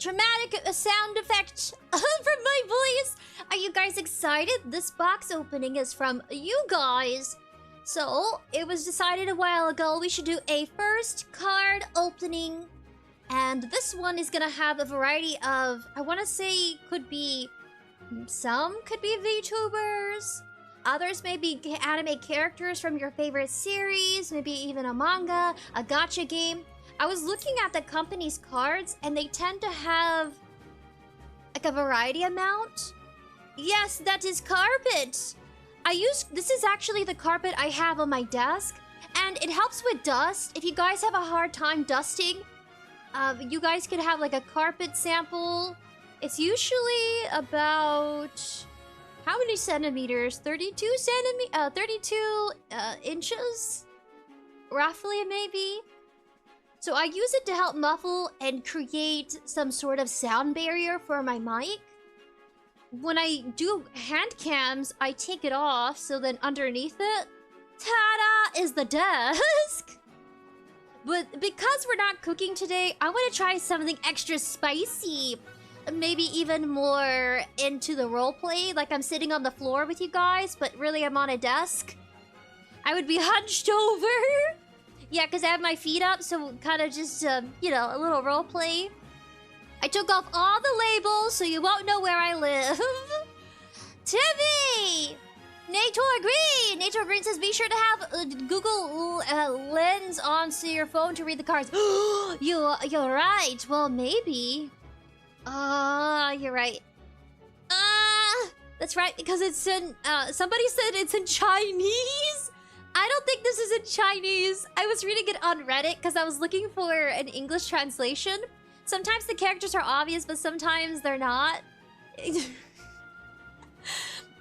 dramatic sound effect from my voice. Are you guys excited? This box opening is from you guys. So, it was decided a while ago we should do a first card opening. And this one is gonna have a variety of, I want to say, some could be VTubers. Others may be anime characters from your favorite series, maybe even a manga, a gacha game. I was looking at the company's cards, and they tend to have like a variety amount. Yes, that is carpet. This is actually the carpet I have on my desk, and it helps with dust. If you guys have a hard time dusting, you guys could have like a carpet sample. It's usually about, how many centimeters? 32 inches? Roughly, maybe? So I use it to help muffle and create some sort of sound barrier for my mic. When I do hand cams, I take it off, so then underneath it, ta-da, is the desk. But because we're not cooking today, I want to try something extra spicy. Maybe even more into the roleplay, like I'm sitting on the floor with you guys, but really I'm on a desk. I would be hunched over. Yeah, because I have my feet up, so kind of just, you know, a little roleplay. I took off all the labels, so you won't know where I live. Timmy! Nator Green! Nator Green says, be sure to have Google Lens on so your phone to read the cards. You're right. Well, maybe. You're right. That's right, because it's in, somebody said it's in Chinese. I don't think this is in Chinese. I was reading it on Reddit because I was looking for an English translation. Sometimes the characters are obvious, but sometimes they're not.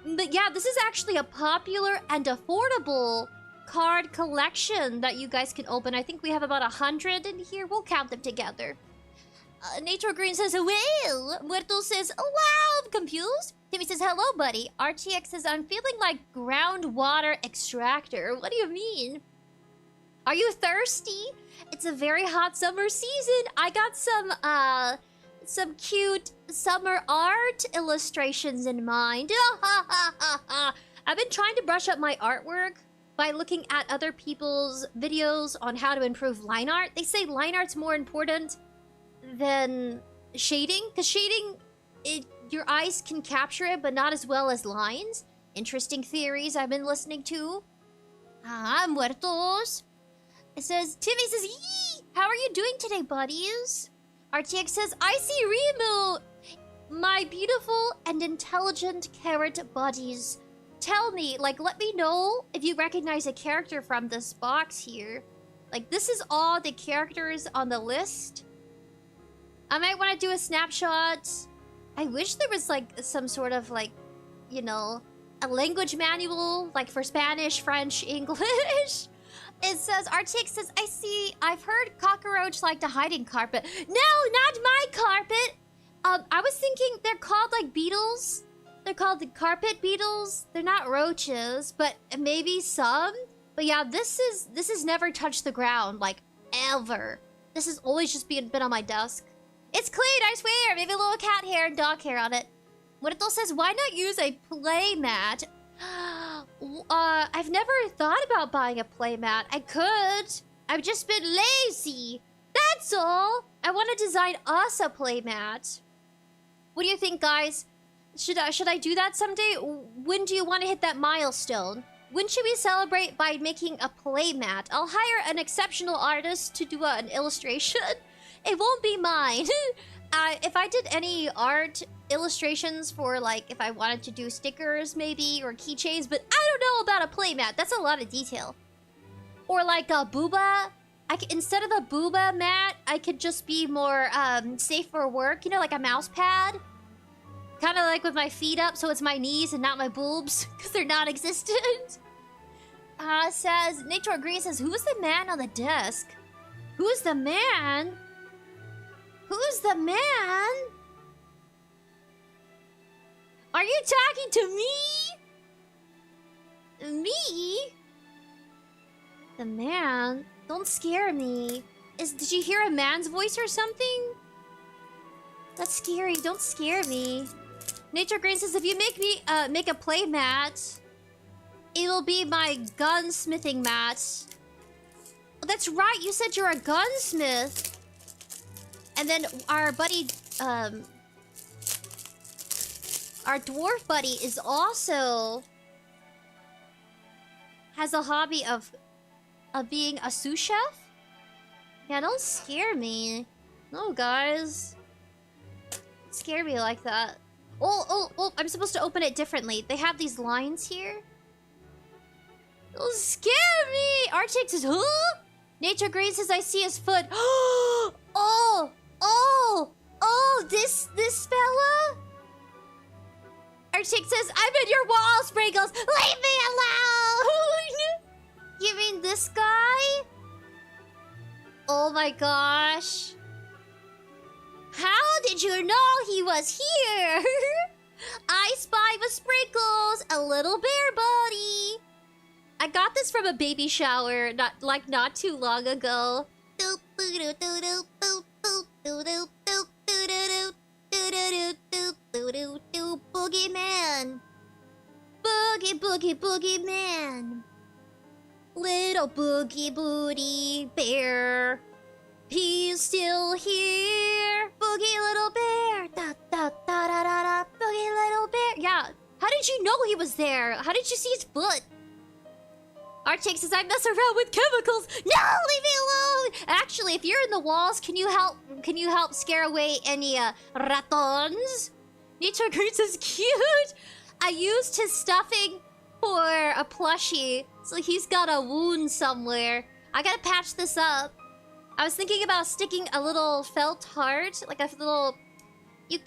But yeah, this is actually a popular and affordable card collection that you guys can open. I think we have about 100 in here. We'll count them together. Nature Green says, well. Muerto says, oh, wow, I'm confused. Timmy says, hello, buddy. RTX says, I'm feeling like groundwater extractor. What do you mean? Are you thirsty? It's a very hot summer season. I got some cute summer art illustrations in mind. I've been trying to brush up my artwork by looking at other people's videos on how to improve line art. They say line art's more important than shading, because shading, your eyes can capture it, but not as well as lines. Interesting theories I've been listening to. Muertos. It says, Timmy says, yee! How are you doing today, buddies? RTX says, I see Rimu! My beautiful and intelligent carrot buddies. Tell me, like, let me know if you recognize a character from this box here. Like, this is all the characters on the list. I might want to do a snapshot. I wish there was, like, some sort of, like, you know, a language manual, like, for Spanish, French, English. It says, RTX says, I've heard cockroach like the hiding carpet. No, not my carpet! I was thinking they're called, like, beetles. They're called the carpet beetles. They're not roaches, but maybe some. But yeah, this has never touched the ground, like, ever. This has always just been on my desk. It's clean, I swear! Maybe a little cat hair and dog hair on it. Muerto says, why not use a play mat? I've never thought about buying a playmat. I could. I've just been lazy. That's all. I want to design us a playmat. What do you think, guys? Should I do that someday? When do you want to hit that milestone? When should we celebrate by making a playmat? I'll hire an exceptional artist to do an illustration. It won't be mine. If I did any art illustrations for, like, if I wanted to do stickers, maybe, or keychains, but I don't know about a playmat. That's a lot of detail. Or, like, a booba. Instead of a booba mat, I could just be more, safe for work. You know, like a mouse pad. Kind of like with my feet up, so it's my knees and not my boobs, because they're non-existent. Says, Nature Green says, who's the man on the desk? Who's the man? Who's the man? Are you talking to me? Me? The man? Don't scare me. Did you hear a man's voice or something? That's scary. Don't scare me. Nature Green says, if you make me make a play mat, it'll be my gunsmithing mat. Oh, that's right. You said you're a gunsmith. And then our buddy, our dwarf buddy is also has a hobby of being a sous chef. Yeah, don't scare me. No, guys. Don't scare me like that. Oh, I'm supposed to open it differently. They have these lines here. Don't scare me! Archix says, huh? Nature Green says, I see his foot. Oh, this fella? Archix says, I'm in your wall, Sprinkles. Leave me alone! You mean this guy? Oh my gosh. How did you know he was here? I spy with Sprinkles, a little bear buddy. I got this from a baby shower not too long ago. Boogeyman. Boogie man. Little boogie booty bear. He's still here. Boogie little bear. Boogie little bear. Yeah. How did you know he was there? How did you see his foot? Archix says, I mess around with chemicals. No, leave me alone. Actually, if you're in the walls, can you help scare away any ratons? Nature Green says, cute. I used his stuffing for a plushie, so he's got a wound somewhere. I gotta patch this up. I was thinking about sticking a little felt heart, like a little...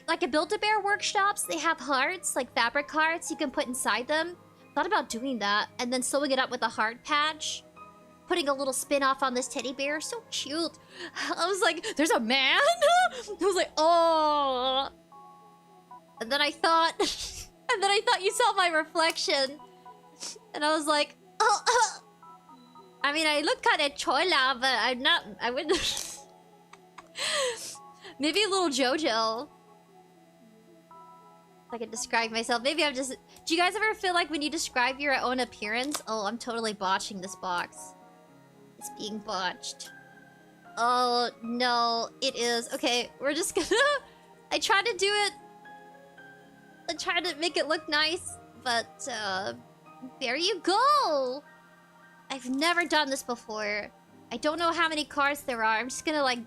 like a Build-A-Bear workshops, they have hearts, like fabric hearts you can put inside them. Thought about doing that, and then sewing it up with a heart patch. Putting a little spin-off on this teddy bear. So cute. I was like, there's a man? I was like, oh. And then I thought... and then I thought you saw my reflection. And I was like, oh. I mean, I look kind of chola, but I'm not... I wouldn't... Maybe a little JoJo. If I could describe myself. Maybe I'm just... Do you guys ever feel like when you describe your own appearance? Oh, I'm totally botching this box. It's being botched. Oh, no. It is. Okay, we're just gonna... I tried to do it. I tried to make it look nice. But, there you go! I've never done this before. I don't know how many cards there are. I'm just gonna, like...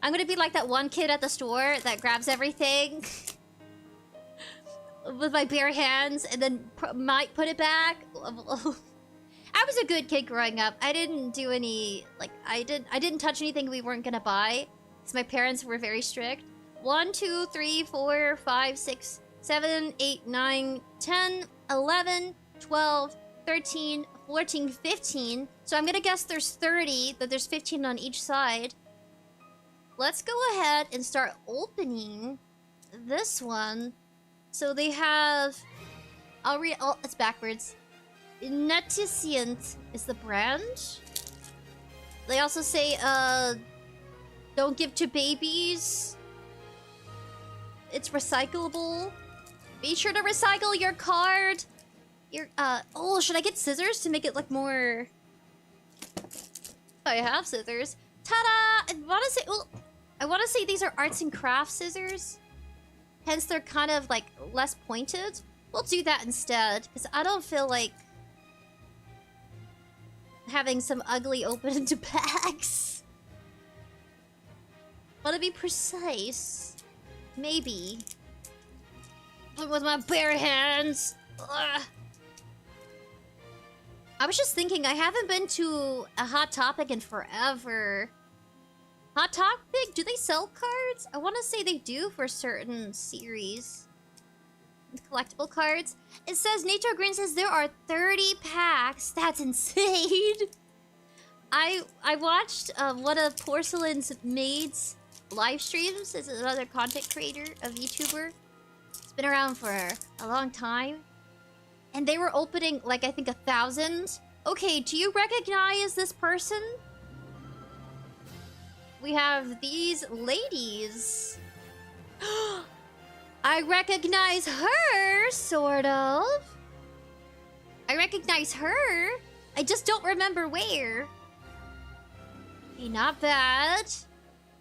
I'm gonna be like that one kid at the store that grabs everything... with my bare hands, and then might put it back. I was a good kid growing up. I didn't do any... Like, I didn't touch anything we weren't gonna buy. Because my parents were very strict. 1, 2, 3, 4, 5, 6, 7, 8, 9, 10, 11, 12, 13, 14, 15. So I'm gonna guess there's 30, that there's 15 on each side. Let's go ahead and start opening this one. So they have... I'll read... Oh, it's backwards. Neticient is the brand. They also say, don't give to babies. It's recyclable. Be sure to recycle your card. Your, oh, should I get scissors to make it look more... I have scissors. Ta-da! I want to say these are arts and crafts scissors. Hence, they're kind of, like, less pointed. We'll do that instead, because I don't feel like having some ugly opened bags. Want to be precise. Maybe. But with my bare hands. Ugh. I was just thinking, I haven't been to a Hot Topic in forever. Hot Topic? Do they sell cards? I want to say they do for certain series. Collectible cards. It says, Nature Green says there are 30 packs. That's insane. I watched one of Porcelain's maid's live streams. Is another content creator, a VTuber. It's been around for a long time. And they were opening, like, I think 1,000. Okay, do you recognize this person? We have these ladies. I recognize her, sort of. I recognize her. I just don't remember where. Okay, not bad.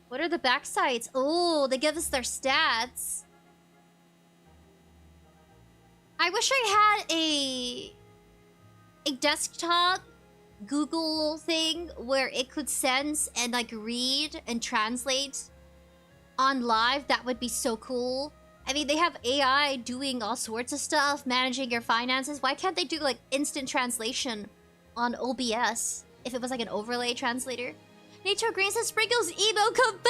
What are the backsides? Oh, they give us their stats. I wish I had a desktop Google thing where it could sense and like read and translate on live. That would be so cool. I mean, they have AI doing all sorts of stuff, managing your finances. Why can't they do like instant translation on OBS if it was like an overlay translator? Nature Green says sprinkles emo confirmed.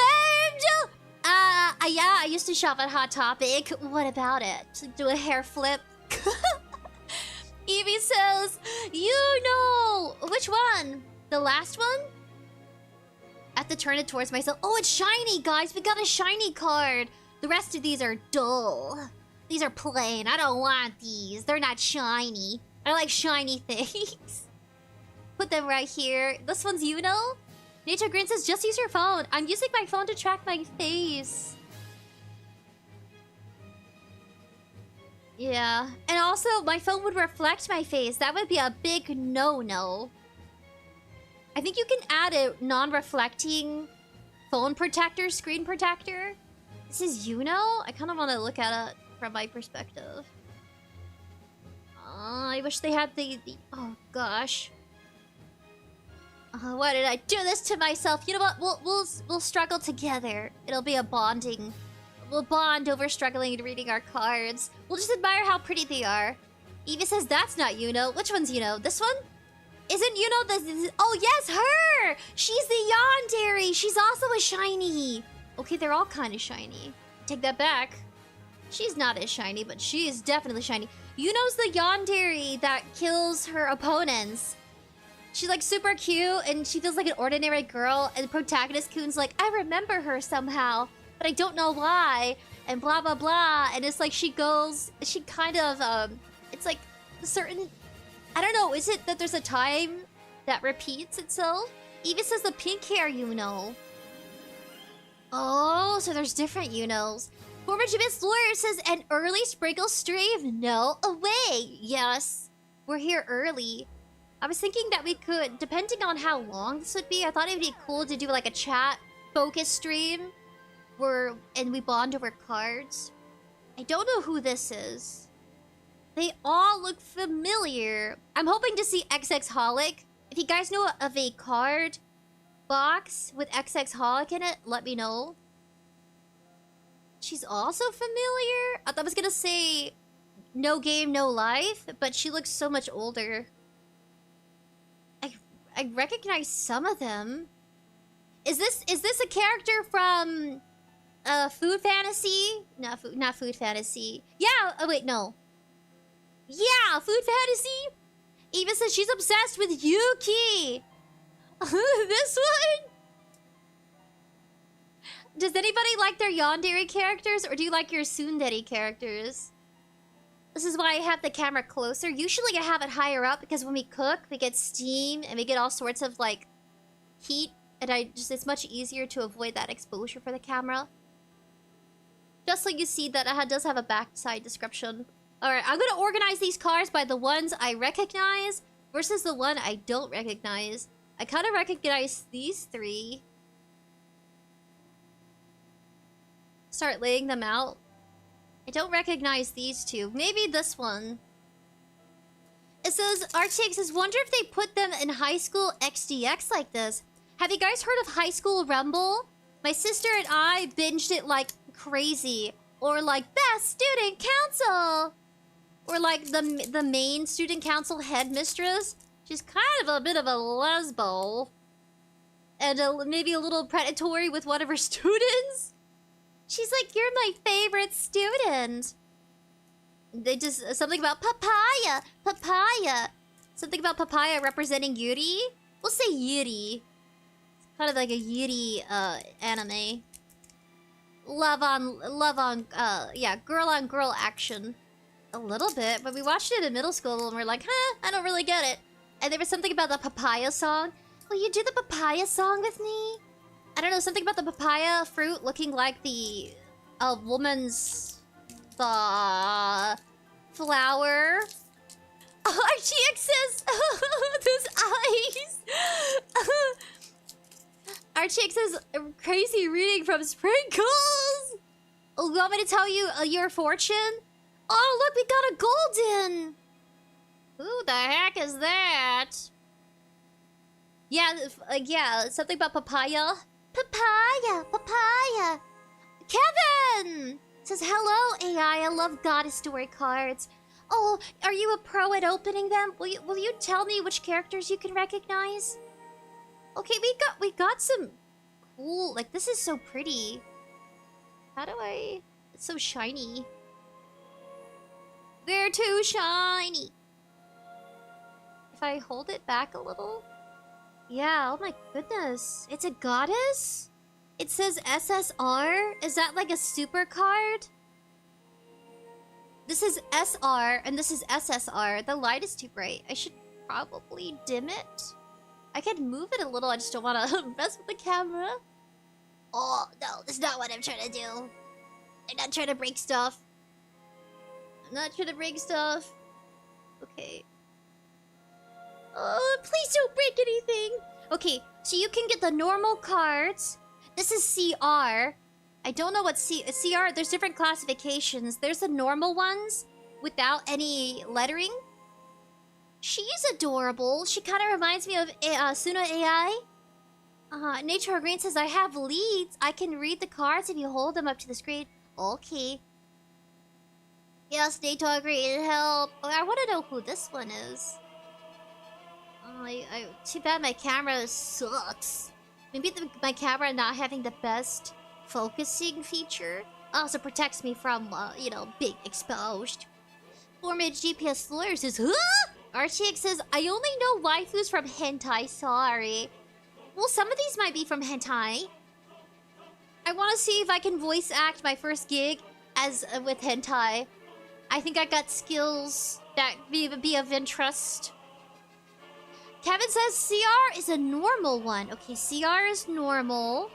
Yeah, I used to shop at Hot Topic. What about it? Do a hair flip. Evie says, you know, which one? The last one? I have to turn it towards myself. Oh, it's shiny, guys. We got a shiny card. The rest of these are dull. These are plain. I don't want these. They're not shiny. I like shiny things. Put them right here. This one's you know? Nature Grin says, just use your phone. I'm using my phone to track my face. Yeah. And also, my phone would reflect my face. That would be a big no-no. I think you can add a non-reflecting phone protector, screen protector. This is I kind of want to look at it from my perspective. I wish they had the oh gosh. Why did I do this to myself? You know what? We'll struggle together. It'll be a bonding. We'll bond over struggling and reading our cards. We'll just admire how pretty they are. Evie says that's not Which one's This one? Isn't this? Oh yes, her! She's the yandere. She's also a shiny. Okay, they're all kind of shiny. Take that back. She's not as shiny, but she is definitely shiny. Yuno's the yandere that kills her opponents. She's like super cute and she feels like an ordinary girl, and the protagonist Kun's like, I remember her somehow, but I don't know why, and blah blah blah. And it's like she kind of it's like a certain, I don't know, is it that there's a time that repeats itself? Evie says the pink hair Oh, so there's different Former Jibis Lawyer says an early sprinkle stream? No away. Yes, we're here early. I was thinking that we could, depending on how long this would be, I thought it would be cool to do like a chat focus stream and we bond over cards. I don't know who this is. They all look familiar. I'm hoping to see 𝐷𝐿𝐼𝐵. If you guys know of a card box with 𝐷𝐿𝐼𝐵 in it, let me know. She's also familiar. I was gonna say no game, no life, but she looks so much older. I recognize some of them. Is this a character from Food Fantasy? Not Food Fantasy. Yeah, oh wait, no. Yeah, Food Fantasy. Eva says she's obsessed with Yuki. This one? Does anybody like their yandere characters, or do you like your tsundere characters? This is why I have the camera closer. Usually I have it higher up because when we cook, we get steam and we get all sorts of like heat, and it's much easier to avoid that exposure for the camera. Just so you see that it does have a backside description. Alright, I'm gonna organize these cards by the ones I recognize versus the one I don't recognize. I kind of recognize these three. Start laying them out. I don't recognize these two. Maybe this one. It says, RTX says, wonder if they put them in high school XDX like this. Have you guys heard of High School Rumble? My sister and I binged it like crazy. Or like Best Student Council. Or like the main student council headmistress. She's kind of a bit of a lesbo. And maybe a little predatory with one of her students. She's like, you're my favorite student. They just, something about papaya. Papaya. Something about papaya representing Yuri. We'll say Yuri. It's kind of like a Yuri anime. Yeah, girl on girl action. A little bit, but we watched it in middle school and we're like, I don't really get it. And there was something about the papaya song. Will you do the papaya song with me? I don't know, something about the papaya fruit looking like the a woman's flower. RTX says those eyes. RTX says crazy reading from Sprinkles. Oh, you want me to tell you your fortune? Oh, look, we got a golden. Who the heck is that? Yeah, yeah, something about papaya. Papaya. Kevin says, hello, AI. I love goddess story cards. Oh, are you a pro at opening them? Will you tell me which characters you can recognize? Okay, we got some cool, like, this is so pretty. How do I... It's so shiny. They're too shiny. If I hold it back a little... Yeah, oh my goodness. It's a goddess? It says SSR? Is that like a super card? This is SR, and this is SSR. The light is too bright. I should probably dim it. I can move it a little, I just don't want to mess with the camera. Oh, no, that's not what I'm trying to do. I'm not trying to break stuff. Okay. Oh, please don't break anything. Okay, so you can get the normal cards. This is CR. I don't know what CR, there's different classifications. There's the normal ones without any lettering. She's adorable. She kind of reminds me of Suna AI. Nature Green says, I have leads. I can read the cards if you hold them up to the screen. Okay. Yes, Nature Green, help. Oh, I want to know who this one is. Too bad my camera sucks. Maybe my camera not having the best focusing feature also protects me from, you know, being exposed. Former GPS lawyer says, huh? RTX says, I only know waifus from hentai, sorry. Well, some of these might be from hentai. I want to see if I can voice act my first gig as with hentai. I think I got skills that be of interest. Kevin says CR is a normal one. Okay, CR is normal.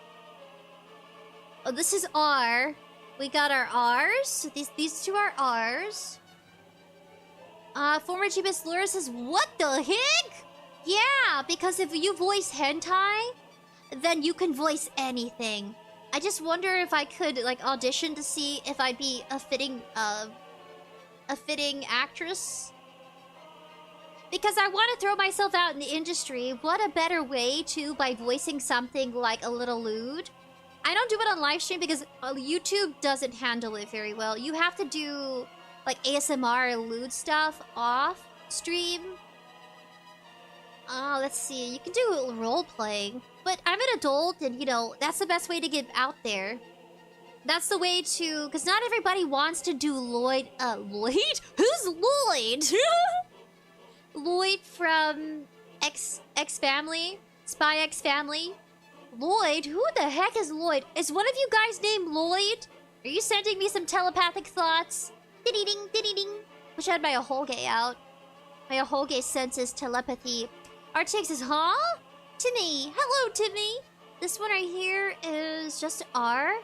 Oh, this is R. We got our R's. So these two are R's. Former GPS lawyer says, what the heck? Yeah, because if you voice hentai, then you can voice anything. I just wonder if I could, like, audition to see if I'd be a fitting actress. Because I want to throw myself out in the industry. What a better way to by voicing something like a little lewd. I don't do it on live stream because YouTube doesn't handle it very well. You have to do like ASMR lewd stuff off stream. Let's see. You can do role playing, but I'm an adult, and you know that's the best way to get out there. That's the way to, because not everybody wants to do Lloyd. Lloyd? Who's Lloyd? Lloyd from X Family, Spy X Family. Lloyd? Who the heck is Lloyd? Is one of you guys named Lloyd? Are you sending me some telepathic thoughts? Diddy-ding, diddy-ding. Wish I had my 𝐿 out. My 𝐿 senses telepathy. RTX says, huh? Timmy. Hello, Timmy. This one right here is just R.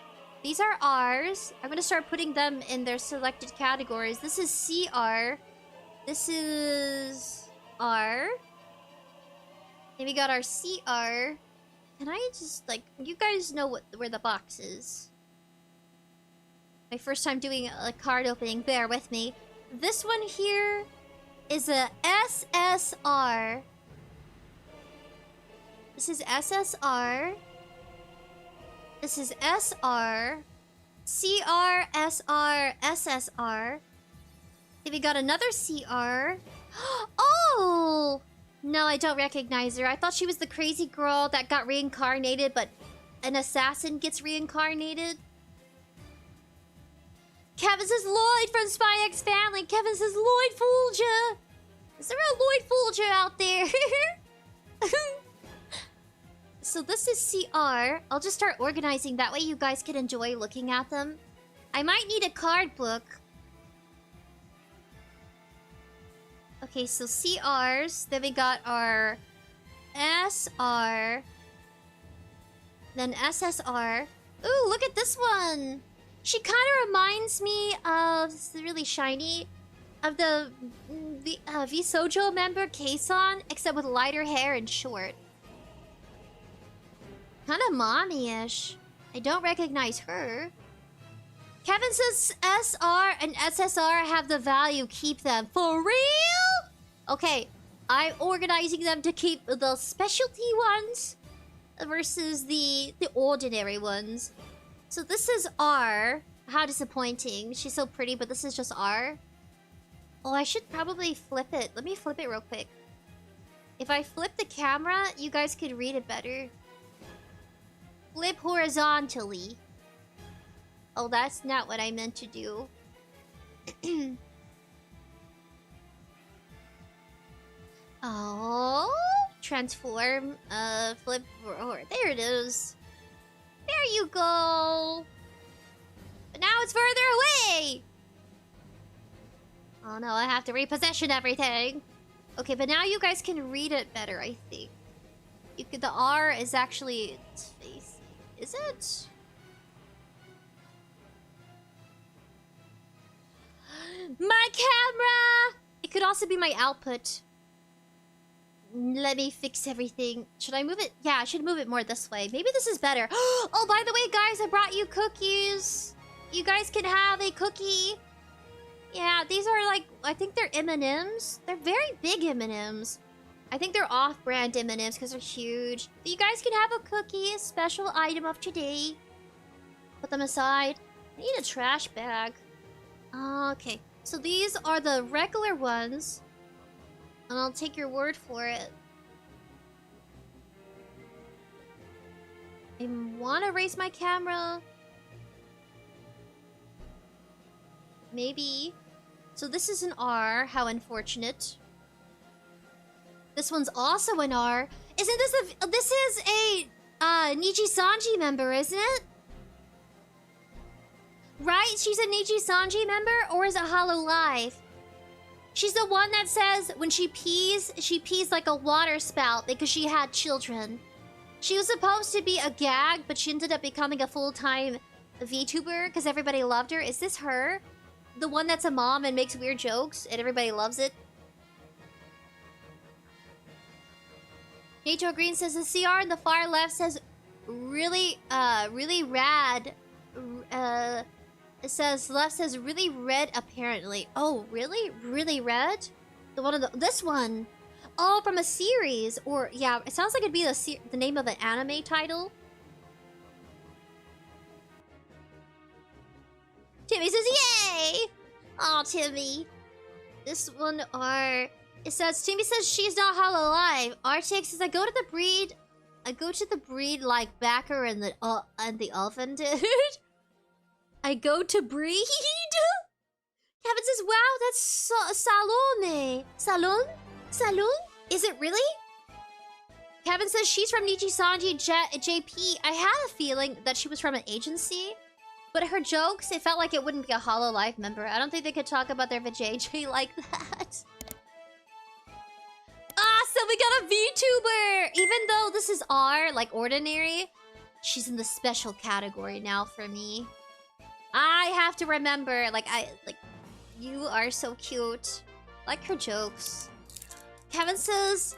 These are R's. I'm going to start putting them in their selected categories. This is CR. This is R. Then we got our CR. Can I just, like, you guys know where the box is. My first time doing a card opening, bear with me. This one here is a SSR. This is SSR. This is SR. CR, SR, SSR. Then we got another CR. Oh! No, I don't recognize her. I thought she was the crazy girl that got reincarnated, but an assassin gets reincarnated. Kevin says Lloyd from Spy X Family. Kevin says Lloyd fooled ya. Is there a Lloyd fooled ya out there? So this is CR. I'll just start organizing. That way you guys can enjoy looking at them. I might need a card book. Okay, so CRs. Then we got our SR. Then SSR. Ooh, look at this one. She kind of reminds me of... This is really shiny. Of the 𝑯𝑨𝑽𝑬 member Kson, except with lighter hair and short. Kind of mommy-ish. I don't recognize her. Kevin says SR and SSR have the value. Keep them. For real? Okay. I'm organizing them to keep the specialty ones versus the ordinary ones. So this is R. How disappointing. She's so pretty, but this is just R. Oh, I should probably flip it. Let me flip it real quick. If I flip the camera, you guys could read it better. Flip horizontally. Oh, that's not what I meant to do. Oh, transform, flip, there it is. There you go. But now it's further away. Oh no, I have to reposition everything. Okay, but now you guys can read it better, I think. You could, the R is actually its face. Is it? My camera! It could also be my output. Let me fix everything. Should I move it? Yeah, I should move it more this way. Maybe this is better. Oh, by the way, guys, I brought you cookies. You guys can have a cookie. Yeah, these are like, I think they're M&Ms. They're very big M&Ms. I think they're off-brand M&Ms because they're huge. But you guys can have a cookie, a special item of today. Put them aside. I need a trash bag. Okay, so these are the regular ones. And I'll take your word for it. I want to raise my camera. Maybe. So this is an R. How unfortunate. This one's also an R. Isn't this a... This is a 𝑛𝐵𝑔𝐸 member, isn't it? Right? She's a 𝑛𝐵𝑔𝐸 member? Or is it HoloLive? She's the one that says when she pees like a water spout because she had children. She was supposed to be a gag, but she ended up becoming a full-time VTuber because everybody loved her. Is this her? The one that's a mom and makes weird jokes and everybody loves it? Nato Green says the CR in the far left says really rad. It says left says really red apparently. Oh, really? Really red? The one of the this one. Oh, from a series or yeah, it sounds like it'd be the name of an anime title. Timmy says yay! Oh, Timmy. This one are it says Timmy says she's not HoloLive. RTX says I go to the breed like Backer and the oven did. I go to breed? Kevin says, wow, that's Salome. Salon? Is it really? Kevin says she's from 𝑛𝐵𝑔𝐸 JP. I had a feeling that she was from an agency. But her jokes, it felt like it wouldn't be a HoloLive member. I don't think they could talk about their vajayjay like that. Awesome, we got a VTuber! Even though this is R, like ordinary, she's in the special category now for me. I have to remember, you are so cute. Like her jokes. Kevin says,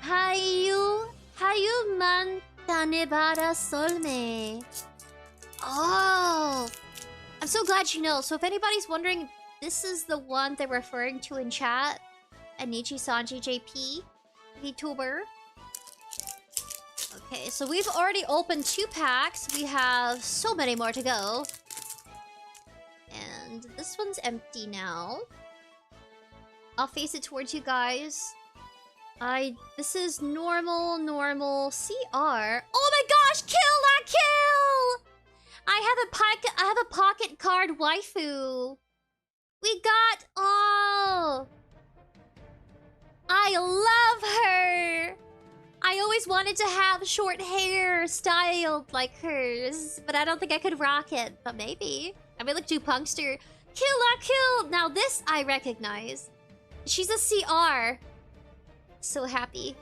𝐴𝑘𝒂 𝑣𝒂𝒂. Oh, I'm so glad you know. So if anybody's wondering, this is the one they're referring to in chat. And 𝑛𝐵𝑔𝐸 JP, VTuber. Okay, so we've already opened 2 packs. We have so many more to go. And this one's empty now. I'll face it towards you guys. This is normal CR. Oh my gosh, kill that kill! I have a pocket card waifu. We got, oh, I love her. I always wanted to have short hair styled like hers, but I don't think I could rock it, but maybe. I may look too punkster. Kill that kill! Now this I recognize. She's a CR. So happy.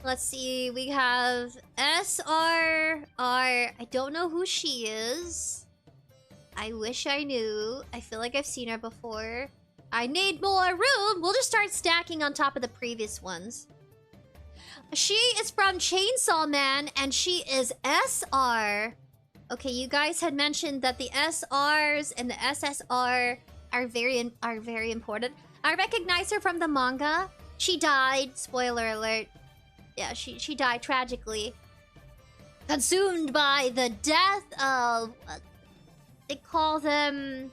Let's see. We have 𝑠𝑟. I don't know who she is. I wish I knew. I feel like I've seen her before. I need more room. We'll just start stacking on top of the previous ones. She is from Chainsaw Man, and she is 𝑠𝑟. Okay, you guys had mentioned that the 𝑠𝑟s and the 𝑠𝑠𝑟 are very important. I recognize her from the manga. She died. Spoiler alert. Yeah, she died tragically. Consumed by the death of... they call them...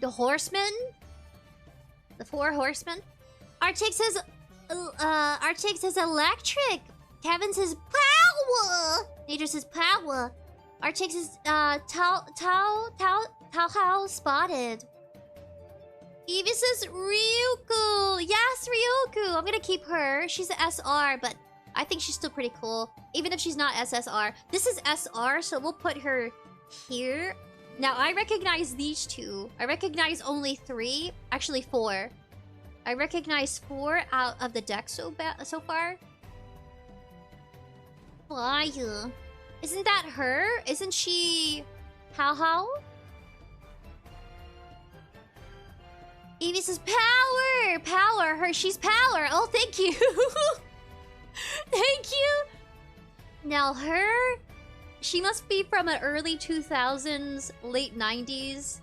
the Horsemen? The Four Horsemen? Arctic says... Arctic says electric. Kevin says power. Nature says power. Arctic says Tao spotted. Evie says Ryuku. Yes, Ryuku. I'm gonna keep her. She's an 𝑠𝑟, but I think she's still pretty cool. Even if she's not 𝑠𝑠𝑟. This is 𝑠𝑟, so we'll put her here. Now, I recognize these two. I recognize only 3. Actually, 4. I recognize 4 out of the deck so far. Why? Isn't that her? Isn't she... 𝐿𝐿? Evie says power! Power! She's power! Oh, thank you! Thank you! Now her... she must be from an early 2000s, late 90s.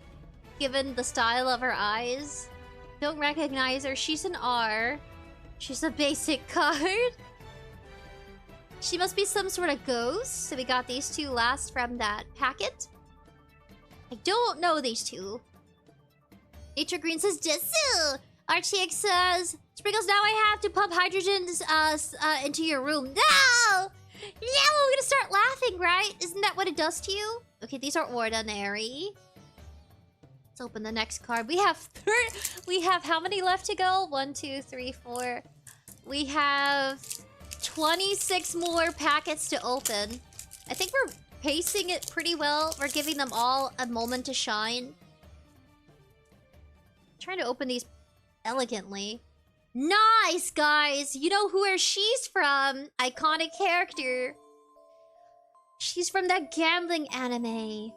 Given the style of her eyes. Don't recognize her. She's an R. She's a basic card. She must be some sort of ghost. So we got these two last from that packet. I don't know these two. Nature Green says, Jisoo! RTX says, Sprinkles, now I have to pump hydrogen into your room. No! Yeah, we're gonna start laughing, right? Isn't that what it does to you? Okay, these are ordinary. Let's open the next card. We have how many left to go? 1, 2, 3, 4. We have 26 more packets to open. I think we're pacing it pretty well. We're giving them all a moment to shine. Trying to open these elegantly. Nice, guys! You know where she's from. Iconic character. She's from that gambling anime.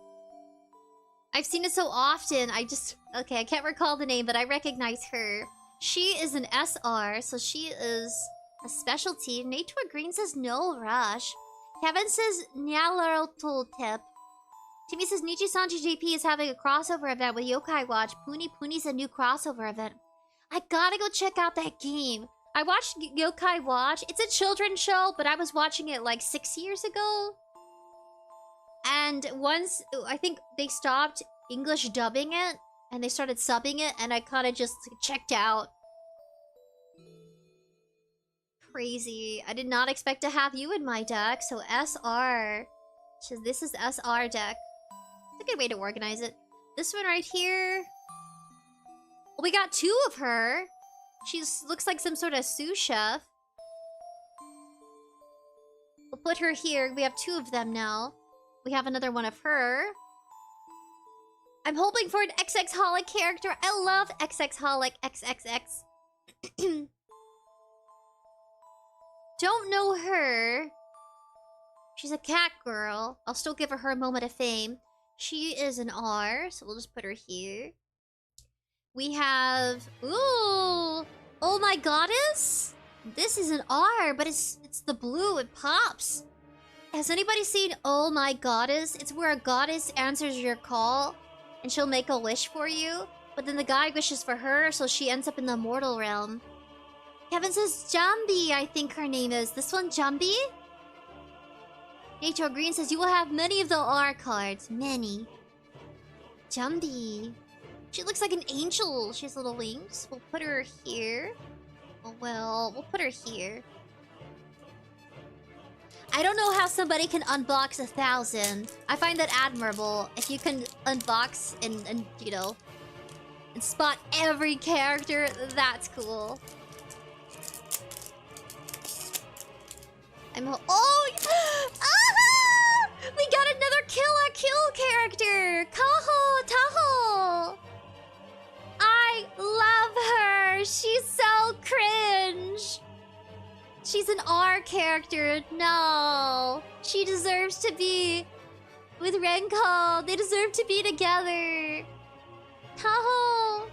I've seen it so often. Okay, I can't recall the name, but I recognize her. She is an 𝑠𝑟, so she is a specialty. Nature Green says no rush. Kevin says 𝑛𝑦𝑎𝑙𝑡𝑢 tip. Timmy says Nichi-san JP is having a crossover event with Yokai Watch. Puni's a new crossover event. I gotta go check out that game. I watched Yokai Watch. It's a children's show, but I was watching it like 6 years ago. And once, I think they stopped English dubbing it, and they started subbing it, and I kind of just checked out. Crazy. I did not expect to have you in my deck, so 𝑠𝑟. So this is 𝑠𝑟 deck. It's a good way to organize it. This one right here... we got 2 of her. She looks like some sort of sous chef. We'll put her here. We have 2 of them now. We have another one of her. I'm hoping for an XX-holic character. I love XX-holic XXX. Don't know her. She's a cat girl. I'll still give her a moment of fame. She is an R, so we'll just put her here. We have... ooh! Oh my goddess? This is an R, but it's the blue. It pops. Has anybody seen Oh My Goddess? It's where a goddess answers your call, and she'll make a wish for you. But then the guy wishes for her, so she ends up in the mortal realm. Kevin says Jambi, I think her name is. This one, Jambi? Nature Green says you will have many of the R cards. Many. Jambi. She looks like an angel. She has little wings. We'll put her here. Oh, well, we'll put her here. I don't know how somebody can unbox 1,000. I find that admirable. If you can unbox and you know, and spot every character, that's cool. Oh! Ah! We got another kill character! Taho! I love her! She's so cringe! She's an R character. No. She deserves to be with Renko. They deserve to be together. Taho.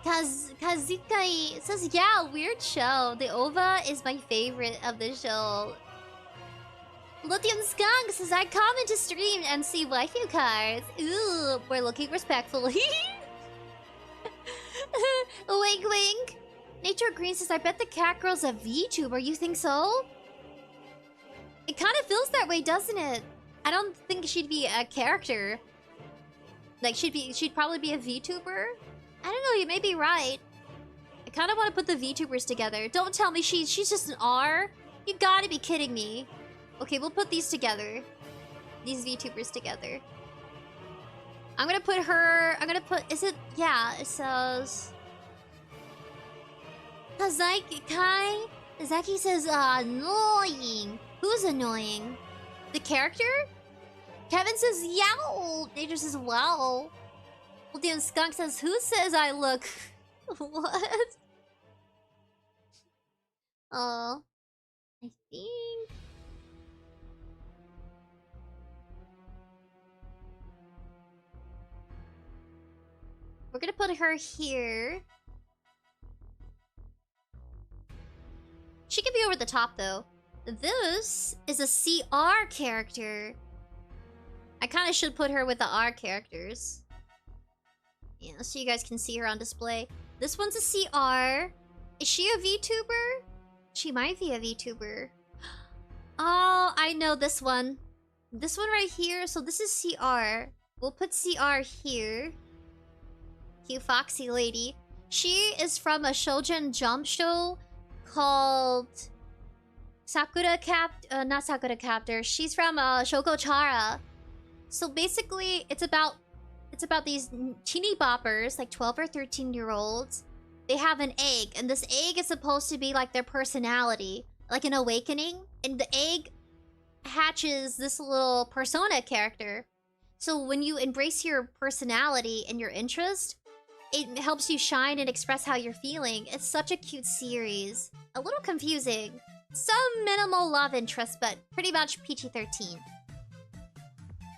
Kazukai says, yeah, weird show. The OVA is my favorite of the show. Lithium Skunk says, I comment to stream and see waifu cards. Ooh, we're looking respectful. Wink, wink. Nature Green says, I bet the cat girl's a VTuber. You think so? It kind of feels that way, doesn't it? I don't think she'd be a character. Like, she'd probably be a VTuber. I don't know, you may be right. I kind of want to put the VTubers together. Don't tell me she's just an R. You gotta be kidding me. Okay, we'll put these together. These VTubers together. I'm gonna put her... I'm gonna put... Is it... Yeah, it says... Zaki says, annoying. Who's annoying? The character? Kevin says, yow. Nature says, wow. Well, Skunk says, who says I look... What? Oh. I think... We're gonna put her here. She can be over the top, though. This is a CR character. I kind of should put her with the R characters. Yeah, so you guys can see her on display. This one's a CR. Is she a VTuber? She might be a VTuber. Oh, I know this one. This one right here. So this is CR. We'll put CR here. Cute foxy lady. She is from a Shoujo Jump show called not Sakura Captor. She's from Shoko Chara. So basically, it's about these teeny boppers, like 12 or 13-year-olds. They have an egg, and this egg is supposed to be like their personality, like an awakening. And the egg hatches this little persona character. So when you embrace your personality and your interest, it helps you shine and express how you're feeling. It's such a cute series. A little confusing. Some minimal love interest, but pretty much PG-13.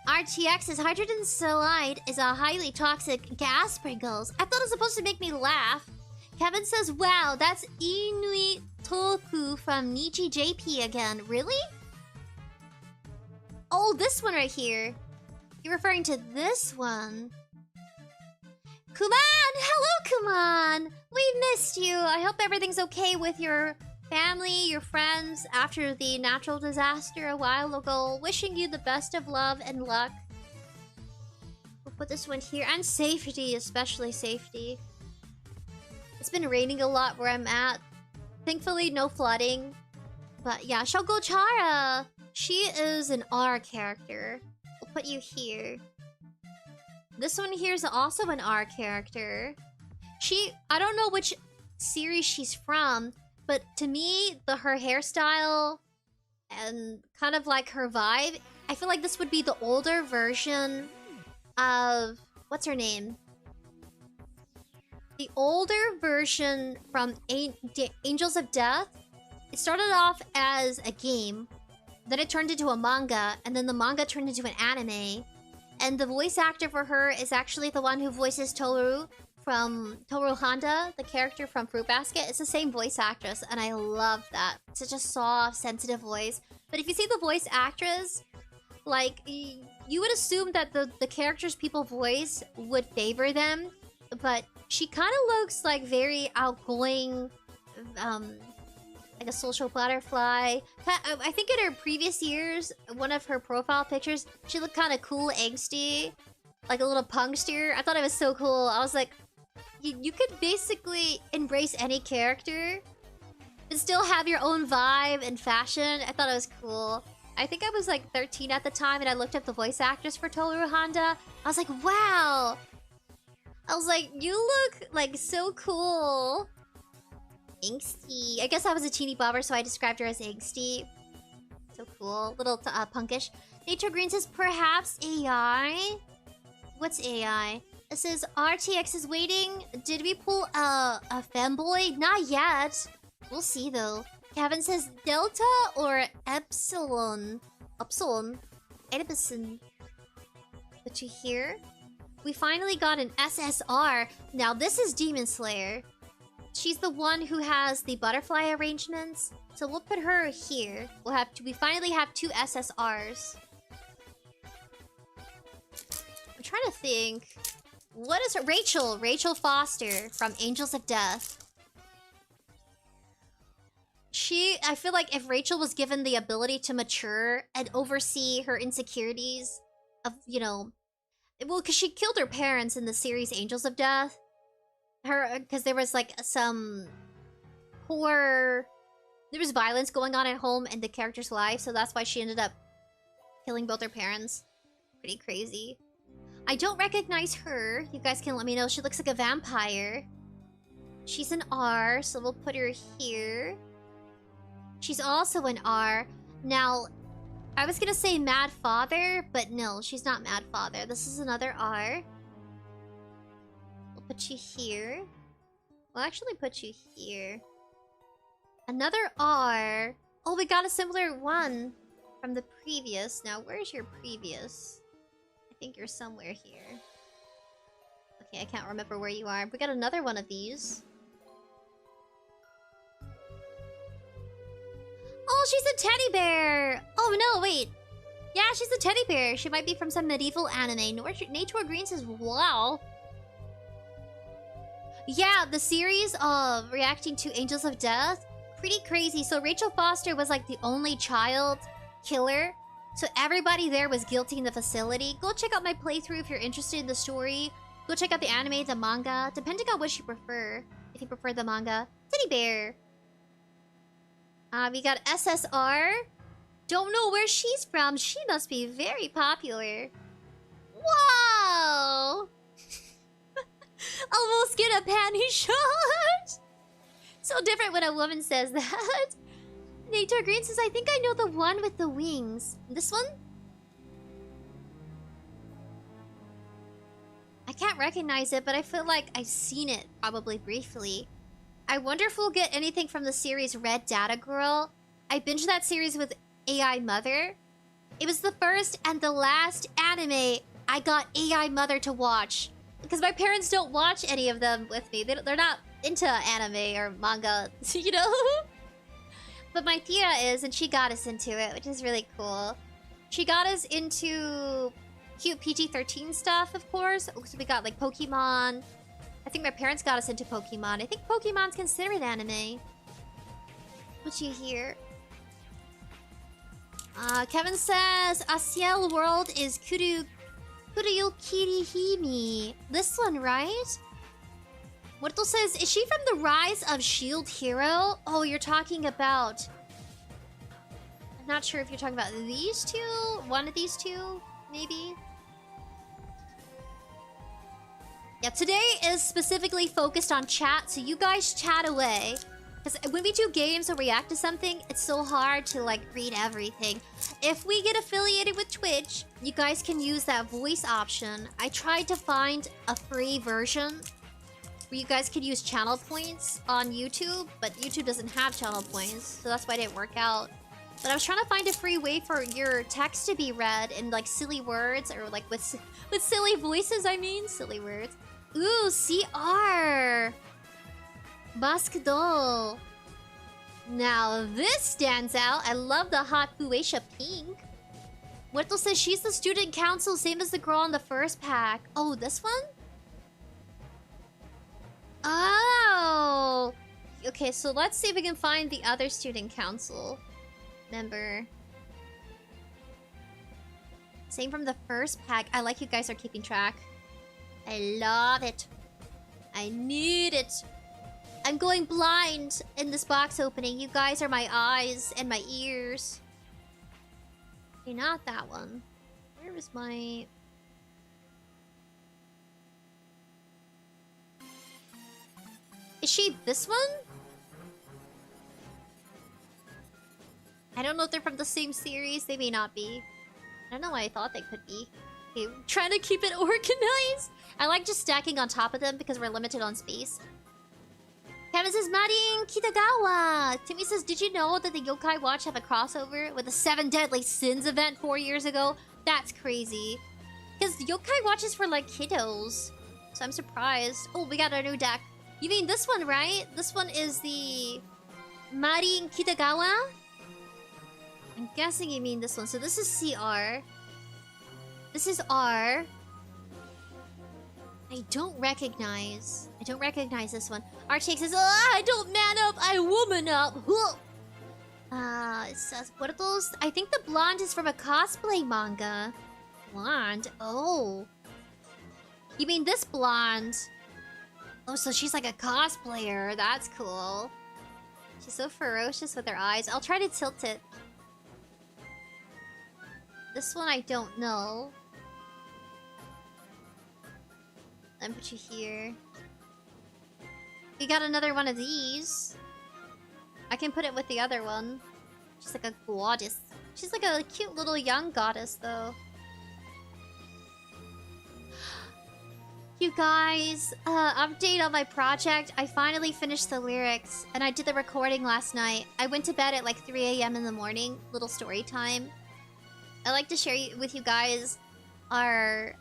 RTX says, hydrogen sulfide is a highly toxic gas sprinkles. I thought it was supposed to make me laugh. Kevin says, wow, that's Inui Toku from Nichi JP again. Really? Oh, this one right here. You're referring to this one. Kuman! Hello, Kuman! We missed you. I hope everything's okay with your family, your friends, after the natural disaster a while ago. Wishing you the best of love and luck. We'll put this one here. And safety, especially safety. It's been raining a lot where I'm at. Thankfully, no flooding. But yeah, Shoko Chara. She is an R character. We'll put you here. This one here is also an R character. I don't know which series she's from, but to me, her hairstyle and kind of like her vibe, I feel like this would be the older version of... What's her name? The older version from Angels of Death. It started off as a game, then it turned into a manga, and then the manga turned into an anime. And the voice actor for her is actually the one who voices Toru from Toru Honda, the character from Fruit Basket. It's the same voice actress, and I love that. Such a soft, sensitive voice. But if you see the voice actress, like, you would assume that the characters people voice would favor them. But she kind of looks like very outgoing, like a social butterfly. I think in her previous years, one of her profile pictures, she looked kind of cool, angsty. Like a little punkster. I thought it was so cool. I was like, you could basically embrace any character and still have your own vibe and fashion. I thought it was cool. I think I was like 13 at the time, and I looked up the voice actress for Toru Honda. I was like, wow! I was like, you look like so cool. Angsty. I guess I was a teeny bobber, so I described her as angsty. So cool. Little punkish. Nature Green says, perhaps AI? What's AI? It says, RTX is waiting. Did we pull a femboy? Not yet. We'll see though. Kevin says delta or epsilon. Epsilon. Edibison. But you hear? We finally got an SSR. Now this is Demon Slayer. She's the one who has the butterfly arrangements. So we'll put her here. We finally have 2 SSRs. I'm trying to think. What is her? Rachel Foster from Angels of Death. I feel like if Rachel was given the ability to mature and oversee her insecurities of, you know, well, because she killed her parents in the series Angels of Death. Because there was like some there was violence going on at home in the character's life, so that's why she ended up killing both her parents. Pretty crazy. I don't recognize her. You guys can let me know. She looks like a vampire. She's an R, so we'll put her here. She's also an R. Now, I was gonna say Mad Father, but no, she's not Mad Father. This is another R. We'll put you here. We'll actually put you here. Another R. Oh, we got a similar one from the previous. Now, where's your previous? I think you're somewhere here. Okay, I can't remember where you are. We got another one of these. Oh, she's a teddy bear! Oh, no, wait. Yeah, she's a teddy bear. She might be from some medieval anime. Nature Green says, wow. Yeah, the series of reacting to Angels of Death, pretty crazy. So Rachel Foster was like the only child killer. So everybody there was guilty in the facility. Go check out my playthrough if you're interested in the story. Go check out the anime, the manga, depending on what you prefer. If you prefer the manga. Teddy bear. We got SSR. Don't know where she's from. She must be very popular. Whoa! Almost get a panty shot! So different when a woman says that. Nature Green says, I think I know the one with the wings. This one? I can't recognize it, but I feel like I've seen it probably briefly. I wonder if we'll get anything from the series Red Data Girl. I binged that series with AI Mother. It was the first and the last anime I got AI Mother to watch. Because my parents don't watch any of them with me. They're not into anime or manga, you know? But my tia is, and she got us into it, which is really cool. She got us into cute PG-13 stuff, of course. So we got like Pokemon. I think my parents got us into Pokemon. I think Pokemon's considered anime. What you hear? Kevin says, Asiel world is Kuruyukirihime. This one, right? Wurtle says, is she from the Rise of Shield Hero? Oh, you're talking about... I'm not sure if you're talking about these two. One of these two, maybe. Yeah, today is specifically focused on chat, so you guys chat away. Because when we do games or react to something, it's so hard to, like, read everything. If we get affiliated with Twitch, you guys can use that voice option. I tried to find a free version where you guys could use channel points on YouTube, but YouTube doesn't have channel points, so that's why it didn't work out. But I was trying to find a free way for your text to be read in, like, silly words, or, like, with silly voices, I mean. Silly words. Ooh, CR! Basque doll. Now this stands out. I love the hot fuchsia pink. Wurtle says she's the student council, same as the girl on the first pack. Oh, this one? Oh! Okay, so let's see if we can find the other student council member. Same from the first pack. I like you guys are keeping track. I love it. I need it. I'm going blind in this box opening. You guys are my eyes and my ears. Okay, not that one. Where is my... Is she this one? I don't know if they're from the same series. They may not be. I don't know why I thought they could be. Okay, I'm trying to keep it organized. I like just stacking on top of them because we're limited on space. Kevin says, Marin Kitagawa. Timmy says, did you know that the Yokai Watch have a crossover with the 7 Deadly Sins event 4 years ago? That's crazy. Because Yokai Watch is for, like, kiddos. So I'm surprised. Oh, we got our new deck. You mean this one, right? This one is the Marin Kitagawa? I'm guessing you mean this one. So this is CR. This is R. I don't recognize this one. Archie says, oh, I don't man up, I woman up. It says, what are those? I think the blonde is from a cosplay manga. Blonde? Oh. You mean this blonde? Oh, so she's like a cosplayer. That's cool. She's so ferocious with her eyes. I'll try to tilt it. This one I don't know. Let me put you here. We got another one of these. I can put it with the other one. She's like a goddess. She's like a cute little young goddess, though. You guys, update on my project. I finally finished the lyrics, and I did the recording last night. I went to bed at like 3 a.m. in the morning. Little story time. I like to share with you guys our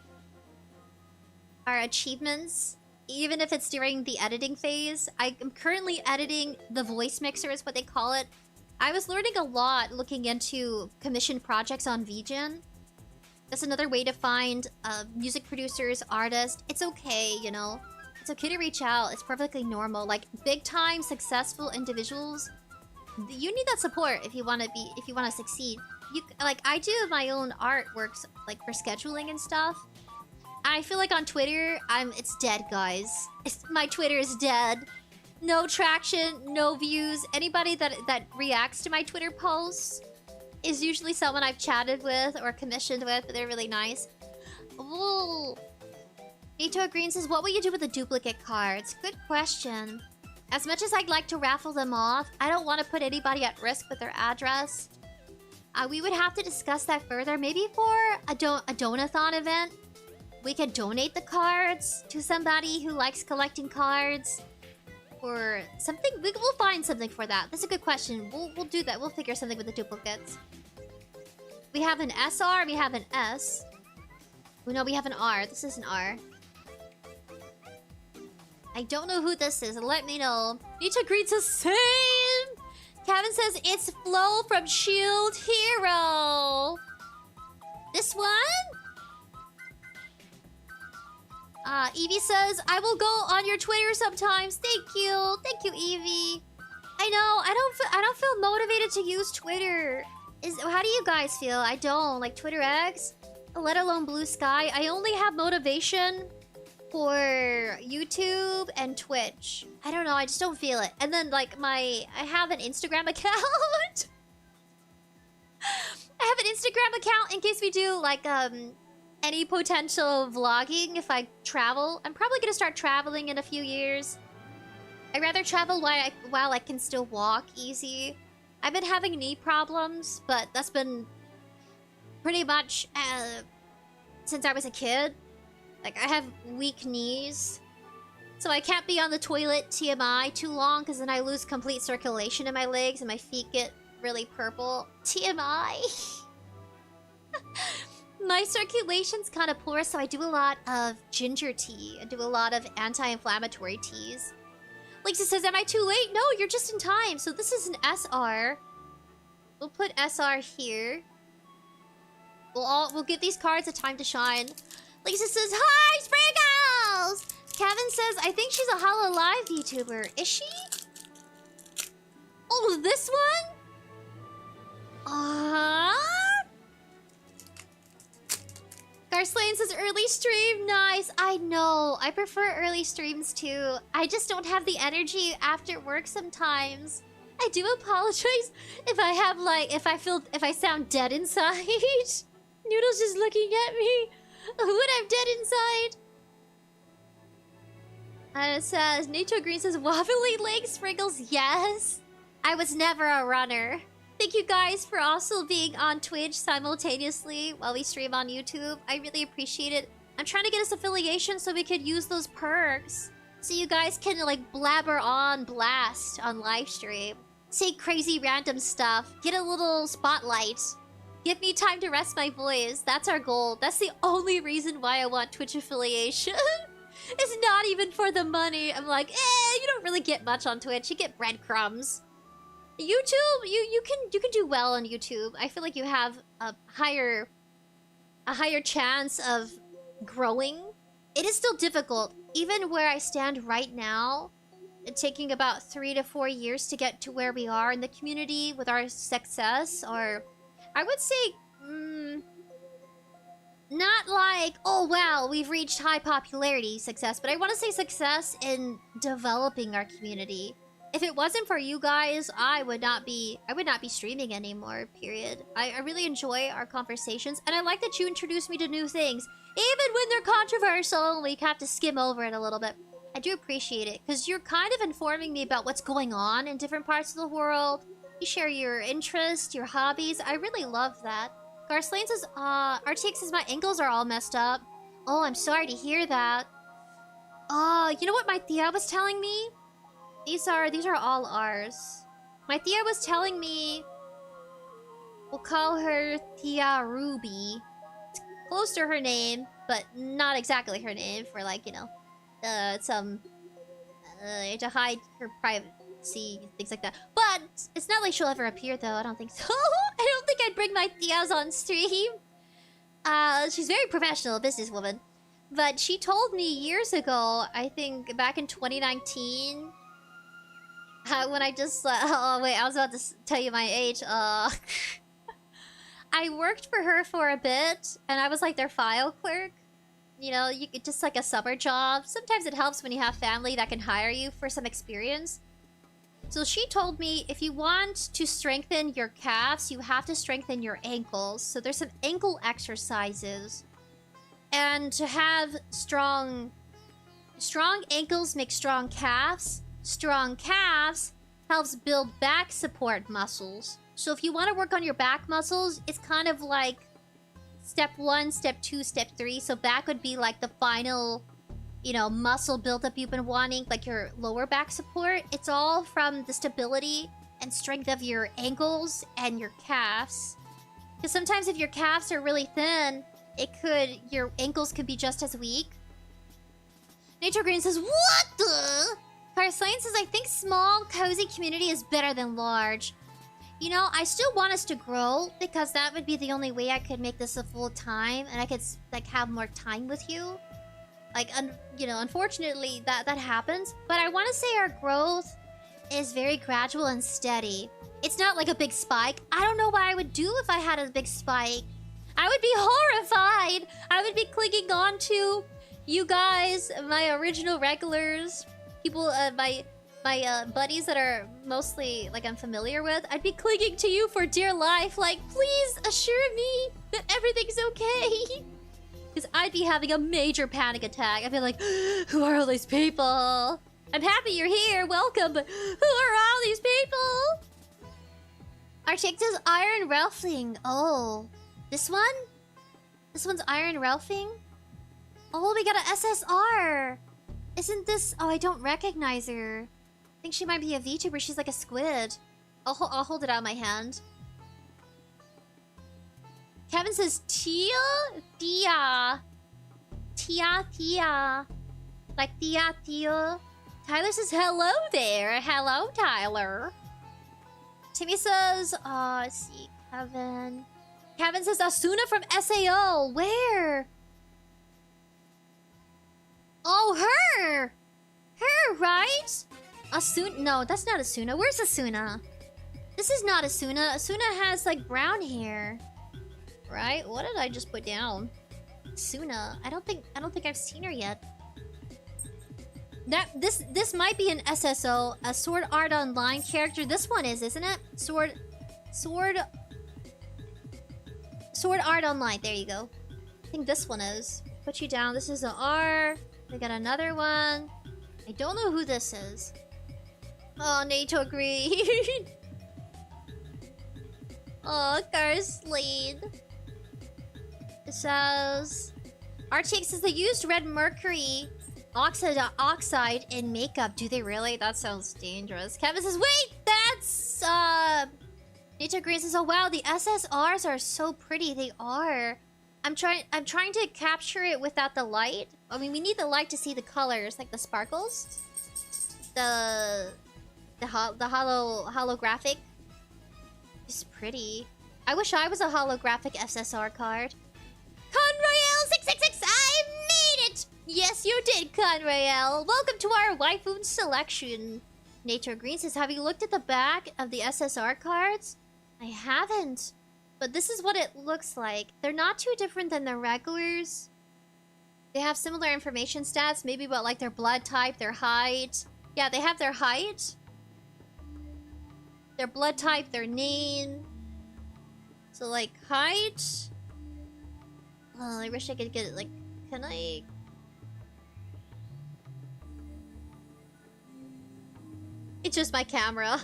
achievements, even if it's during the editing phase. I am currently editing the voice mixer, is what they call it. I was learning a lot looking into commissioned projects on VGen. That's another way to find music producers, artists. It's okay, you know. It's okay to reach out. It's perfectly normal. Like, big-time, successful individuals, you need that support if you want to succeed. Like, I do my own artworks, like, for scheduling and stuff. I feel like on Twitter, it's dead, guys. My Twitter is dead. No traction, no views. Anybody that reacts to my Twitter posts is usually someone I've chatted with or commissioned with. They're really nice. Ooh. Nito Green says, what will you do with the duplicate cards? Good question. As much as I'd like to raffle them off, I don't want to put anybody at risk with their address. We would have to discuss that further. Maybe for a donathon event. We could donate the cards to somebody who likes collecting cards. Or something. We'll find something for that. That's a good question. We'll do that. We'll figure something with the duplicates. We have an SR. We have an S. Oh, no, we have an R. This is an R. I don't know who this is. Let me know. Nietzsche greets the same. Kevin says it's Flo from Shield Hero. This one? Evie says, I will go on your Twitter sometimes. Thank you. Thank you, Evie. I know. I don't feel motivated to use Twitter. How do you guys feel? I don't. Like Twitter X, let alone Blue Sky. I only have motivation for YouTube and Twitch. I don't know. I just don't feel it. And then, like, I have an Instagram account. I have an Instagram account in case we do, like, any potential vlogging if I travel. I'm probably gonna start traveling in a few years. I'd rather travel while I can still walk easy. I've been having knee problems, but that's been pretty much since I was a kid. Like, I have weak knees. So I can't be on the toilet, TMI, too long, because then I lose complete circulation in my legs and my feet get really purple. TMI. My circulation's kind of poor, so I do a lot of ginger tea. I do a lot of anti-inflammatory teas. Lisa says, am I too late? No, you're just in time. So this is an SR. We'll put SR here. We'll give these cards a time to shine. Lisa says, hi, Sprinkles! Kevin says, I think she's a HoloLive VTuber. Is she? Oh, this one? Garslane says, early stream, nice. I know. I prefer early streams too. I just don't have the energy after work sometimes. I do apologize if I have, like, if I sound dead inside. Noodle's just looking at me. When I'm dead inside. And it says, Nature Green says, wobbly leg Sprinkles, yes. I was never a runner. Thank you guys for also being on Twitch simultaneously while we stream on YouTube. I really appreciate it. I'm trying to get us affiliation so we could use those perks. So you guys can, like, blabber on blast on live stream. Say crazy random stuff. Get a little spotlight. Give me time to rest my voice. That's our goal. That's the only reason why I want Twitch affiliation. It's not even for the money. I'm like, you don't really get much on Twitch. You get breadcrumbs. YouTube, you can do well on YouTube. I feel like you have a higher chance of growing. It is still difficult. Even where I stand right now, it's taking about 3 to 4 years to get to where we are in the community with our success, or I would say, not like, oh wow, we've reached high popularity success, but I want to say success in developing our community. If it wasn't for you guys, I would not be streaming anymore, period. I really enjoy our conversations, and I like that you introduce me to new things. Even when they're controversial, we have to skim over it a little bit. I do appreciate it, because you're kind of informing me about what's going on in different parts of the world. You share your interests, your hobbies. I really love that. Garslane says, RTX says my ankles are all messed up. Oh, I'm sorry to hear that. You know what my Thea was telling me? These are all ours. My Thea was telling me... We'll call her Thea Ruby. It's close to her name, but not exactly her name for, like, you know... to hide her privacy, things like that. But it's not like she'll ever appear, though. I don't think so. I don't think I'd bring my Theas on stream. She's very professional, businesswoman. But she told me years ago, I think back in 2019, when I just... oh, wait, I was about to tell you my age. I worked for her for a bit, and I was like their file clerk. You know, you could just like a summer job. Sometimes it helps when you have family that can hire you for some experience. So she told me if you want to strengthen your calves, you have to strengthen your ankles. So there's some ankle exercises. And to have strong ankles make strong calves. Strong calves helps build back support muscles. So if you want to work on your back muscles, it's kind of like step 1, step 2, step 3. So back would be like the final, you know, muscle buildup you've been wanting, like your lower back support. It's all from the stability and strength of your ankles and your calves. Because sometimes if your calves are really thin, your ankles could be just as weak. Nature Green says, what the? Parslane says, I think small, cozy community is better than large. You know, I still want us to grow, because that would be the only way I could make this a full time, and I could, like, have more time with you. Like, you know, unfortunately, that happens. But I want to say our growth is very gradual and steady. It's not like a big spike. I don't know what I would do if I had a big spike. I would be horrified. I would be clinging on to you guys, my original regulars, people, my buddies that are mostly, like, I'm familiar with. I'd be clinging to you for dear life, like, please assure me that everything's okay. Because I'd be having a major panic attack. I'd be like, who are all these people? I'm happy you're here, welcome, but who are all these people? Arctic says Iron Ralphing. Oh, this one? This one's Iron Ralphing? Oh, we got an SSR. Isn't this... Oh, I don't recognize her. I think she might be a VTuber. She's like a squid. I'll hold it out in my hand. Kevin says Tia? Tia. Tia, Tia. Like Tia, Tia. Tyler says hello there. Hello, Tyler. Timmy says... let's see. Kevin... Kevin says Asuna from SAO. Where? Oh, her! Her, right? Asuna... No, that's not Asuna. Where's Asuna? This is not Asuna. Asuna has, like, brown hair. Right? What did I just put down? Asuna. I don't think I've seen her yet. This might be an SSO, a Sword Art Online character. This one is, isn't it? Sword Art Online. There you go. I think this one is. Put you down. This is an R. We got another one. I don't know who this is. Oh, NATO Green. Oh, Garslade. It says... RTX says they used red mercury Oxide in makeup. Do they really? That sounds dangerous. Kevin says, wait! That's, Nature Green says, oh wow, the SSRs are so pretty. They are. I'm trying to capture it without the light. I mean, we need the light to see the colors, like the sparkles. The holographic. It's pretty. I wish I was a holographic SSR card. Conroyale666, I made it! Yes, you did, Conroyale. Welcome to our waifu selection. Nature Green says, have you looked at the back of the SSR cards? I haven't. But this is what it looks like. They're not too different than the regulars. They have similar information stats, maybe about like their blood type, their height. Yeah, they have their height, their blood type, their name. So like height. Oh, I wish I could get it. Like, can I? It's just my camera.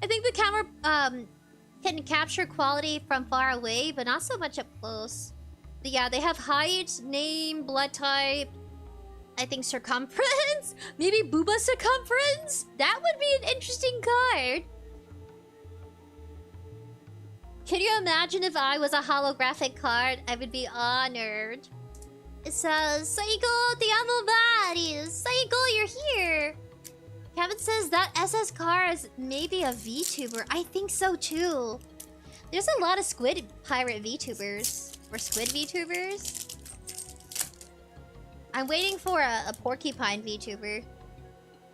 I think the camera can capture quality from far away, but not so much up close. But yeah, they have height, name, blood type. I think circumference? Maybe booba circumference? That would be an interesting card. Can you imagine if I was a holographic card? I would be honored. It says, Saigo, te amo varios. Saigo, you're here. Kevin says that SS car is maybe a VTuber. I think so too. There's a lot of squid pirate VTubers. Or squid VTubers. I'm waiting for a porcupine VTuber.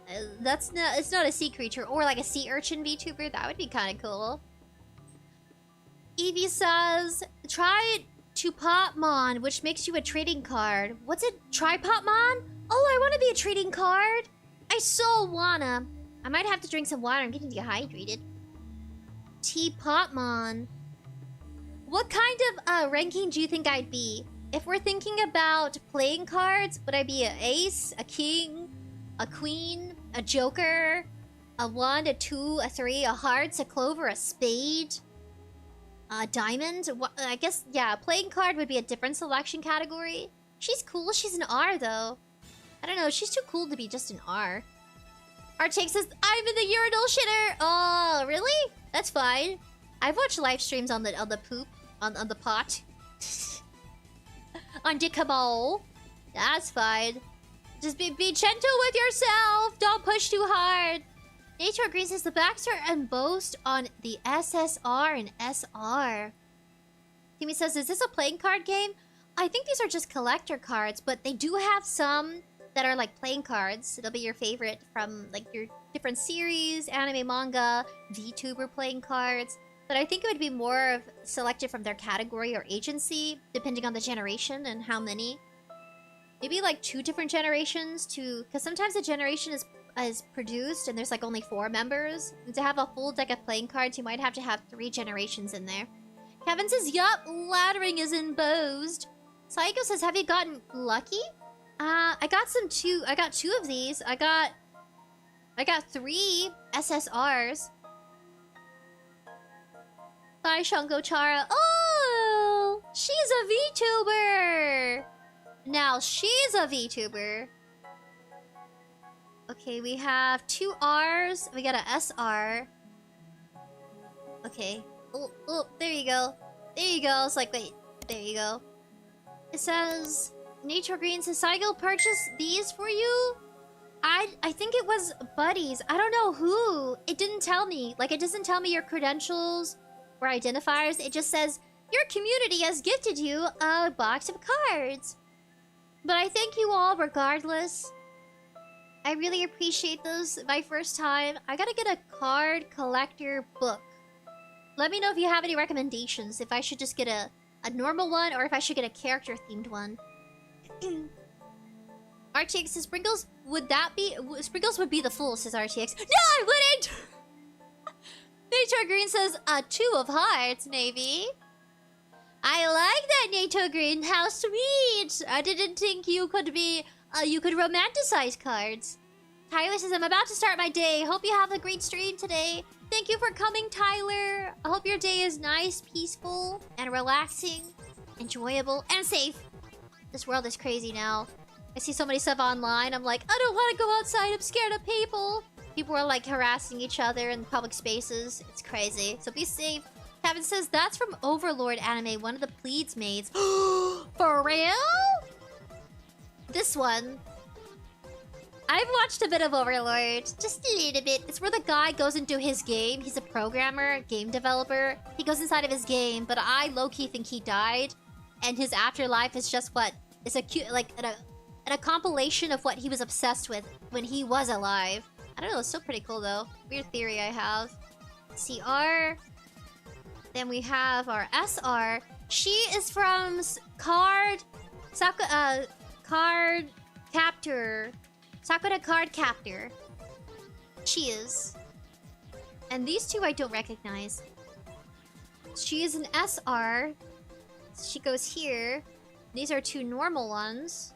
It's not a sea creature. Or like a sea urchin VTuber. That would be kind of cool. Evie says, try Tupopmon, which makes you a trading card. What's it? Tripopmon? Oh, I want to be a trading card. I so wanna. I might have to drink some water. I'm getting dehydrated. Tupopmon. What kind of ranking do you think I'd be? If we're thinking about playing cards, would I be an ace, a king, a queen, a joker, a 1, a 2, a 3, a hearts, a clover, a spade, a diamond? I guess, yeah, playing card would be a different selection category. She's cool. She's an R, though. I don't know. She's too cool to be just an R. Archake says, I'm in the urinal shitter. Oh, really? That's fine. I've watched live streams on the poop. On the pot. On 𝑑𝐶𝐿. That's fine. Just be gentle with yourself. Don't push too hard. Nature agrees says the backs are embossed on the SSR and SR. Timmy says, is this a playing card game? I think these are just collector cards, but they do have some that are like playing cards. It'll be your favorite from like your different series, anime, manga, VTuber playing cards. But I think it would be more of selected from their category or agency, depending on the generation and how many. Maybe like 2 different generations to... Because sometimes a generation is produced and there's like only 4 members. And to have a full deck of playing cards, you might have to have 3 generations in there. Kevin says, yup, laddering is embossed. Saiko says, have you gotten lucky? I got 2 of these. I got 3 SSRs. Bye, Shungo-chara. Oh! She's a VTuber! Now, she's a VTuber. Okay, we have 2 Rs. We got a SR. Okay. Oh, there you go. There you go. It's like, wait. There you go. It says... Nature Green says, Saigo purchased these for you? I think it was buddies. I don't know who. It didn't tell me. Like, it doesn't tell me your credentials or identifiers. It just says, your community has gifted you a box of cards. But I thank you all regardless. I really appreciate those. My first time. I gotta get a card collector book. Let me know if you have any recommendations. If I should just get a normal one or if I should get a character-themed one. RTX says, Sprinkles, would that be... Sprinkles would be the fool, says RTX. No, I wouldn't! Nature Green says, 2 of hearts, maybe. I like that, Nature Green. How sweet. I didn't think you could be... you could romanticize cards. Tyler says, I'm about to start my day. Hope you have a great stream today. Thank you for coming, Tyler. I hope your day is nice, peaceful, and relaxing, enjoyable, and safe. This world is crazy now. I see so many stuff online. I'm like, I don't want to go outside. I'm scared of people. People are like harassing each other in public spaces. It's crazy. So be safe. Kevin says that's from Overlord anime. One of the Pleads maids. For real? This one. I've watched a bit of Overlord. Just a little bit. It's where the guy goes into his game. He's a programmer, game developer. He goes inside of his game, but I low-key think he died. And his afterlife is just what? It's a cute, like, a compilation of what he was obsessed with when he was alive. I don't know, it's still pretty cool though. Weird theory I have. CR. Then we have our SR. She is from Card Captor. Sakura Card Captor. She is. And these two I don't recognize. She is an SR. She goes here. These are two normal ones.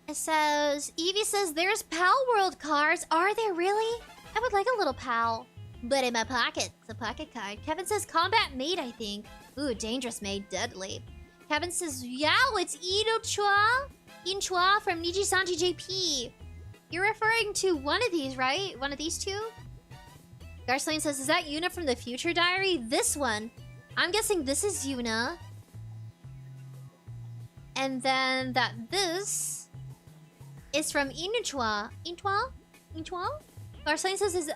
It says, Evie says, there's Pal World cards. Are there really? I would like a little pal. But in my pocket. It's a pocket card. Kevin says, Combat Maid, I think. Ooh, Dangerous Maid, deadly. Kevin says, yeah, it's Inchua from Nijisanji JP. You're referring to one of these, right? One of these two? Garslane says, is that Yuna from the Future Diary? This one. I'm guessing this is Yuna. And then this is from Inchua. Inchua? Garslane says,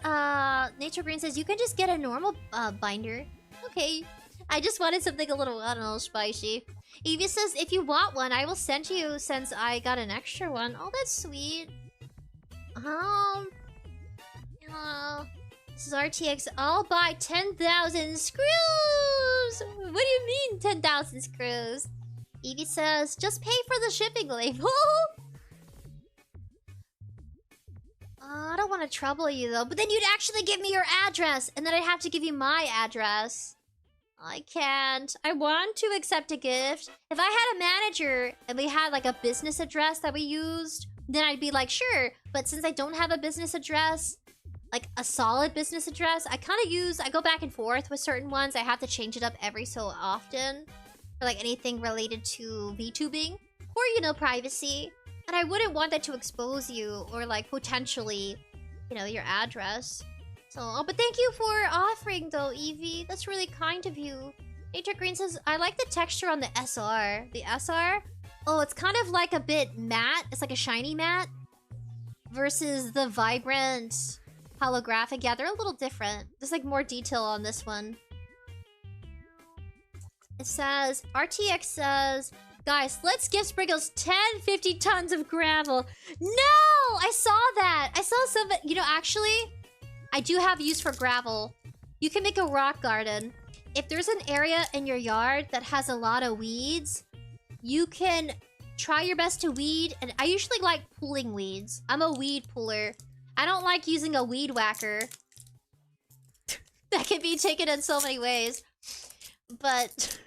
Nature Green says, you can just get a normal binder. Okay. I just wanted something a little, I don't know, spicy. Evie says, if you want one, I will send you since I got an extra one. Oh, that's sweet. This is RTX. I'll buy 10,000 screws! What do you mean 10,000 screws? Evie says, just pay for the shipping label. I don't want to trouble you though, but then you'd actually give me your address, and then I'd have to give you my address. I can't. I want to accept a gift. If I had a manager and we had like a business address that we used, then I'd be like, sure. But since I don't have a business address, like a solid business address, I go back and forth with certain ones. I have to change it up every so often for like anything related to VTubing or, you know, privacy. And I wouldn't want that to expose you or like potentially, you know, your address. So, oh, but thank you for offering though, Evie. That's really kind of you. Nature Green says, I like the texture on the SR. The SR? Oh, it's kind of like a bit matte. It's like a shiny matte. Versus the vibrant holographic. Yeah, they're a little different. There's like more detail on this one. It says, RTX says, guys, let's give Sprinkles 50 tons of gravel. No! I saw that. I saw some, you know, actually, I do have use for gravel. You can make a rock garden. If there's an area in your yard that has a lot of weeds, you can try your best to weed. And I usually like pulling weeds. I'm a weed puller. I don't like using a weed whacker. That can be taken in so many ways. But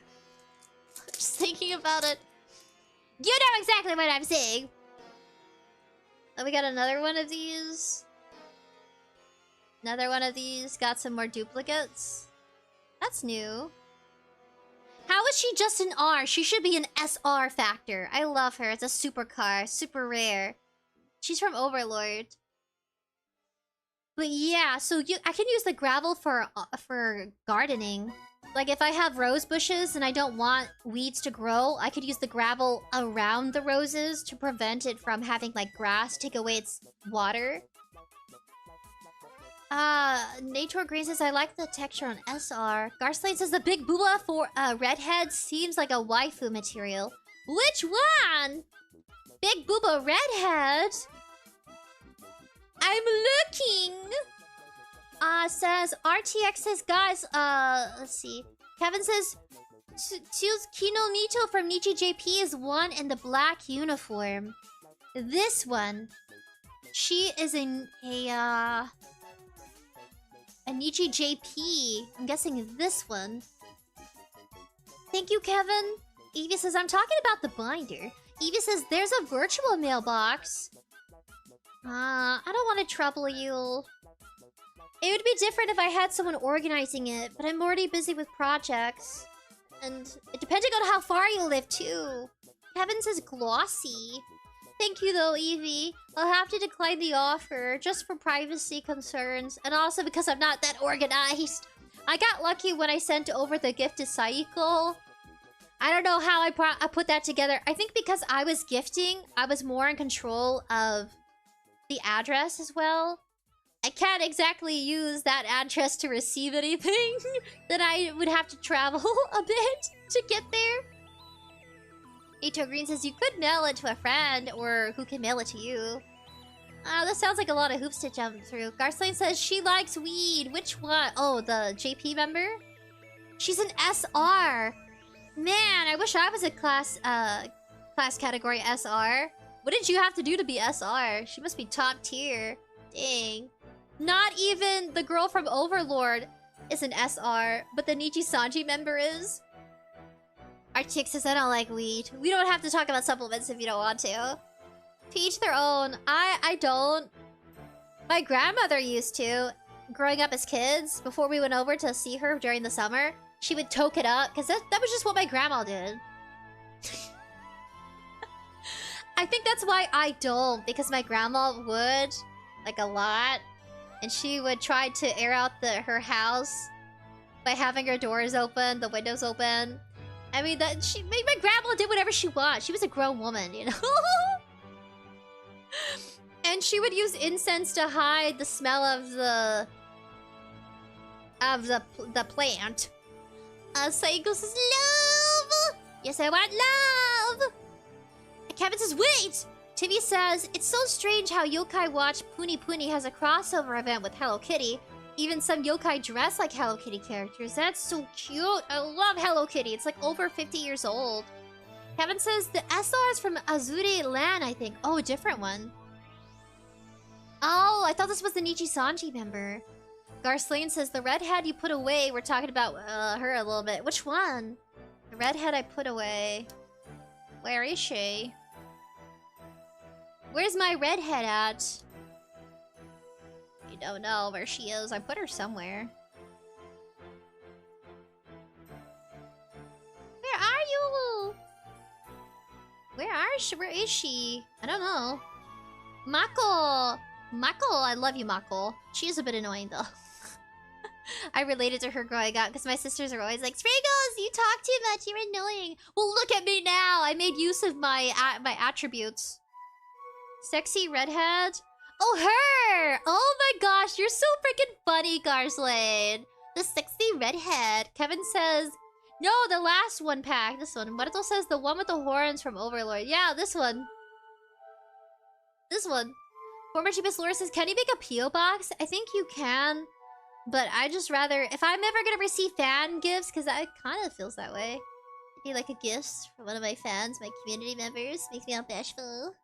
just thinking about it, you know exactly what I'm saying. Oh, we got another one of these. Another one of these. Got some more duplicates. That's new. How is she just an R? She should be an SR factor. I love her. It's a supercar. Super rare. She's from Overlord. But yeah, so I can use the gravel for gardening. Like if I have rose bushes and I don't want weeds to grow, I could use the gravel around the roses to prevent it from having like grass take away its water. Nature Green says, I like the texture on SR. Garslane says, the big booba for redhead seems like a waifu material. Which one? Big booba redhead? I'm looking. Says, RTX says, guys, let's see. Kevin says, choose Kino Nito from Nichi JP is one in the black uniform. This one. She is a Nichi JP. I'm guessing this one. Thank you, Kevin. Evie says, I'm talking about the binder. Evie says, there's a virtual mailbox. I don't want to trouble you. It would be different if I had someone organizing it, but I'm already busy with projects. And depending on how far you live, too. Kevin says glossy. Thank you though, Evie. I'll have to decline the offer just for privacy concerns and also because I'm not that organized. I got lucky when I sent over the gift to Saiko. I don't know how I put that together. I think because I was gifting, I was more in control of the address as well. I can't exactly use that address to receive anything. Then I would have to travel a bit to get there. Ito Green says you could mail it to a friend or who can mail it to you. That sounds like a lot of hoops to jump through. Garslane says she likes weed. Which one? Oh, the JP member? She's an SR. Man, I wish I was a class category SR. What did you have to do to be SR? She must be top tier. Dang. Not even the girl from Overlord is an SR, but the Nichi-Sanji member is. Our chick says I don't like weed. We don't have to talk about supplements if you don't want to. To each their own. I don't. My grandmother used to. Growing up as kids, before we went over to see her during the summer, she would toke it up, because that was just what my grandma did. I think that's why I don't, because my grandma would, like a lot. And she would try to air out her house by having her doors open, the windows open. I mean, my grandma did whatever she wanted. She was a grown woman, you know? And she would use incense to hide the smell of the plant. Saiko says, love! Yes, I want love! Kevin says, wait! Timmy says, it's so strange how Yokai Watch Puni Puni has a crossover event with Hello Kitty. Even some yokai dress like Hello Kitty characters. That's so cute. I love Hello Kitty. It's like over 50 years old. Kevin says the SR is from Azure Land, I think. Oh, a different one. Oh, I thought this was the Nichi-Sanji member. Garslane says the redhead you put away. We're talking about her a little bit. Which one? The redhead I put away. Where is she? Where's my redhead at? I don't know where she is. I put her somewhere. Where are you? Where is she? I don't know. Mako! Mako! I love you, Mako. She is a bit annoying, though. I related to her growing up because my sisters are always like, Sprinkles, you talk too much. You're annoying. Well, look at me now. I made use of my attributes. Sexy redhead. Oh, her! Oh my gosh, you're so freaking funny, Garslane. The sexy redhead. Kevin says, no, the last one pack. This one. Maruto says the one with the horns from Overlord. Yeah, this one. This one. Former Cheapest Lore says, can you make a P.O. box? I think you can. But I just rather... If I'm ever gonna receive fan gifts, because it kind of feels that way. Maybe like a gift from one of my fans, my community members. Makes me all bashful.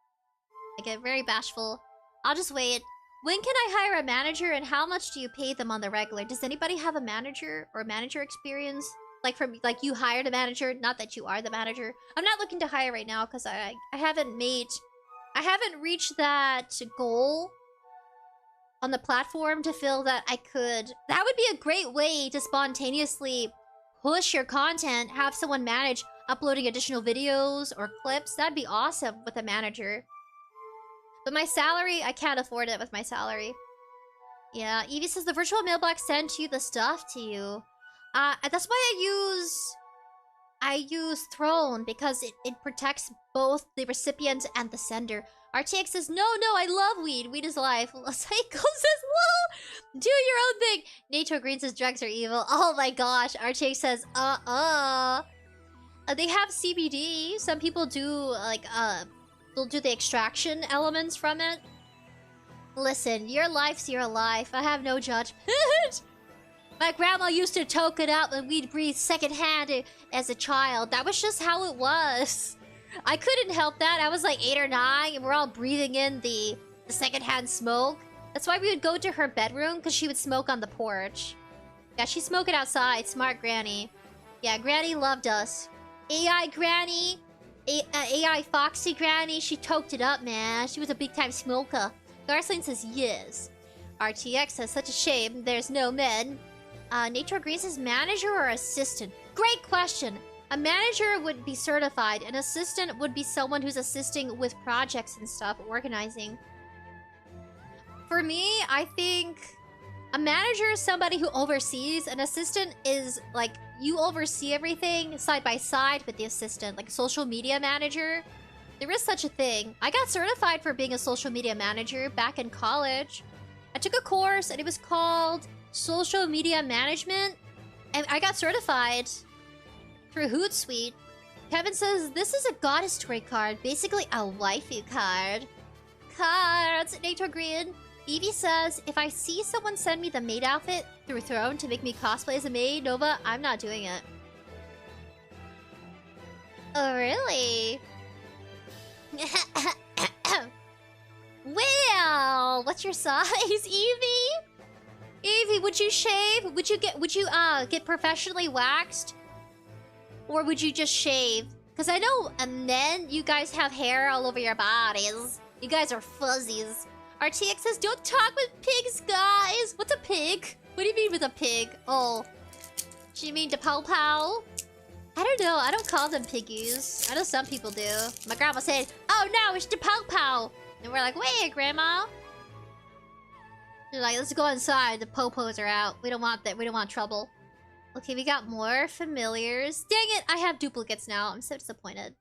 I get very bashful. I'll just wait. When can I hire a manager and how much do you pay them on the regular? Does anybody have a manager or manager experience? Like you hired a manager, not that you are the manager. I'm not looking to hire right now because I haven't reached that goal on the platform to feel that I could. That would be a great way to spontaneously push your content, have someone manage uploading additional videos or clips. That'd be awesome with a manager. But my salary, I can't afford it with my salary. Yeah, Evie says the virtual mailbox sent you the stuff to you. That's why I use Throne, because it protects both the recipient and the sender. RTX says, no, I love weed. Weed is life. Psycho says, whoa! Do your own thing. Nature Green says drugs are evil. Oh my gosh. RTX says, they have CBD. Some people do, like, they'll do the extraction elements from it. Listen, your life's your life. I have no judgment. My grandma used to toke it up and we'd breathe secondhand as a child. That was just how it was. I couldn't help that. I was like 8 or 9 and we're all breathing in the secondhand smoke. That's why we would go to her bedroom, because she would smoke on the porch. Yeah, she'd smoke it outside. Smart granny. Yeah, granny loved us. AI granny. AI Foxy Granny, she toked it up, man. She was a big-time smoker. Garslane says yes. RTX says, such a shame there's no men. Nature Green says manager or assistant? Great question. A manager would be certified. An assistant would be someone who's assisting with projects and stuff, organizing. For me, I think a manager is somebody who oversees. An assistant is like you oversee everything side by side with the assistant, like a social media manager. There is such a thing. I got certified for being a social media manager back in college. I took a course and it was called Social Media Management, and I got certified through Hootsuite. Kevin says, this is a goddess story card. Basically a waifu card. Cards! Nature Green. Evie says, if I see someone send me the maid outfit through Throne to make me cosplay as a maid, Nova, I'm not doing it. Oh, really? Well, what's your size, Evie? Evie, would you shave? Would you get professionally waxed? Or would you just shave? Because I know men, you guys have hair all over your bodies. You guys are fuzzies. RTX says, don't talk with pigs, guys. What's a pig? What do you mean with a pig? Oh. Do you mean 𝑑𝐶𝑝𝑜w? I don't know. I don't call them piggies. I know some people do. My grandma said, oh no, it's 𝑑𝐶𝑝𝑜w. And we're like, wait, grandma. They're like, let's go inside. The popos are out. We don't want that. We don't want trouble. Okay, we got more familiars. Dang it, I have duplicates now. I'm so disappointed.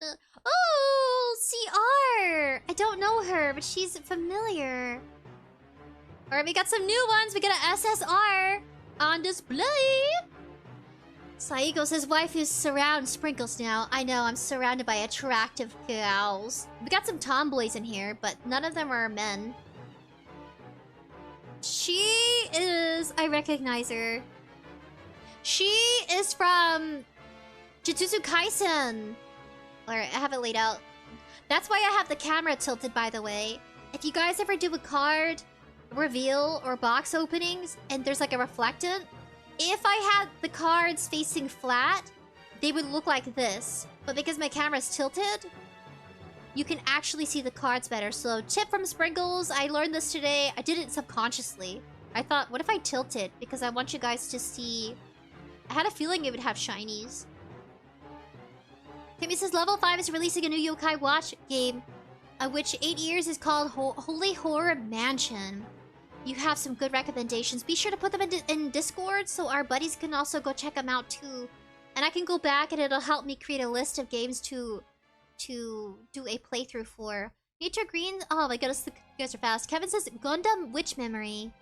Oh, CR! I don't know her, but she's familiar. Alright, we got some new ones. We got an SSR on display. Saiko says, waifus surround sprinkles now. I know, I'm surrounded by attractive girls. We got some tomboys in here, but none of them are men. She is... I recognize her. She is from Jujutsu Kaisen. Alright, I have it laid out. That's why I have the camera tilted, by the way. If you guys ever do a card reveal or box openings and there's like a reflectant, if I had the cards facing flat, they would look like this. But because my camera's tilted, you can actually see the cards better. So tip from Sprinkles, I learned this today. I did it subconsciously. I thought, what if I tilt it? Because I want you guys to see... I had a feeling it would have shinies. Timmy says, Level 5 is releasing a new yokai watch game, which 8 years is called Holy Horror Mansion. You have some good recommendations. Be sure to put them in Discord so our buddies can also go check them out too. And I can go back and it'll help me create a list of games to do a playthrough for. Nature Green, oh my goodness, you guys are fast. Kevin says, Gundam Witch Memory.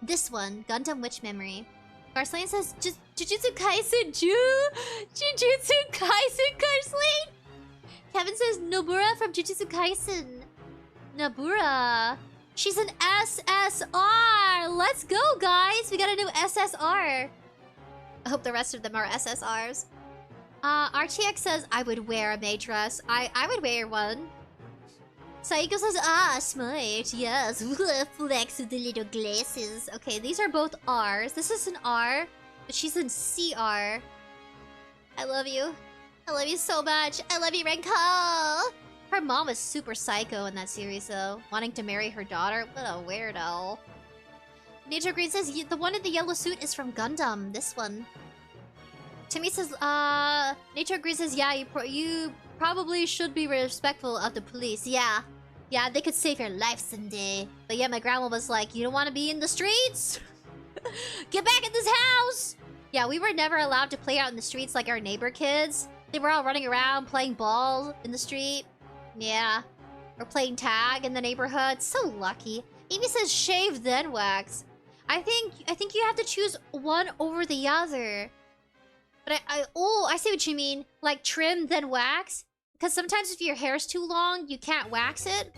This one, Gundam Witch Memory. Garslane says, Jujutsu Kaisen Jujutsu Kaisen, Garslane! Kevin says, Nobura from Jujutsu Kaisen. Nobura. She's an SSR! Let's go, guys! We got a new SSR. I hope the rest of them are SSRs. RTX says, I would wear a maid dress. I would wear one. Saiko says, smart. Yes, flex with the little glasses. Okay, these are both R's. This is an R, but she's in CR. I love you. I love you so much. I love you, Renko. Her mom was super psycho in that series, though. Wanting to marry her daughter. What a weirdo. Nature Green says, the one in the yellow suit is from Gundam. This one. Timmy says, Nature Green says, yeah, you probably should be respectful of the police. Yeah. Yeah, they could save your life someday. But yeah, my grandma was like, you don't want to be in the streets? Get back in this house! Yeah, we were never allowed to play out in the streets like our neighbor kids. They were all running around playing ball in the street. Yeah. Or playing tag in the neighborhood. So lucky. Amy says shave then wax. I think you have to choose one over the other. But I see what you mean. Like trim then wax. Because sometimes if your hair's too long, you can't wax it.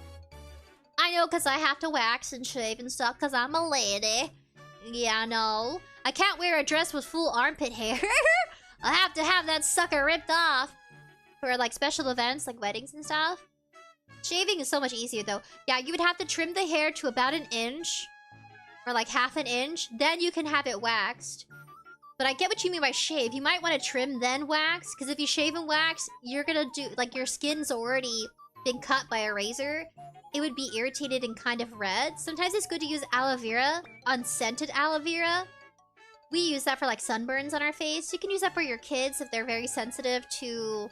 I know, because I have to wax and shave and stuff because I'm a lady. Yeah, no. I can't wear a dress with full armpit hair. I have to have that sucker ripped off. For like special events, like weddings and stuff. Shaving is so much easier though. Yeah, you would have to trim the hair to about 1 inch. Or like half an inch. Then you can have it waxed. But I get what you mean by shave. You might want to trim then wax. Because if you shave and wax, you're gonna do... Like, your skin's already been cut by a razor. It would be irritated and kind of red. Sometimes it's good to use aloe vera. Unscented aloe vera. We use that for like sunburns on our face. You can use that for your kids if they're very sensitive to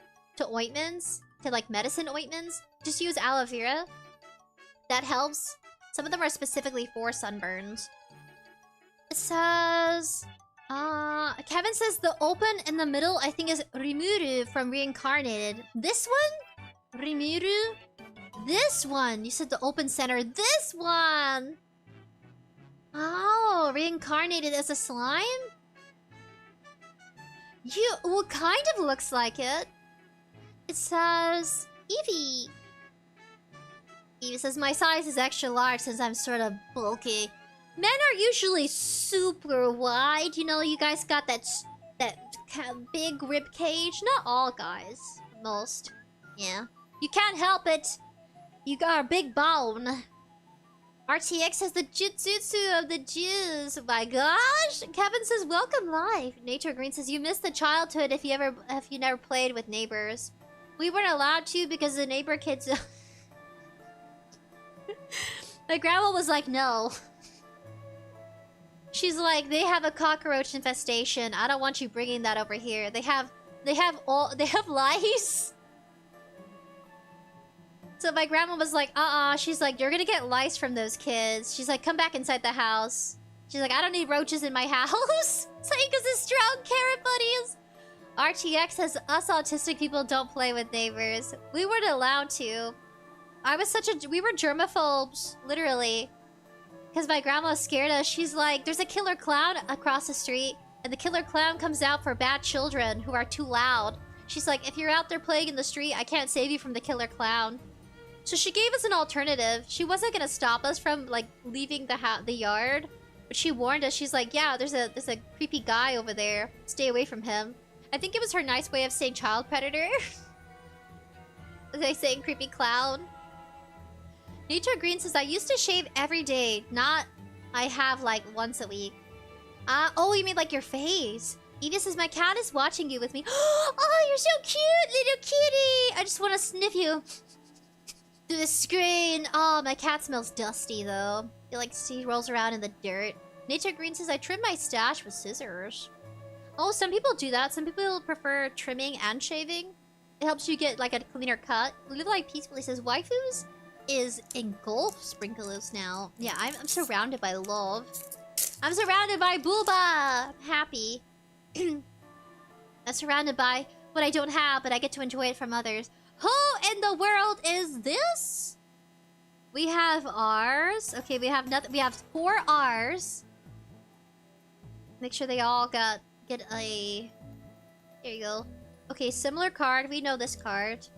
ointments, to like medicine ointments. Just use aloe vera. That helps. Some of them are specifically for sunburns. It says... Kevin says the open in the middle, I think, is Rimuru from Reincarnated. This one? Rimuru? This one! You said the open center. This one! Oh, Reincarnated as a slime? Well, kind of looks like it. It says... Eevee. Eevee says, my size is extra large since I'm sort of bulky. Men are usually super wide. You know, you guys got that big rib cage. Not all guys. Most. Yeah. You can't help it. You got a big bone. RTX says the jutsu of the Jews. Oh my gosh. Kevin says, welcome live. Nature Green says, you missed the childhood if you never played with neighbors. We weren't allowed to because the neighbor kids... My grandma was like, no. She's like, they have a cockroach infestation. I don't want you bringing that over here. They have lice. So my grandma was like, She's like, you're gonna get lice from those kids. She's like, come back inside the house. She's like, I don't need roaches in my house. Saika's a strong carrot buddies. RTX says, us autistic people don't play with neighbors. We weren't allowed to. We were germaphobes, literally. Because my grandma scared us. She's like, there's a killer clown across the street. And the killer clown comes out for bad children who are too loud. She's like, if you're out there playing in the street, I can't save you from the killer clown. So she gave us an alternative. She wasn't gonna stop us from, like, leaving the yard. But she warned us. She's like, yeah, there's a creepy guy over there. Stay away from him. I think it was her nice way of saying child predator. They saying creepy clown. Nature Green says, I used to shave every day. Not, I have like once a week. Oh, you mean like your face? Edith says, my cat is watching you with me. Oh, you're so cute, little kitty. I just want to sniff you through the screen. Oh, my cat smells dusty though. I feel like he rolls around in the dirt. Nature Green says, I trim my stash with scissors. Oh, some people do that. Some people prefer trimming and shaving. It helps you get like a cleaner cut. Live Like Peacefully says, waifus is engulf sprinklers now. Yeah, I'm surrounded by love. I'm surrounded by booba. I'm happy. I'm surrounded by what I don't have, but I get to enjoy it from others. Who in the world is this? We have R's. Okay, we have nothing. We have 4 R's. Make sure they all get a... Here you go. Okay, similar card. We know this card.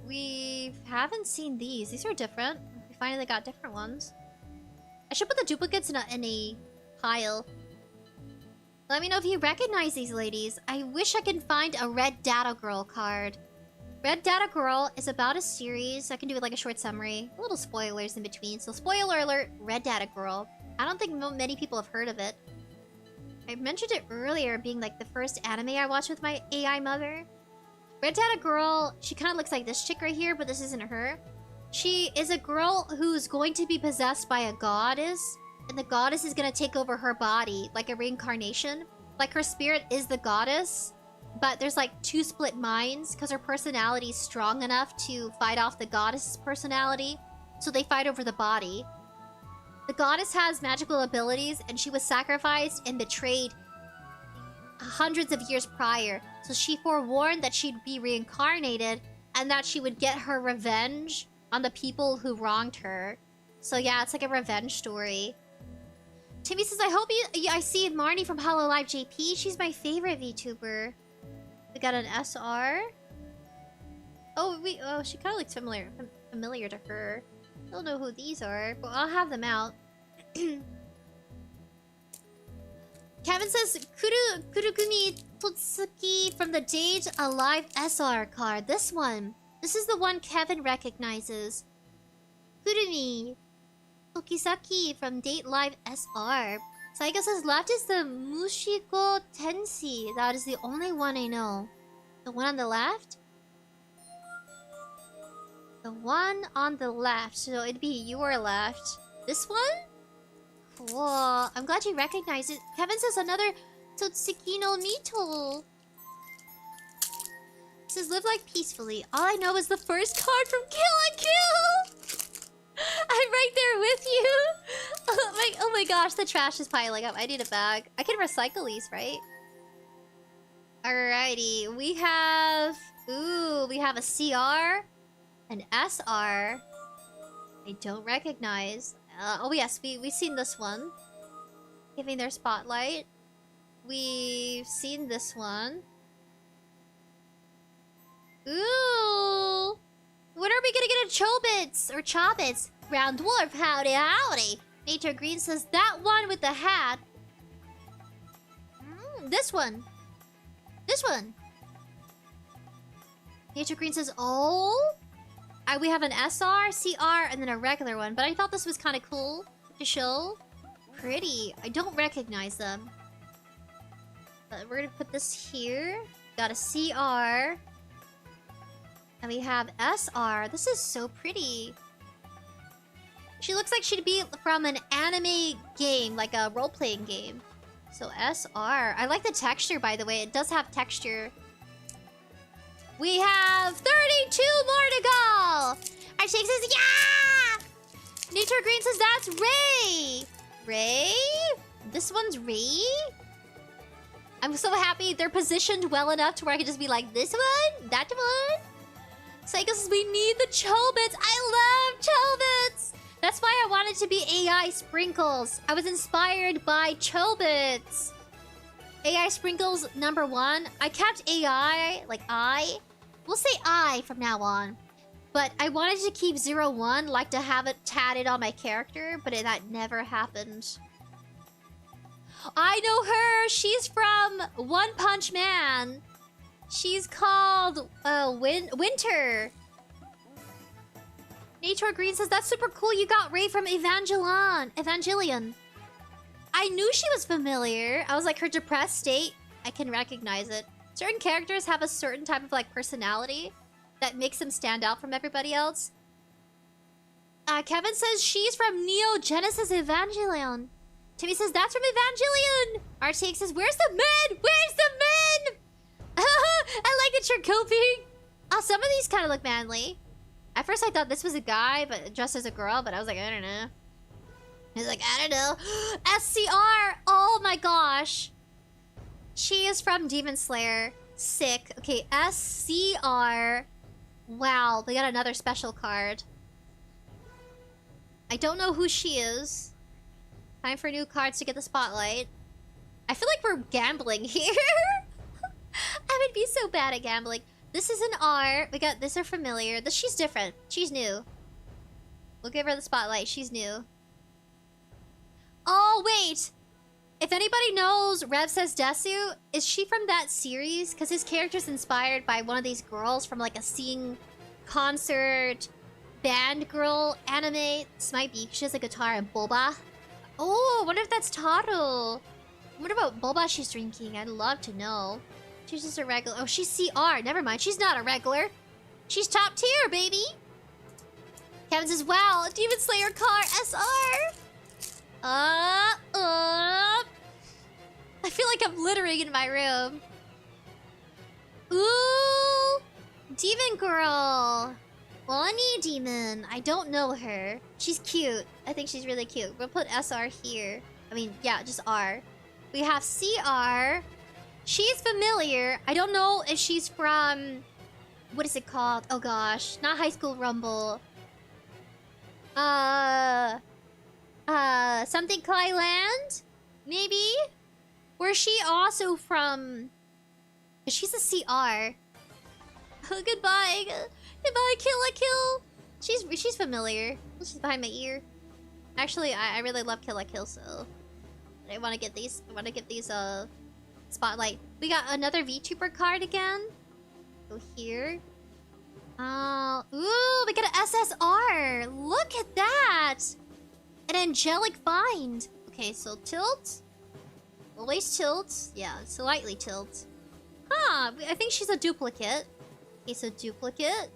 We haven't seen these. These are different. We finally got different ones. I should put the duplicates in a pile. Let me know if you recognize these ladies. I wish I can find a Red Data Girl card. Red Data Girl is about a series. I can do like a short summary. A little spoilers in between. So spoiler alert, Red Data Girl. I don't think many people have heard of it. I mentioned it earlier being like the first anime I watched with my AI mother. Red Data Girl, she kind of looks like this chick right here, but this isn't her. She is a girl who's going to be possessed by a goddess, and the goddess is going to take over her body, like a reincarnation. Like her spirit is the goddess, but there's like 2 split minds because her personality is strong enough to fight off the goddess's personality, so they fight over the body. The goddess has magical abilities, and she was sacrificed and betrayed hundreds of years prior. So she forewarned that she'd be reincarnated and that she would get her revenge on the people who wronged her. So yeah, it's like a revenge story. Timmy says, I hope I see Marnie from Hololive JP. She's my favorite VTuber. We got an SR. Oh, she kind of looks familiar to her. Don't know who these are, but I'll have them out. Kevin says, Kurugumi Totsuki from the Date Alive SR card. This one. This is the one Kevin recognizes. Kurumi Tokisaki from Date Live SR. Saika says, left is the Mushiko Tensi. That is the only one I know. The one on the left? The one on the left. So it'd be your left. This one? Cool. I'm glad you recognize it. Kevin says another Totsuki no Mito. It says live life peacefully. All I know is the first card from Kill la Kill. I'm right there with you. Oh my gosh, the trash is piling up. I need a bag. I can recycle these, right? Alrighty, we have... Ooh, we have a CR, an SR. I don't recognize. Oh yes, we've seen this one. Giving their spotlight. We've seen this one. Ooh! When are we gonna get a Chobits or Chobits? Round Dwarf, howdy howdy! Nature Green says that one with the hat. This one. This one. Nature Green says, oh! We have an SR, CR, and then a regular one. But I thought this was kind of cool to show. Pretty. I don't recognize them. But we're gonna put this here. Got a CR. And we have SR. This is so pretty. She looks like she'd be from an anime game, like a role-playing game. So SR. I like the texture, by the way. It does have texture. We have 32 more to go! Our Shake says, yeah! Nature Green says, that's Ray! Ray? This one's Ray? I'm so happy they're positioned well enough to where I can just be like, this one? That one? Psycho says, we need the Chobits! I love Chobits! That's why I wanted to be AI Sprinkles. I was inspired by Chobits. AI Sprinkles #1. I kept AI, like I. We'll say I from now on. But I wanted to keep 01, like to have it tatted on my character, but that never happened. I know her! She's from One Punch Man. She's called Winter. Nature Green says, that's super cool. You got Ray from Evangelion. I knew she was familiar. I was like, her depressed state, I can recognize it. Certain characters have a certain type of like personality that makes them stand out from everybody else. Kevin says she's from Neo Genesis Evangelion. Timmy says that's from Evangelion. RTX says, where's the men? Where's the men? I like that you're coping. Oh, some of these kind of look manly. At first I thought this was a guy, but dressed as a girl, but I was like, I don't know. He's like, I don't know. SCR! Oh my gosh. She is from Demon Slayer. Sick. Okay, SCR. Wow, they got another special card. I don't know who she is. Time for new cards to get the spotlight. I feel like we're gambling here. I would be so bad at gambling. This is an R. We got this are familiar. This she's different. She's new. We'll give her the spotlight. She's new. Oh, wait. If anybody knows 𝑣𝑒𝑣 is she from that series? Because his character's inspired by one of these girls from like a singing concert band girl anime. This might be. She has a guitar and boba. Oh, I wonder if that's Taro. I wonder what boba she's drinking. I'd love to know. She's just a regular. Oh, she's CR. Never mind. She's not a regular. She's top tier, baby. Kevin says, wow, Demon Slayer car SR. I feel like I'm littering in my room. Ooh, Demon Girl. Bonnie Demon. I don't know her. She's cute. I think she's really cute. We'll put SR here. I mean, yeah, just R. We have CR. She's familiar. I don't know if she's from... What is it called? Oh gosh. Not High School Rumble. Something Kyland? Maybe? Or is she also from... She's a CR. Oh, goodbye. Goodbye, Kill la Kill. She's familiar. She's behind my ear. Actually, I really love Kill la Kill, so... I want to get these... I want to get these, spotlight. We got another VTuber card again. Go here. Ooh, we got an SSR. Look at that. An angelic find. Okay, so tilt. Always tilt. Yeah, slightly tilt. Huh, I think she's a duplicate. Okay, so duplicate.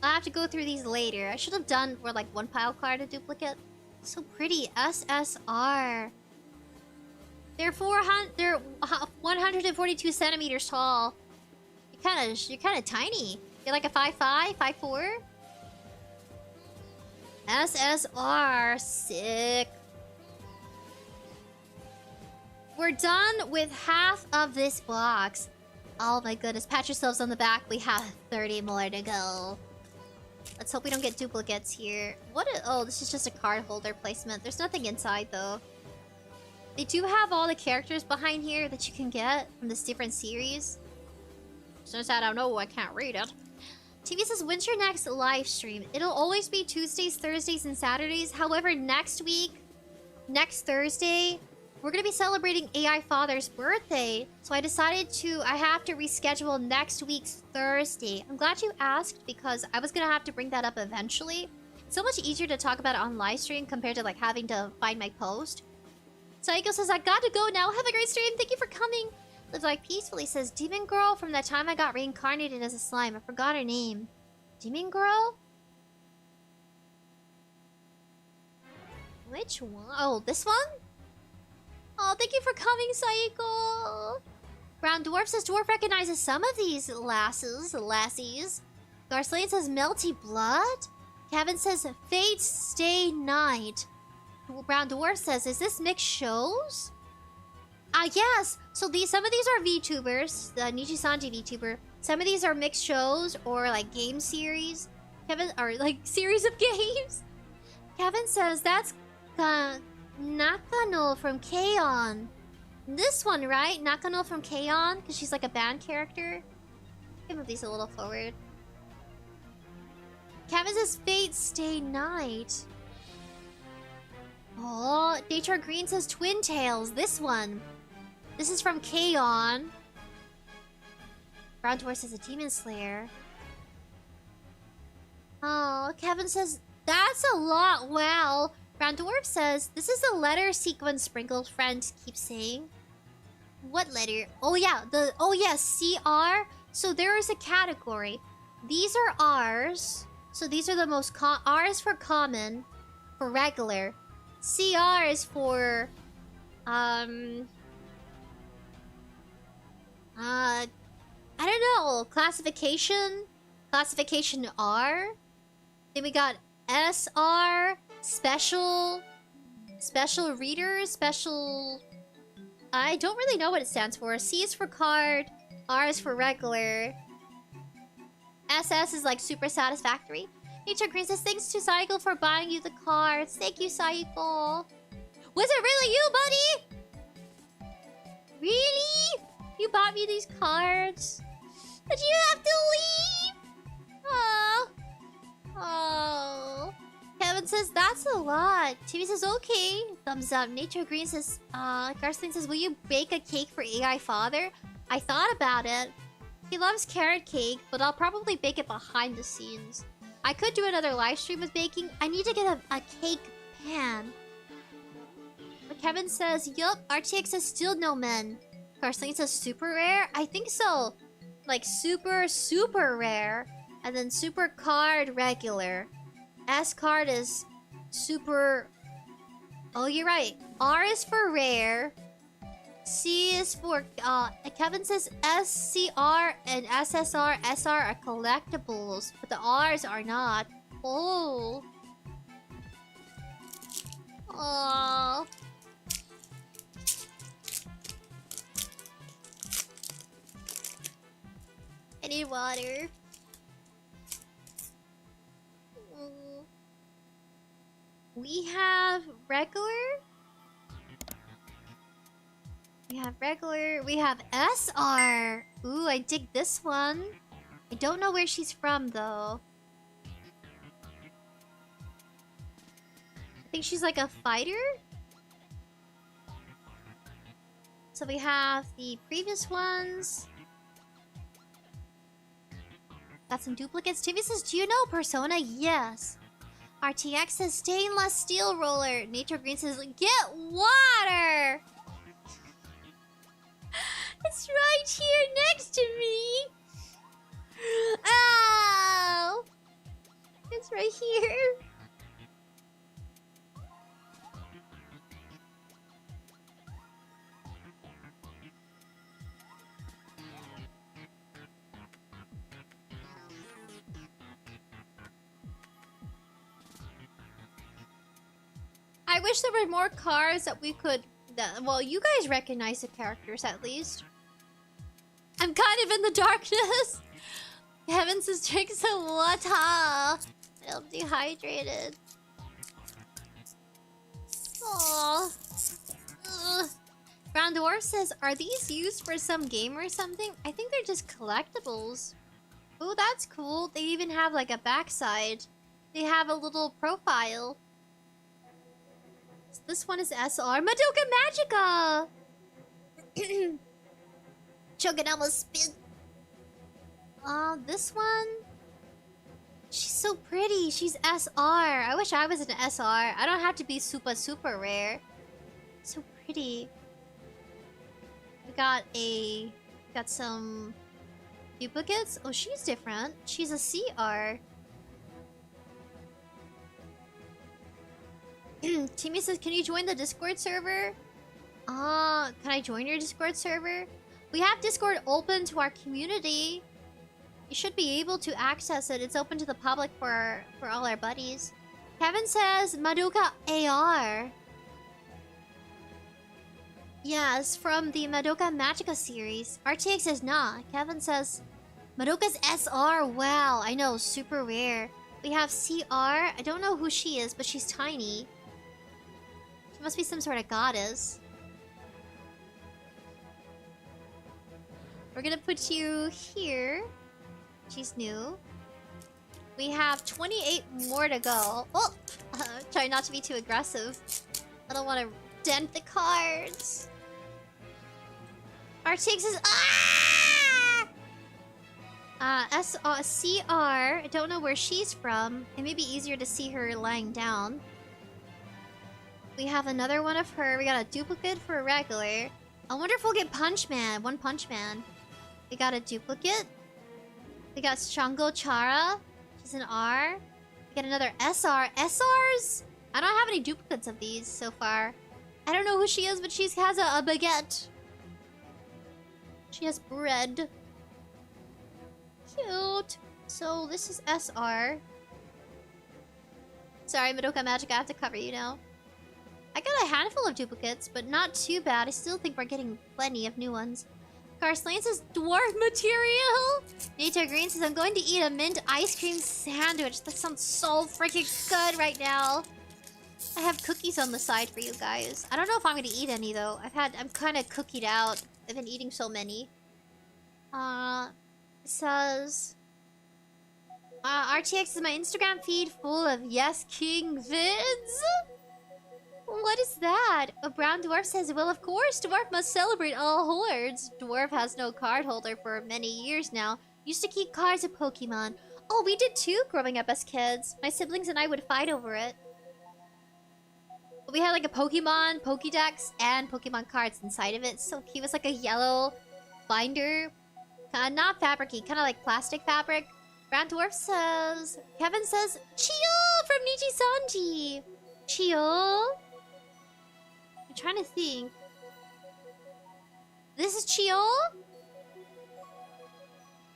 I'll have to go through these later. I should have done for like one pile card a duplicate. So pretty. SSR. They're 142 centimeters tall. You're kind of tiny. You're like a 5'5", 5'4". SSR. Sick. We're done with half of this box. Oh my goodness. Pat yourselves on the back. We have 30 more to go. Let's hope we don't get duplicates here. Oh, this is just a card holder placement. There's nothing inside though. They do have all the characters behind here that you can get from this different series. Since I don't know, I can't read it. TV says, when's your next live stream? It'll always be Tuesdays, Thursdays, and Saturdays. However, next Thursday, we're going to be celebrating AI Father's birthday. So I decided I have to reschedule next week's Thursday. I'm glad you asked because I was going to have to bring that up eventually. It's so much easier to talk about it on live stream compared to like having to find my post. Saiko says, I got to go now. Have a great stream. Thank you for coming. Lives like peacefully says, Demon Girl from that time I got reincarnated as a slime. I forgot her name. Demon Girl? Which one? Oh, this one? Oh, thank you for coming, Saiko. Brown Dwarf says, Dwarf recognizes some of these lassies. Garslane says, Melty Blood? Kevin says, Fate Stay Night. Brown Dwarf says, is this mixed shows? Yes. So some of these are VTubers, the Nijisanji VTuber. Some of these are mixed shows or like game series. Or like series of games. Kevin says that's Nakano from K-On! This one, right? Nakano from K-On! Because she's like a band character. I can move these a little forward. Kevin says Fate Stay Night. Oh, Nature Green says Twin Tails. This one. This is from K-On! Brown Dwarf says a Demon Slayer. Oh, Kevin says, that's a lot. Wow. Brown Dwarf says, this is a letter sequence Sprinkle friend keeps saying. What letter? Oh yeah, CR. So there is a category. These are R's. So these are the most R is for common, for regular. CR is for I don't know, classification R. Then we got SR, special reader, special. I don't really know what it stands for. C is for card, R is for regular. SS is like super satisfactory. Nature Green says, thanks to Cycle for buying you the cards. Thank you, Cycle. Was it really you, buddy? Really? You bought me these cards? Did you have to leave? Oh. Oh. Kevin says, that's a lot. Timmy says, okay. Thumbs up. Nature Green says, Garslane says, will you bake a cake for AI Father? I thought about it. He loves carrot cake, but I'll probably bake it behind the scenes. I could do another live stream with baking. I need to get a cake pan. But Kevin says, yup, RTX says still no men. Garslane says super rare? I think so. Like super, super rare. And then super card regular. S card is super... Oh, you're right. R is for rare. C is for... Kevin says SCR and SSR, SR are collectibles. But the R's are not. Oh. Oh. I need water. We have regular. We have regular. We have SR. Ooh, I dig this one. I don't know where she's from, though. I think she's like a fighter. So we have the previous ones. Got some duplicates. Timmy says, do you know Persona? Yes. RTX says, stainless steel roller. Nature Green says, get water! It's right here next to me! Ow! It's right here. I wish there were more cars that we could... well, you guys recognize the characters at least. I'm kind of in the darkness. Kevin says drink some water. I'm dehydrated. Aww. Ugh. Brown Dwarf says, are these used for some game or something? I think they're just collectibles. Oh, that's cool. They even have like a backside. They have a little profile. This one is SR. Madoka Magica! Choking almost spin. This one? She's so pretty. She's SR. I wish I was an SR. I don't have to be super, super rare. So pretty. We got some duplicates. Oh, she's different. She's a CR. Timmy says, can you join the Discord server? Can I join your Discord server? We have Discord open to our community. You should be able to access it. It's open to the public for all our buddies. Kevin says, Madoka AR. Yes, from the Madoka Magica series. RTX says, nah. Kevin says, Madoka's SR. Wow, I know, super rare. We have CR. I don't know who she is, but she's tiny. She must be some sort of goddess. We're gonna put you here. She's new. We have 28 more to go. Oh! Try not to be too aggressive. I don't want to dent the cards. RTX says, CR. I don't know where she's from. It may be easier to see her lying down. We have another one of her. We got a duplicate for a regular. I wonder if we'll get Punch Man. One Punch Man. We got a duplicate. We got Shango Chara. She's an R. We got another SR. SRs? I don't have any duplicates of these so far. I don't know who she is, but she has a baguette. She has bread. Cute. So this is SR. Sorry, Madoka Magic, I have to cover you now. I got a handful of duplicates, but not too bad. I still think we're getting plenty of new ones. Carslane says dwarf material. Nature Green says I'm going to eat a mint ice cream sandwich. That sounds so freaking good right now. I have cookies on the side for you guys. I don't know if I'm gonna eat any though. I'm kind of cookied out. I've been eating so many. It says RTX is my Instagram feed full of Yes King vids. What is that? A brown dwarf says, well, of course, dwarf must celebrate all hordes. Dwarf has no card holder for many years now. Used to keep cards of Pokemon. Oh, we did too growing up as kids. My siblings and I would fight over it. We had like a Pokemon, Pokédex, and Pokemon cards inside of it. So cute. It was like a yellow binder. Not fabric-y, kind of like plastic fabric. Brown dwarf says... Kevin says, Chio from Nichi-sanji. Chio? I'm trying to think. This is Chio?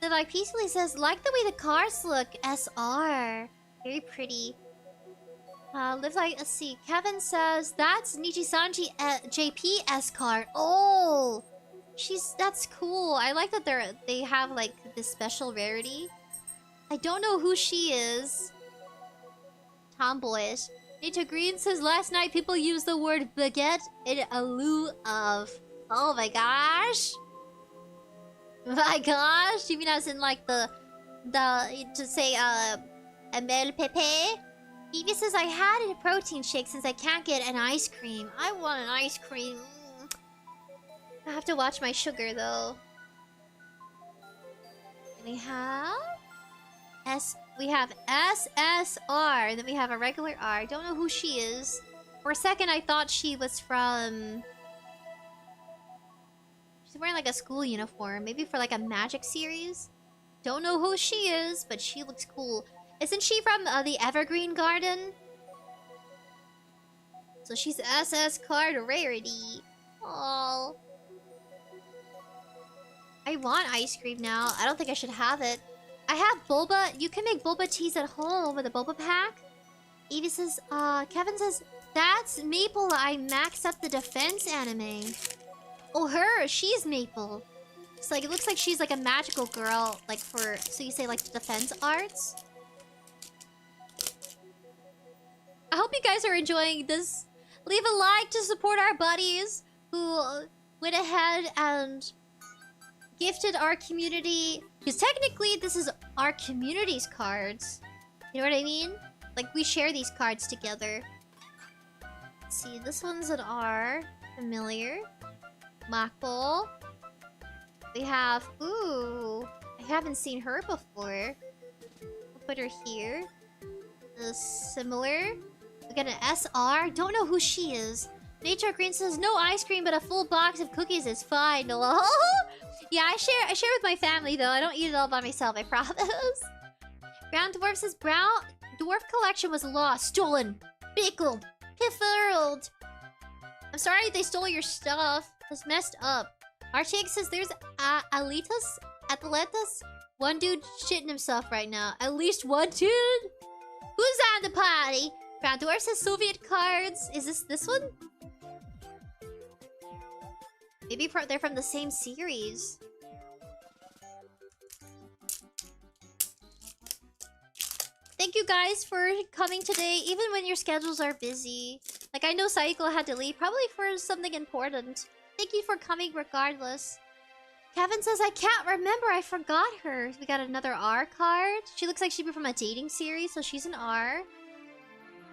The like peacefully says, like the way the cars look. SR. Very pretty. Live like, let's see. Kevin says, that's Nichi-sanji JPS card. Oh! That's cool. I like that they have like this special rarity. I don't know who she is. Tomboyish. Nature Green says last night people used the word baguette in lieu of. Oh my gosh. My gosh. You mean as in like to say MLPP? Evie says I had a protein shake since I can't get an ice cream. I want an ice cream. I have to watch my sugar though. We have SSR, and then we have a regular R. I don't know who she is. For a second, I thought she was from... She's wearing like a school uniform. Maybe for like a magic series. Don't know who she is, but she looks cool. Isn't she from the Evergreen Garden? So she's SS card rarity. Oh. I want ice cream now. I don't think I should have it. I have boba. You can make boba teas at home with a boba pack. Evie says, Kevin says, That's Maple. I maxed up the defense anime. Oh, her. She's Maple. It's like, it looks like she's like a magical girl. Like for, so you say like the defense arts? I hope you guys are enjoying this. Leave a like to support our buddies who went ahead and gifted our community. Because technically, this is our community's cards. You know what I mean? Like, we share these cards together. Let's see, this one's an R. Familiar. Maple. We have... Ooh. I haven't seen her before. I'll put her here. Similar. We got an SR. Don't know who she is. Nature Green says, no ice cream, but a full box of cookies is fine. Lol. Yeah, I share with my family, though. I don't eat it all by myself, I promise. Brown Dwarf says, Brown Dwarf collection was lost, stolen, pickled, preferred. I'm sorry they stole your stuff. That's messed up. RTX says, there's Atletas. One dude shitting himself right now. At least one dude? Who's on the party? Brown Dwarf says Soviet cards. Is this one? Maybe they're from the same series. Thank you guys for coming today, even when your schedules are busy. Like, I know Saiko had to leave, probably for something important. Thank you for coming regardless. Kevin says, I can't remember, I forgot her. We got another R card. She looks like she'd be from a dating series, so she's an R.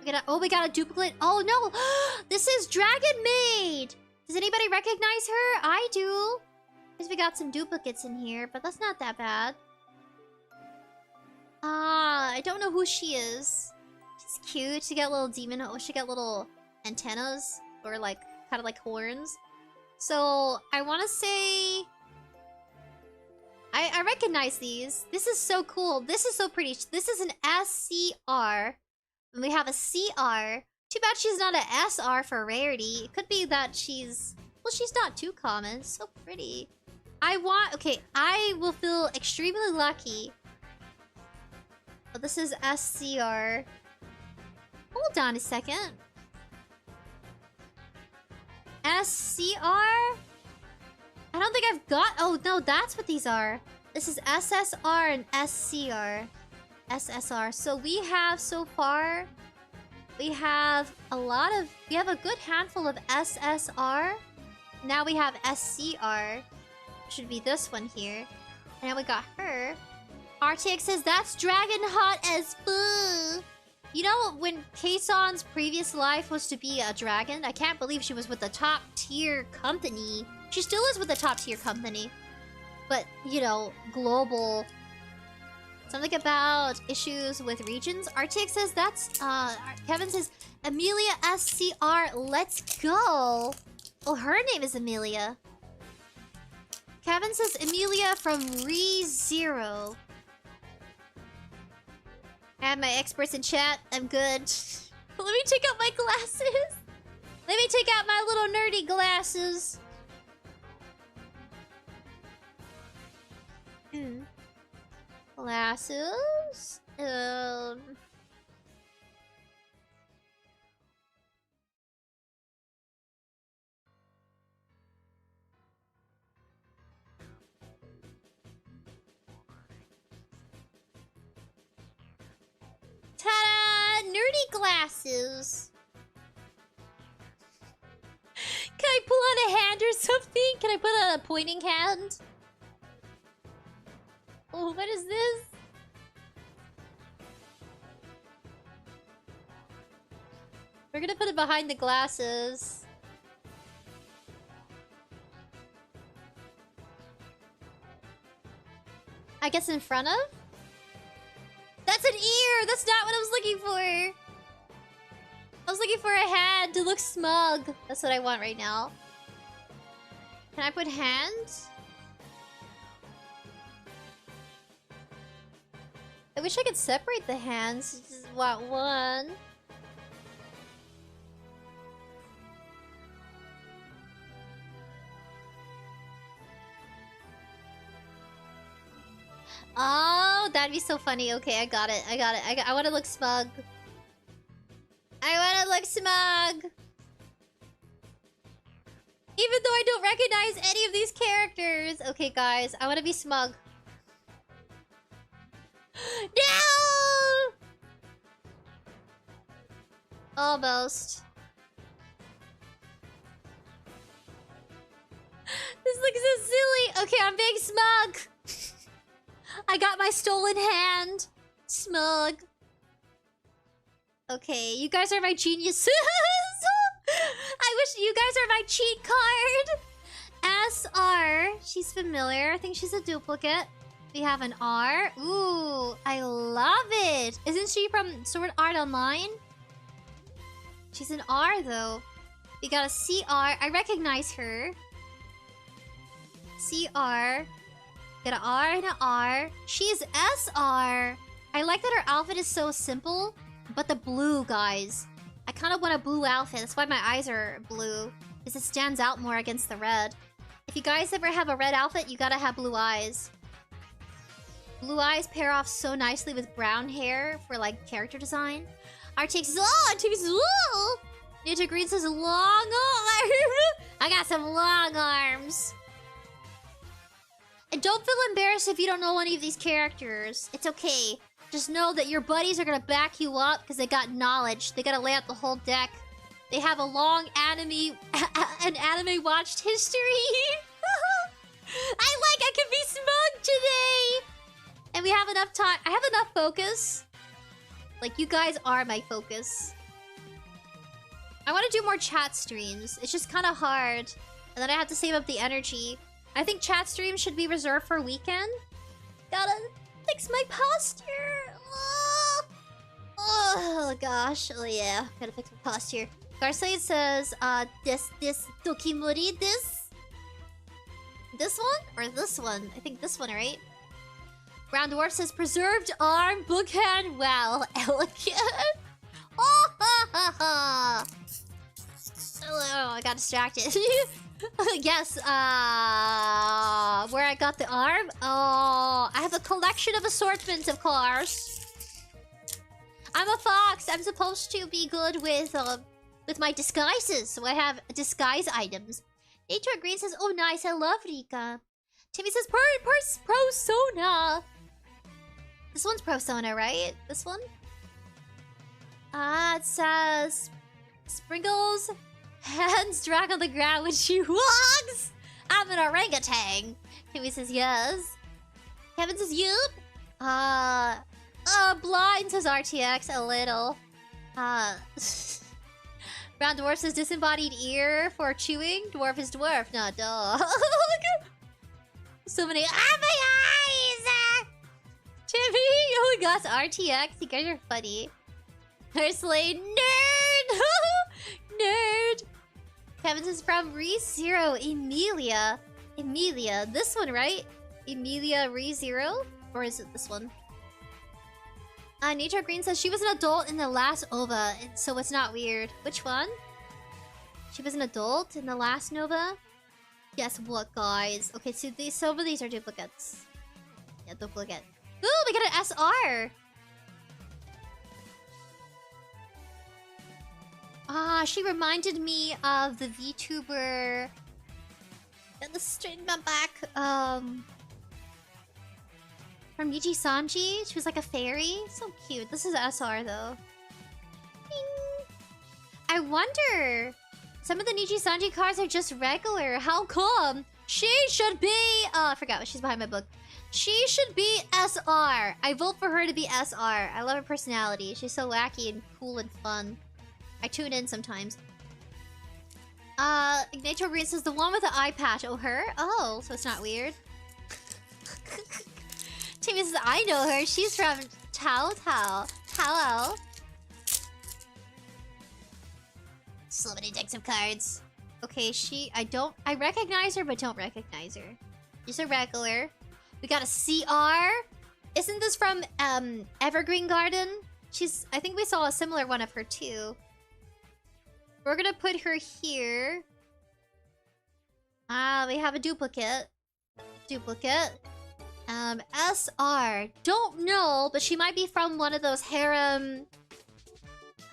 We got a duplicate. Oh no! This is Dragon Maid! Does anybody recognize her? I do. Because we got some duplicates in here, but that's not that bad. I don't know who she is. She's cute. She got little demon... Oh, she got little antennas. Or like, kind of like horns. So, I want to say... I recognize these. This is so cool. This is so pretty. This is an SCR. And we have a CR. Too bad she's not an SR for rarity. It could be that she's... Well, she's not too common. So pretty. Okay, I will feel extremely lucky. Oh, this is SCR. Hold on a second. SCR? I don't think I've got... Oh, no, that's what these are. This is SSR and SCR. SSR. So we have, so far... We have a lot of... We have a good handful of SSR. Now we have SCR. Should be this one here. And now we got her. RTX says, that's dragon hot as fuck. You know, when Kaison's previous life was to be a dragon, I can't believe she was with the top tier company. She still is with the top tier company. But, you know, global... Something about issues with regions. RTX says that's, Kevin says, Amelia SCR, let's go. Oh, her name is Amelia. Kevin says Amelia from ReZero. I have my experts in chat. I'm good. Let me take out my glasses. Let me take out my little nerdy glasses. Glasses? Ta-da! Nerdy glasses! Can I pull out a hand or something? Can I put out a pointing hand? Oh, what is this? We're gonna put it behind the glasses. I guess in front of? That's an ear! That's not what I was looking for! I was looking for a hand to look smug. That's what I want right now. Can I put hands? I wish I could separate the hands. Just want one. Oh, that'd be so funny. Okay, I got it. I want to look smug. I wanna look smug. Even though I don't recognize any of these characters. Okay, guys, I wanna be smug. No! Almost. This looks so silly. Okay, I'm being smug. I got my stolen hand. Smug. Okay, you guys are my geniuses. I wish you guys are my cheat card. SR. She's familiar. I think she's a duplicate. We have an R. Ooh, I love it. Isn't she from Sword Art Online? She's an R, though. We got a CR. I recognize her. CR. Got an R and an R. She's SR. I like that her outfit is so simple, but the blue, guys. I kind of want a blue outfit. That's why my eyes are blue. Because it stands out more against the red. If you guys ever have a red outfit, you gotta have blue eyes. Blue eyes pair off so nicely with brown hair for, like, character design. RTX says, oh, RTX says, oh! Ninja Green says, long arm! I got some long arms. And don't feel embarrassed if you don't know any of these characters. It's okay. Just know that your buddies are gonna back you up because they got knowledge. They gotta lay out the whole deck. They have a long an anime watched history. I can be smug today. And we have enough time. I have enough focus. Like, you guys are my focus. I want to do more chat streams. It's just kind of hard. And then I have to save up the energy. I think chat streams should be reserved for weekend. Gotta fix my posture. Oh gosh. Oh yeah. Gotta fix my posture. Garcia says, this Dokimori, this one? Or this one? I think this one, right? Brown Dwarf says, preserved arm, bookhand, well, elegant. Oh, ha, ha, ha. Oh, I got distracted. Yes, where I got the arm? Oh, I have a collection of assortments of cars. I'm a fox. I'm supposed to be good with my disguises, so I have disguise items. Nature Green says, oh, nice. I love Rika. Timmy says, Prosona. This one's Prosona, right? This one? It says... Sprinkles hands drag on the ground when she walks. I'm an orangutan. Timmy says, yes. Kevin says, yup. Blind says RTX, a little. Brown Dwarf says, disembodied ear for chewing. Dwarf is dwarf, not dog. So many. My eyes! Timmy! Oh my gosh, RTX. You guys are funny. Hersley, nerd! Nerd! Kevin is from ReZero. Emilia. Emilia. This one, right? Emilia ReZero? Or is it this one? Nature Green says she was an adult in the last OVA, so it's not weird. Which one? She was an adult in the last Nova? Guess what, guys? Okay, so some of these are duplicates. Yeah, duplicate. Ooh, we got an SR! She reminded me of the VTuber... Got the string in my back. From Niji Sanji. She was like a fairy. So cute. This is SR, though. Ding. I wonder... Some of the Niji Sanji cards are just regular. How come? She should be... Oh, I forgot. She's behind my book. She should be SR. I vote for her to be SR. I love her personality. She's so wacky and cool and fun. I tune in sometimes. Ignatius Green says the one with the eye patch. Oh, her? Oh, so it's not weird. Timmy says, I know her. She's from Tao. Hello. So many decks of cards. Okay, I recognize her, but don't recognize her. She's a regular. We got a CR. Isn't this from, Evergreen Garden? I think we saw a similar one of her, too. We're gonna put her here. We have a duplicate. SR. Don't know, but she might be from one of those harem...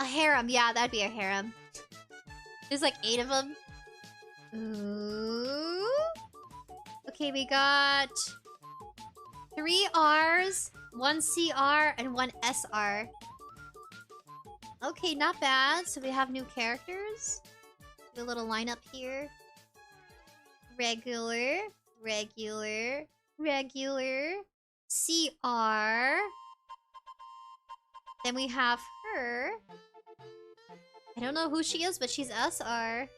A harem. Yeah, that'd be a harem. There's like 8 of them. Ooh. Okay, we got 3 Rs, 1 CR, and 1 SR. Okay, not bad. So we have new characters. Do a little lineup here. Regular, regular, regular, CR. Then we have her. I don't know who she is, but she's SR.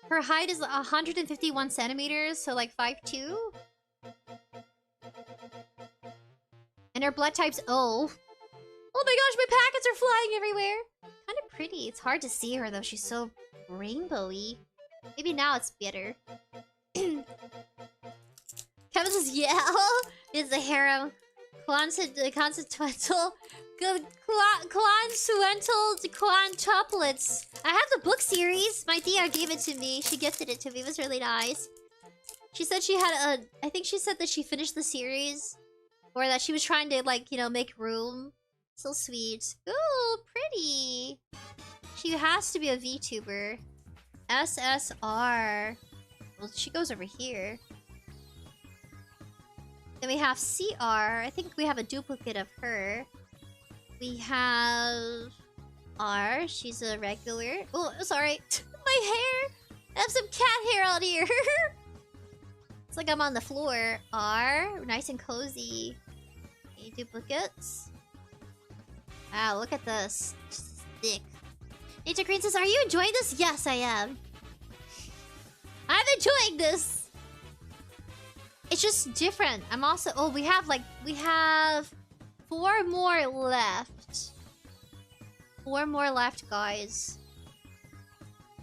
Her height is 151 centimeters, so like 5'2". And her blood type's O. Oh my gosh, my packets are flying everywhere! Kind of pretty. It's hard to see her though, she's so rainbowy. Maybe now it's better. Kevin says, yeah, it's a harem. Consequential. Quantuplets. I have the book series. My Dia gave it to me. She gifted it to me. It was really nice. She said she had a... I think she said that she finished the series. Or that she was trying to, like, you know, make room. So sweet. Ooh, pretty. She has to be a VTuber. SSR. Well, she goes over here. Then we have CR. I think we have a duplicate of her. We have R. She's a regular. Oh, sorry. My hair! I have some cat hair out here. It's like I'm on the floor. R. Nice and cozy. Any duplicates? Wow, look at this. She's thick. Nature Green says, are you enjoying this? Yes, I am. I'm enjoying this. It's just different. I'm also... Oh, we have 4 more left. 4 more left, guys.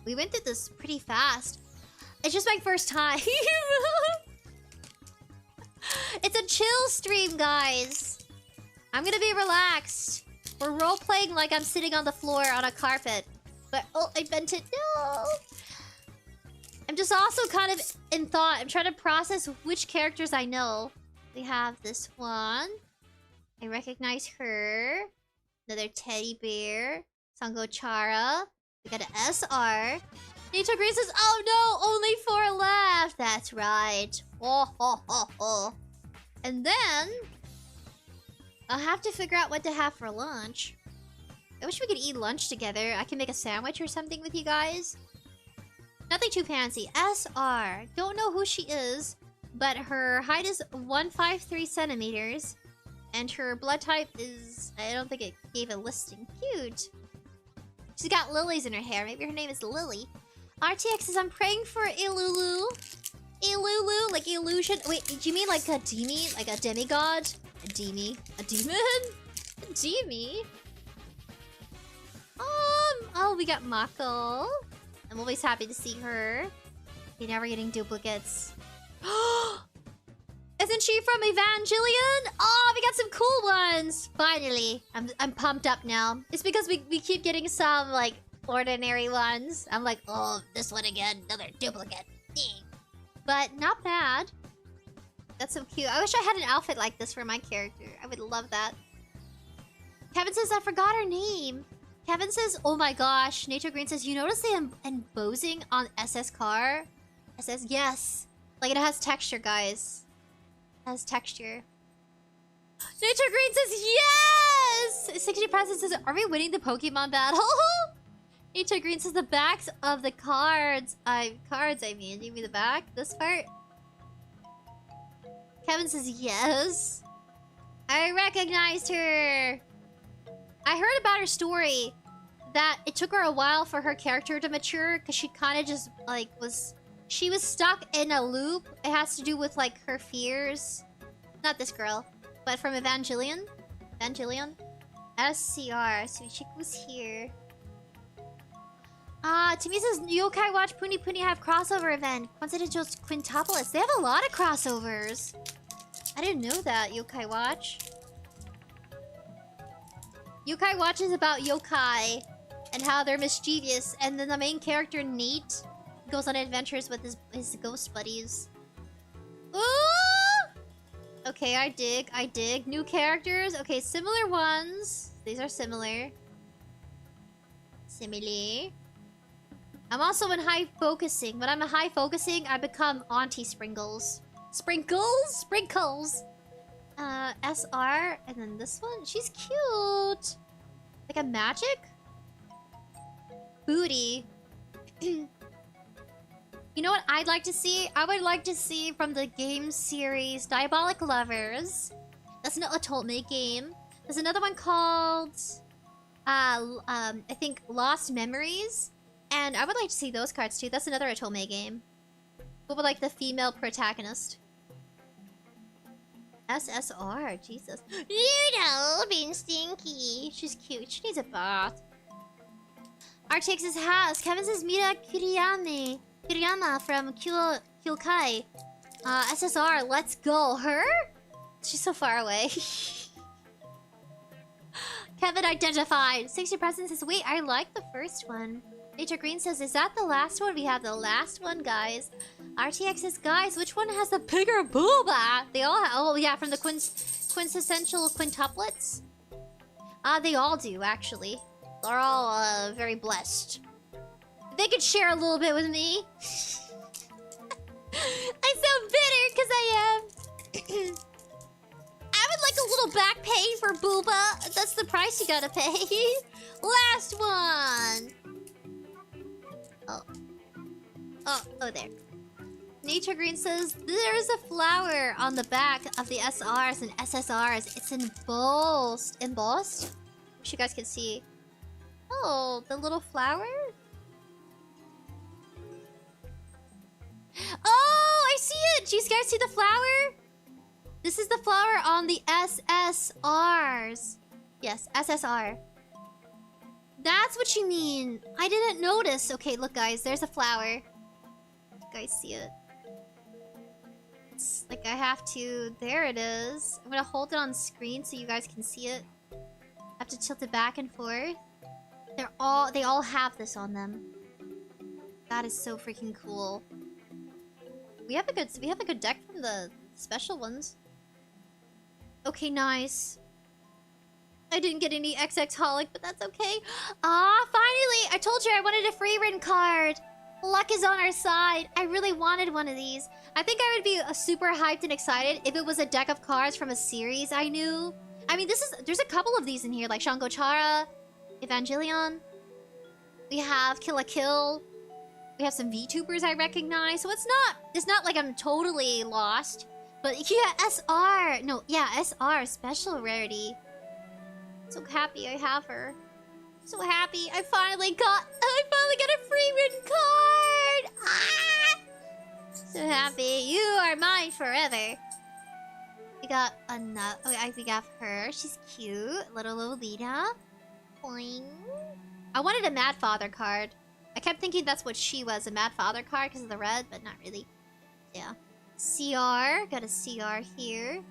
We went through this pretty fast. It's just my first time. It's a chill stream, guys. I'm gonna be relaxed. We're role-playing like I'm sitting on the floor on a carpet. But... Oh, I bent it. No! I'm just also kind of in thought. I'm trying to process which characters I know. We have this one. I recognize her. Another teddy bear. Sangochara. We got an SR. Nature Green says, oh no, only 4 left. That's right. Oh, ho, ho, ho. And then... I'll have to figure out what to have for lunch. I wish we could eat lunch together. I can make a sandwich or something with you guys. Nothing too fancy. SR. Don't know who she is, but her height is 153 centimeters. And her blood type is... I don't think it gave a listing. Cute. She's got lilies in her hair. Maybe her name is Lily. RTX says, I'm praying for Ilulu. Ilulu? Like illusion? Wait, do you mean like a demi? Like a demigod? A demi? A demon? A demi? Oh, we got Mako. I'm always happy to see her. You're never getting duplicates. Isn't she from Evangelion? Oh, we got some cool ones. Finally. I'm pumped up now. It's because we keep getting some, like, ordinary ones. I'm like, oh, this one again. Another duplicate. But not bad. That's so cute. I wish I had an outfit like this for my character. I would love that. Kevin says, I forgot her name. Kevin says, oh my gosh. Nature Green says, you notice the embossing on SS car? SS, yes. Like, it has texture, guys. Has texture. Nature Green says yes! 60% says, are we winning the Pokemon battle? Nature Green says the backs of the cards. I mean. You mean the back? This part? Kevin says yes. I recognized her. I heard about her story. That it took her a while for her character to mature. Because she kind of just, like, was... She was stuck in a loop. It has to do with, like, her fears. Not this girl. But from Evangelion? SCR. So she was here. To me says, Yokai Watch Puni Puni have crossover event. Coincidental Quintuplets. They have a lot of crossovers. I didn't know that, Yokai Watch. Yokai Watch is about yokai. And how they're mischievous. And then the main character, Nate, goes on adventures with his ghost buddies. Ooh! Okay, I dig. New characters. Okay, similar ones. These are similar. I'm also in high focusing. When I'm in high focusing, I become Auntie Sprinkles. Sprinkles! SR. And then this one. She's cute. Like a magic? Booty. You know what I'd like to see? I would like to see from the game series Diabolic Lovers. That's an Otome game. There's another one called I think Lost Memories. And I would like to see those cards too. That's another Otome game. But with like the female protagonist. SSR, Jesus. You know, being stinky. She's cute. She needs a bath. RTX's house. Kevin says Mira Kiriyama from Kyulkai. SSR, let's go. Her? She's so far away. Kevin identified. 60% says, wait, I like the first one. Nature Green says, is that the last one? We have the last one, guys. RTX says, guys, which one has the bigger booba? They all have, oh yeah, from the quintessential quintuplets. They all do, actually. They're all very blessed. They could share a little bit with me. I sound bitter because I am. I would like a little back pay for Booba. That's the price you gotta pay. Last one. Oh, there. Nature Green says, there's a flower on the back of the SRs and SSRs. It's embossed. Embossed? Wish you guys could see. Oh, the little flower? Oh, I see it! Do you guys see the flower? This is the flower on the SSRs. Yes, SSR. That's what you mean. I didn't notice. Okay, look, guys. There's a flower. You guys see it? It's like I have to... There it is. I'm gonna hold it on screen so you guys can see it. I have to tilt it back and forth. They all have this on them. That is so freaking cool. We have a good deck from the special ones. Okay, nice. I didn't get any 𝐿𝐼𝐻𝐿𝐼𝐻, but that's okay. Ah, finally! I told you I wanted a free written card. Luck is on our side. I really wanted one of these. I think I would be super hyped and excited if it was a deck of cards from a series I knew. I mean, there's a couple of these in here, like Shangochara, Evangelion. We have Kill la Kill. We have some VTubers I recognize. So it's not like I'm totally lost. But yeah, SR. No, yeah, SR, special rarity. So happy I have her. So happy I finally got a free written card. Ah! So happy. You are mine forever. We got another. Oh, we got her. She's cute. Little Lolita. Boing. I wanted a Mad Father card. I kept thinking that's what she was, a Mad Father card because of the red, but not really. Yeah. CR. Got a CR here.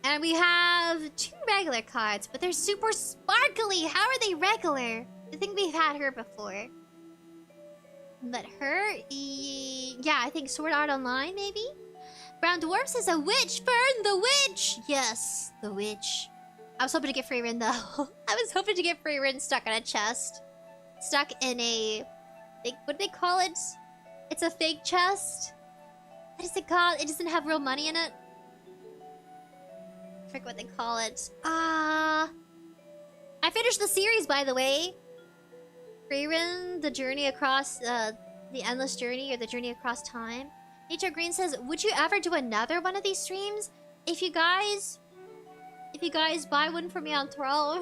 And we have 2 regular cards, but they're super sparkly. How are they regular? I think we've had her before. But her... Yeah, I think Sword Art Online, maybe? Brown Dwarf says a witch! Burn the witch! Yes, the witch. I was hoping to get free written, though. I was hoping to get free written stuck in a chest. Stuck in a... What do they call it? It's a fake chest. What is it called? It doesn't have real money in it. forget what they call it. I finished the series, by the way. 𝑣𝒉, the journey across the endless journey, or the journey across time. Nature Green says, would you ever do another one of these streams? If you guys buy one for me on Throne.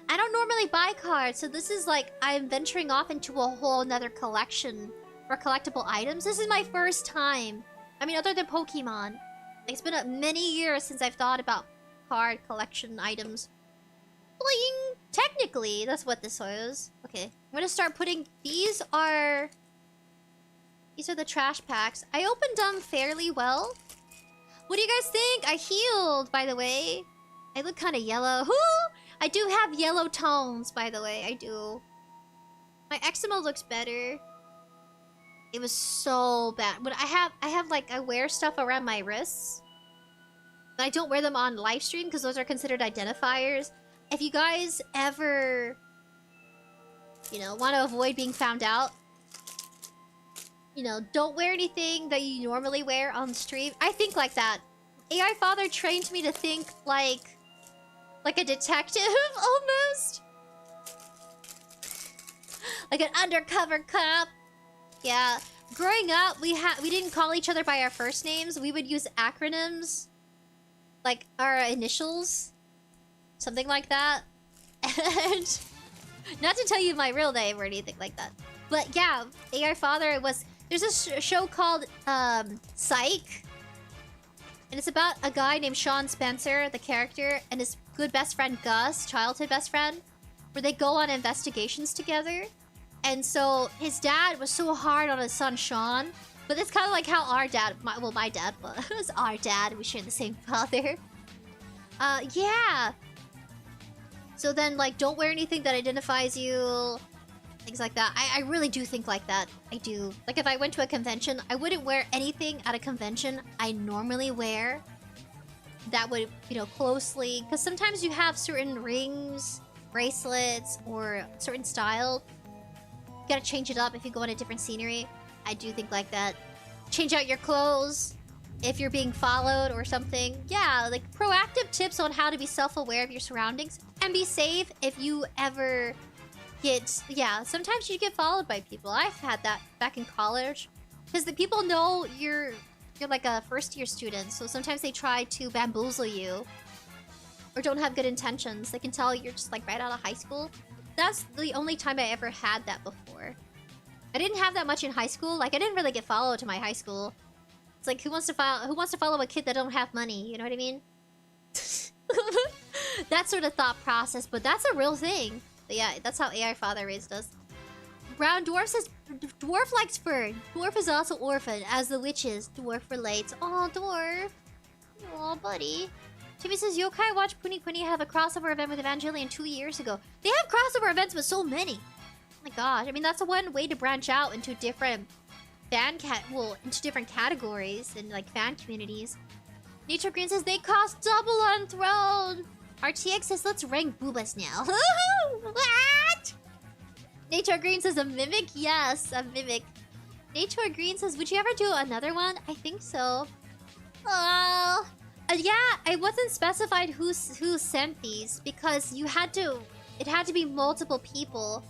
I don't normally buy cards, so this is like I'm venturing off into a whole nother collection for collectible items. This is my first time. I mean, other than Pokemon. It's been many years since I've thought about card collection items. Bling! Technically, that's what this is. Okay, I'm gonna start putting... These are the trash packs. I opened them fairly well. What do you guys think? I healed, by the way. I look kind of yellow. I do have yellow tones, by the way. I do. My eczema looks better. It was so bad. But I have like, I wear stuff around my wrists. But I don't wear them on live stream because those are considered identifiers. If you guys ever, you know, want to avoid being found out, you know, don't wear anything that you normally wear on stream. I think like that. AI Father trained me to think like a detective, almost. Like an undercover cop. Yeah. Growing up, we didn't call each other by our first names. We would use acronyms. Like our initials. Something like that. And not to tell you my real name or anything like that. But yeah, AI Father was... There's a show called Psych. And it's about a guy named Sean Spencer, the character, and his good best friend Gus, childhood best friend, where they go on investigations together. And so his dad was so hard on his son Sean, but it's kind of like how our dad, my dad was our dad. We share the same father. Yeah. So then, like, don't wear anything that identifies you. Things like that. I really do think like that. I do. Like, if I went to a convention, I wouldn't wear anything at a convention I normally wear. That would, you know, closely... Because sometimes you have certain rings, bracelets, or certain style. You gotta change it up if you go on a different scenery. I do think like that. Change out your clothes if you're being followed or something. Yeah, like proactive tips on how to be self-aware of your surroundings. And be safe if you ever... Yeah, sometimes you get followed by people. I've had that back in college. Because the people know you're like a first-year student. So sometimes they try to bamboozle you. Or don't have good intentions. They can tell you're just like right out of high school. That's the only time I ever had that before. I didn't have that much in high school. Like, I didn't really get followed to my high school. It's like, who wants to follow a kid that don't have money? You know what I mean? That sort of thought process. But that's a real thing. But yeah, that's how AI Father raised us. Brown Dwarf says, Dwarf likes fur. Dwarf is also orphan, as the witches. Dwarf relates. Oh, Dwarf. Oh, buddy. Timmy says, Yokai watched Puni Puni have a crossover event with Evangelion 2 years ago. They have crossover events with so many. Oh my gosh. I mean, that's one way to branch out into different into different categories and like fan communities. Nature Green says, they cost double on Throne. RTX says, let's rank boobas now. What? Nature Green says, a mimic? Yes, a mimic. Nature Green says, would you ever do another one? I think so. Oh. Yeah, it wasn't specified who sent these because it had to be multiple people.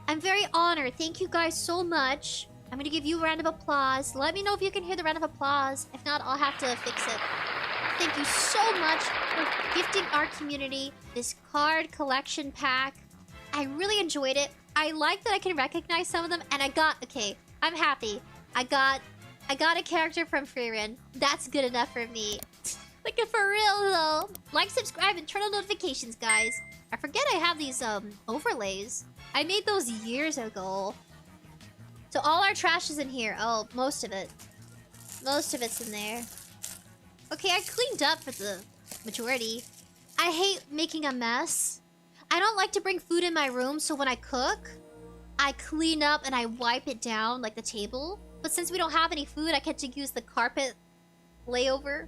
I'm very honored. Thank you guys so much. I'm gonna give you a round of applause. Let me know if you can hear the round of applause. If not, I'll have to fix it. Thank you so much for gifting our community this card collection pack. I really enjoyed it. I like that I can recognize some of them, and okay, I'm happy. I got a character from 𝑣𝒉. That's good enough for me. Like, for real though. Like, subscribe, and turn on notifications, guys. I forget I have these overlays. I made those years ago. So all our trash is in here. Oh, most of it. Most of it's in there. Okay, I cleaned up for the majority. I hate making a mess. I don't like to bring food in my room, so when I cook, I clean up and I wipe it down, like the table. But since we don't have any food, I get to use the carpet layover.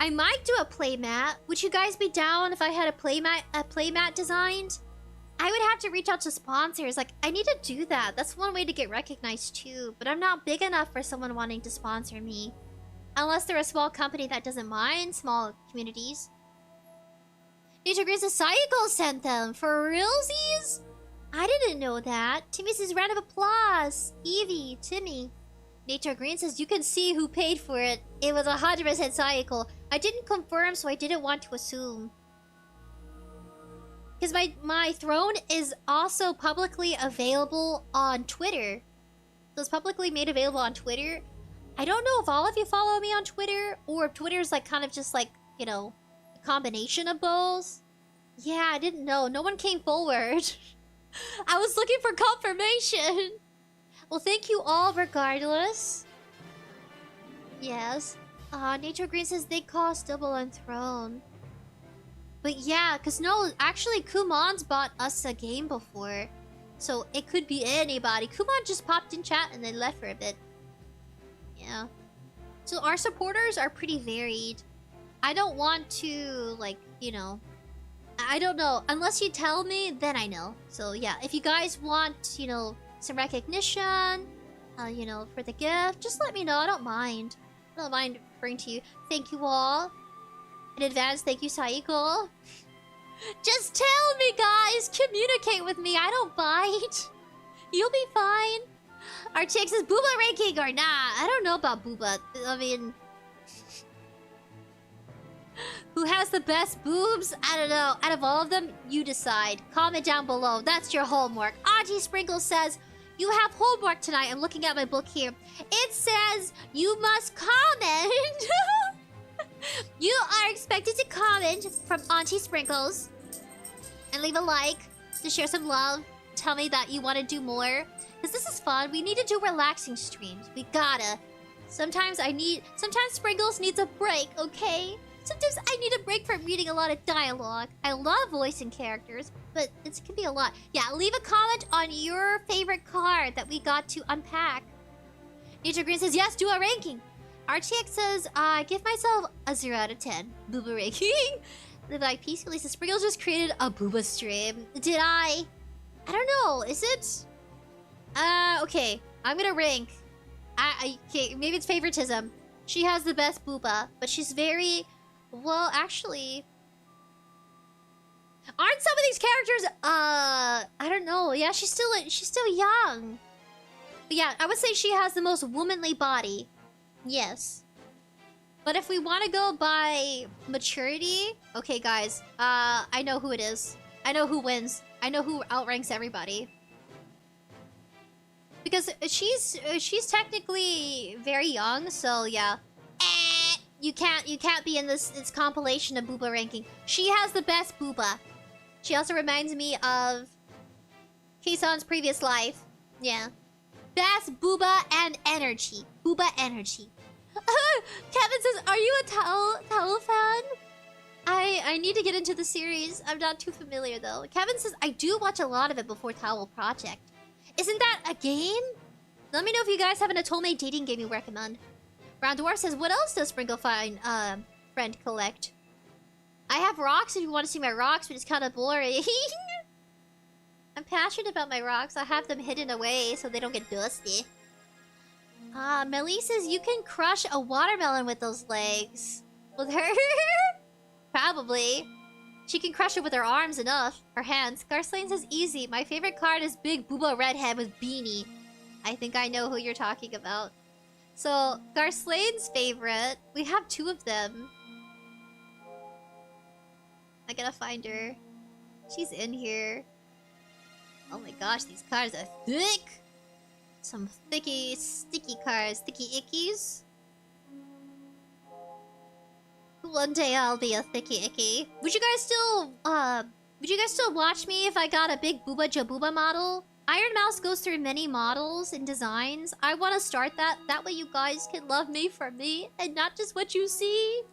I might do a playmat. Would you guys be down if I had a playmat designed? I would have to reach out to sponsors. Like, I need to do that. That's one way to get recognized too. But I'm not big enough for someone wanting to sponsor me. Unless they're a small company that doesn't mind small communities. Nature Green says Sayako sent them. For realsies? I didn't know that. Timmy says round of applause. Evie, Timmy. Nature Green says you can see who paid for it. It was 100% Sayako. I didn't confirm, so I didn't want to assume. Because my throne is also publicly available on Twitter. So it's publicly made available on Twitter. I don't know if all of you follow me on Twitter, or if Twitter's like kind of just like, you know, a combination of both. Yeah, I didn't know. No one came forward. I was looking for confirmation. Well, thank you all regardless. Yes. Nature Green says they cost double on throne. But yeah, because no, actually Kumon's bought us a game before. So it could be anybody. Kumon just popped in chat and then left for a bit. Yeah. So our supporters are pretty varied. I don't want to, like, you know... I don't know. Unless you tell me, then I know. So yeah, if you guys want, you know, some recognition, you know, for the gift, just let me know. I don't mind. I don't mind referring to you. Thank you all. In advance, thank you, Sayako. Just tell me, guys. Communicate with me. I don't bite. You'll be fine. Our chick says booba ranking or nah. I don't know about booba. I mean... Who has the best boobs? I don't know. Out of all of them, you decide. Comment down below. That's your homework. Auntie Sprinkle says, you have homework tonight. I'm looking at my book here. It says you must comment. You are expected to comment from Auntie Sprinkles. And leave a like to share some love. Tell me that you want to do more. Because this is fun. We need to do relaxing streams. We gotta. Sometimes Sprinkles needs a break, okay? Sometimes I need a break from reading a lot of dialogue. I love voicing characters, but it can be a lot. Yeah, leave a comment on your favorite card that we got to unpack. Nature Green says, yes, do a ranking. RTX says, give myself a 0 out of 10. Booba ranking. Live like peacefully says, Sprinkles just created a booba stream. Did I? I don't know. Is it? Okay. I'm gonna rank. Okay, maybe it's favoritism. She has the best booba, but she's very... Well, actually... Aren't some of these characters, I don't know. Yeah, she's still young. But yeah, I would say she has the most womanly body. Yes. But if we want to go by maturity... Okay, guys. I know who it is. I know who wins. I know who outranks everybody. Because she's technically very young, so yeah. You can't be in this compilation of booba ranking. She has the best booba. She also reminds me of Keisan's previous life. Yeah. Best booba and energy. Booba energy. Kevin says, are you a Tao fan? I need to get into the series. I'm not too familiar though. Kevin says, I do watch a lot of it before Towel Project. Isn't that a game? Let me know if you guys have an Otome dating game you recommend. Brown Dwarf says, what else does Sprinkle Friend collect? I have rocks if you want to see my rocks, but it's kind of boring. I'm passionate about my rocks. I have them hidden away so they don't get dusty. Melly says, you can crush a watermelon with those legs. With her? Probably. She can crush it with her arms enough. Her hands. Garslane says, easy. My favorite card is Big Booba Redhead with Beanie. I think I know who you're talking about. So, Garslane's favorite. We have 2 of them. I gotta find her. She's in here. Oh my gosh, these cards are thick! Some sticky cards. Sticky ickies. One day I'll be a thicky icky. Would you guys still watch me if I got a big Booba Jabuba model? Iron Mouse goes through many models and designs. I want to start that. That way you guys can love me for me and not just what you see.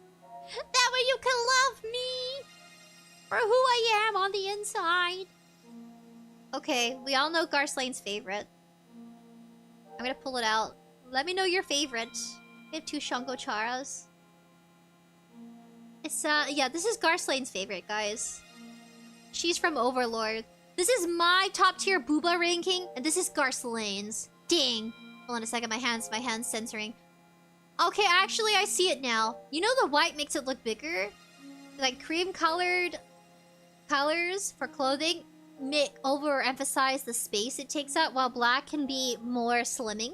That way you can love me for who I am on the inside. Okay, we all know Garslane's favorite. I'm gonna pull it out. Let me know your favorite. We have 2 Shango Charas. It's, yeah, this is Garslane's favorite, guys. She's from Overlord. This is my top tier booba ranking, and this is Garslane's. Ding. Hold on a second, my hand's censoring. Okay, actually, I see it now. You know the white makes it look bigger? Like, cream-colored colors for clothing overemphasize the space it takes up, while black can be more slimming.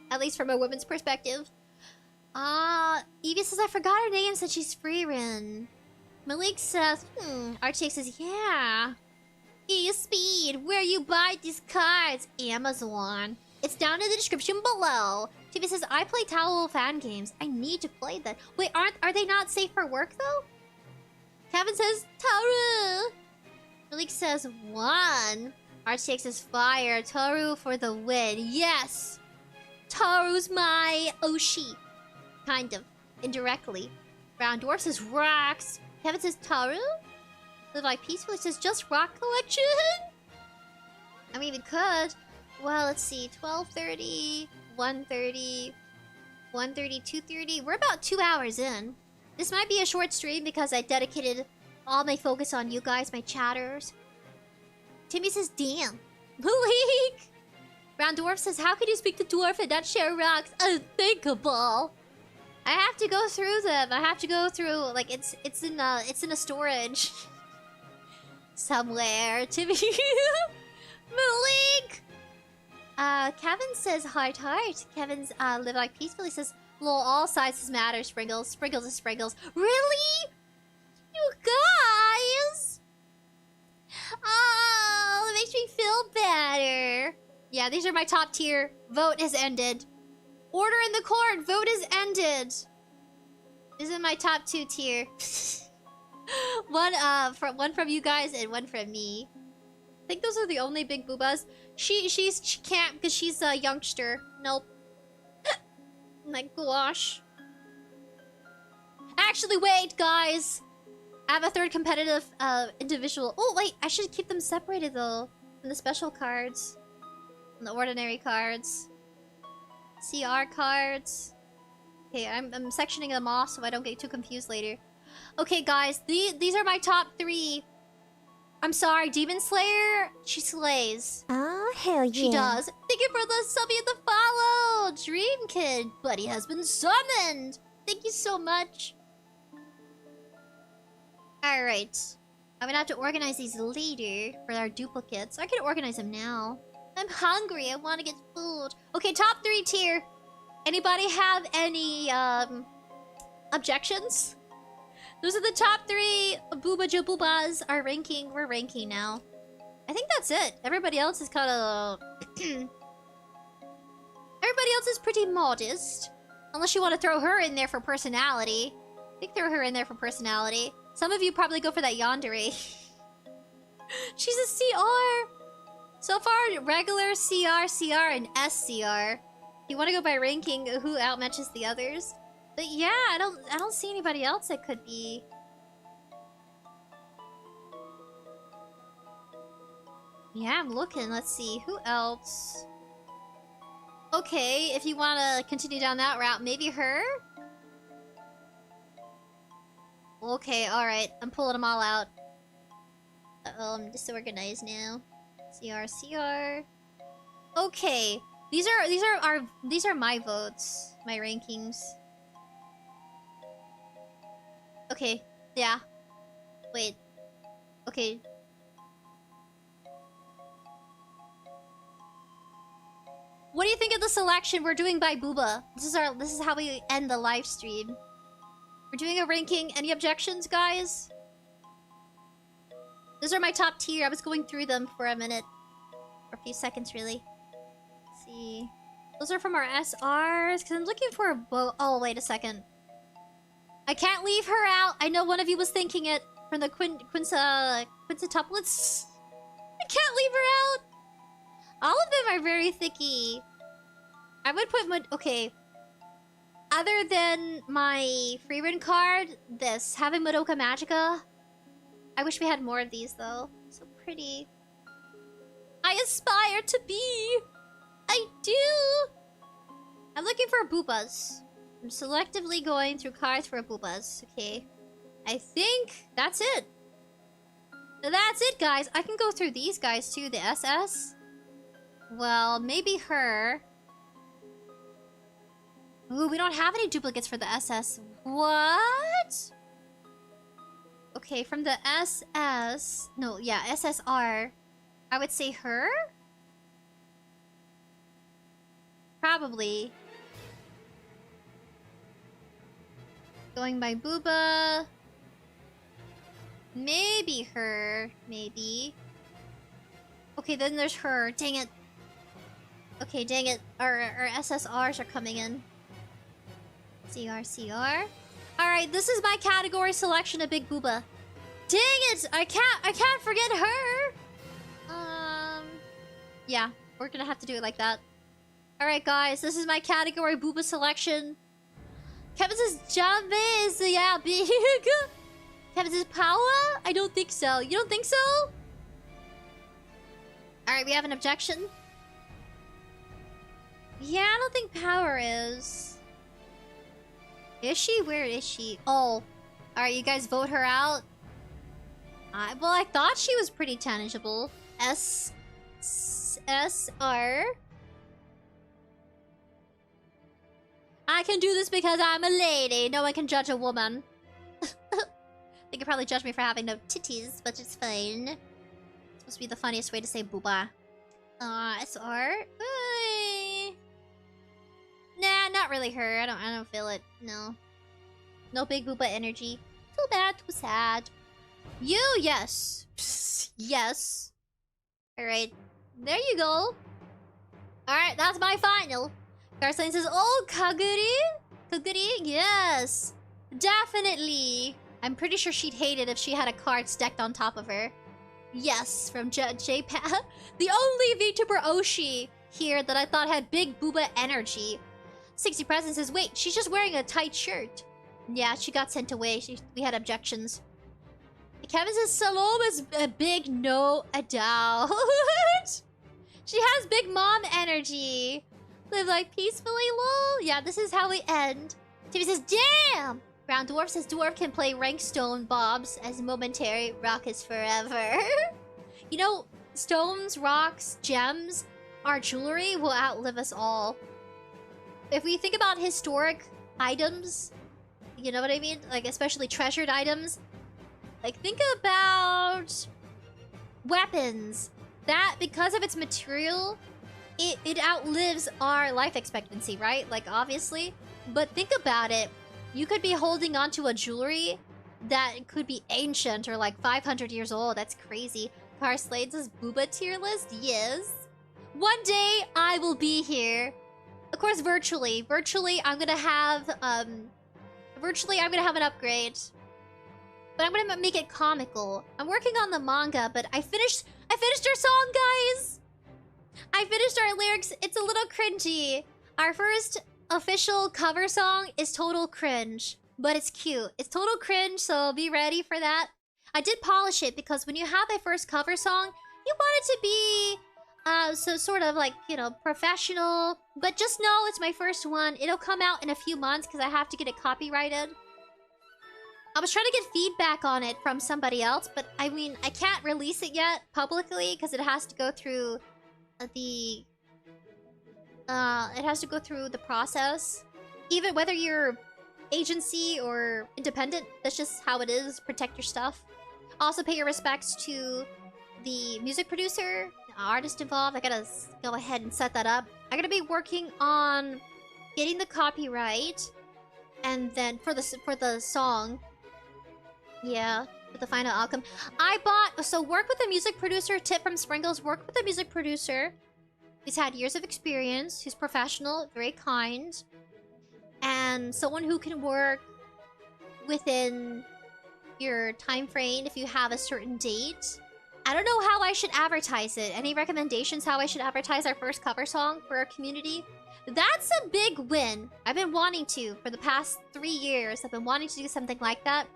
At least from a woman's perspective. Evie says, I forgot her name since she's Freerin. Malik says, RTX says, yeah. Speed, where you buy these cards? Amazon. It's down in the description below. TV says, I play Towel fan games. I need to play that. Wait, are they not safe for work though? Kevin says, Taru. Malik says, 1. RTX says, fire. Taru for the win. Yes. Taru's my Oshi. Kind of. Indirectly. Brown Dwarf says, rocks. Kevin says, Taru? Live Like Peacefully says, just rock collection? I mean, we could. Well, let's see. 12:30, 1:30, 1:30, 2:30. We're about 2 hours in. This might be a short stream because I dedicated all my focus on you guys, my chatters. Timmy says, damn. Malik! Brown Dwarf says, how can you speak to Dwarf and not share rocks? Unthinkable. I have to go through them. I have to go through, like, it's in a storage. Somewhere. Timmy. Malik! Kevin says, heart. Kevin's, live like peacefully says, lol, all sizes matter, Sprinkles. Sprinkles is Sprinkles. Really? You guys? Oh, it makes me feel better. Yeah, these are my top tier. Vote has ended. Order in the court. Vote has ended. This is my top 2 tier. One from you guys and one from me. I think those are the only big boobas. She can't because she's a youngster. Nope. My gosh. Actually, wait, guys. I have a third competitive individual. Oh, wait. I should keep them separated, though. From the special cards. And the ordinary cards. CR cards. Okay, I'm sectioning them off so I don't get too confused later. Okay, guys. These are my top 3. I'm sorry, Demon Slayer, she slays. Oh, hell yeah. She does. Thank you for the subby and the follow! Dream Kid, buddy has been summoned! Thank you so much. Alright. I'm gonna have to organize these later for our duplicates. I can organize them now. I'm hungry, I wanna get food. Okay, top 3 tier. Anybody have any, objections? Those are the top 3 Booba Jaboobas. We're ranking now. I think that's it. Everybody else is kind of... Everybody else is pretty modest. Unless you want to throw her in there for personality. I think throw her in there for personality. Some of you probably go for that yandere. She's a CR. So far, regular, CR, and SCR. If you want to go by ranking who outmatches the others. But yeah, I don't see anybody else that could be. Yeah, I'm looking. Let's see. Who else? Okay, if you want to continue down that route, maybe her? Okay, alright. I'm pulling them all out. Uh-oh, I'm disorganized now. CR. Okay. These are my votes. My rankings. Okay, yeah. Wait. Okay. What do you think of the selection we're doing by Booba? This is how we end the live stream. We're doing a ranking. Any objections, guys? Those are my top tier. I was going through them for a minute. For a few seconds, really. Let's see. Those are from our SRs. Because I'm looking for a oh, wait a second. I can't leave her out. I know one of you was thinking it from the quintuplets. I can't leave her out. All of them are very thicky. I would put okay. Other than my Freerin card, having Madoka Magica. I wish we had more of these though. So pretty. I aspire to be. I do. I'm looking for boobas. I'm selectively going through cards for boobas. Okay. I think that's it. That's it, guys. I can go through these guys too. The SS. Well, maybe her. Ooh, we don't have any duplicates for the SS. What? Okay, from the SS... No, yeah, SSR. I would say her? Probably. Going by Booba. Maybe her. Maybe. Okay, then there's her. Dang it. Okay, dang it. Our SSRs are coming in. CR. Alright, this is my category selection of Big Booba. Dang it! I can't forget her! Yeah, we're gonna have to do it like that. Alright, guys, this is my category Booba selection. Kevin says Jambe is yeah big. Kevin says power? I don't think so. You don't think so? Alright, we have an objection. Yeah, I don't think power is. Is she? Where is she? Oh. Alright, you guys vote her out. Well, I thought she was pretty tangible. SR. I can do this because I'm a lady. No one can judge a woman. They could probably judge me for having no titties, but it's fine. It's supposed to be the funniest way to say booba. SR. Nah, not really her. I don't feel it. No. No big booba energy. Too bad, too sad. You, yes. Yes. Alright. There you go. Alright, that's my final. Garslane says, oh, Kaguri? Kaguri? Yes. Definitely. I'm pretty sure she'd hate it if she had a card stacked on top of her. Yes, from JPA. The only VTuber Oshi here that I thought had big booba energy. 60 Present says, wait, she's just wearing a tight shirt. Yeah, she got sent away. We had objections. Kevin says, Salome is a big no a doubt. She has big mom energy. Live like peacefully, lol. Yeah, this is how we end. TV says, damn! Brown Dwarf says, Dwarf can play rank stone bobs as momentary. Rock is forever. You know, stones, rocks, gems, our jewelry will outlive us all. If we think about historic items, you know what I mean? Like, especially treasured items. Like, think about weapons. That, because of its material, it outlives our life expectancy, right? Like, obviously. But think about it. You could be holding onto a jewelry that could be ancient or like 500 years old. That's crazy. Car Slades' Booba tier list? Yes. One day, I will be here. Of course, virtually. Virtually, I'm gonna have, Virtually, I'm gonna have an upgrade. But I'm gonna make it comical. I'm working on the manga, but I finished our song, guys! I finished our lyrics. It's a little cringy. Our first official cover song is total cringe. But it's cute. It's total cringe, so be ready for that. I did polish it because when you have a first cover song, you want it to be... so sort of like, you know, professional. But just know it's my first one. It'll come out in a few months because I have to get it copyrighted. I was trying to get feedback on it from somebody else, but I mean, I can't release it yet publicly because it has to go through the... it has to go through the process. Even whether you're agency or independent, that's just how it is. Protect your stuff. Also pay your respects to the music producer, the artist involved. I gotta go ahead and set that up. I'm gonna be working on getting the copyright, and then for the song, yeah, with the final outcome. So work with a music producer. Tip from Sprinkles: work with a music producer who's had years of experience, who's professional, very kind, and someone who can work within your time frame if you have a certain date. I don't know how I should advertise it. Any recommendations how I should advertise our first cover song for our community? That's a big win. I've been wanting to for the past 3 years. I've been wanting to do something like that.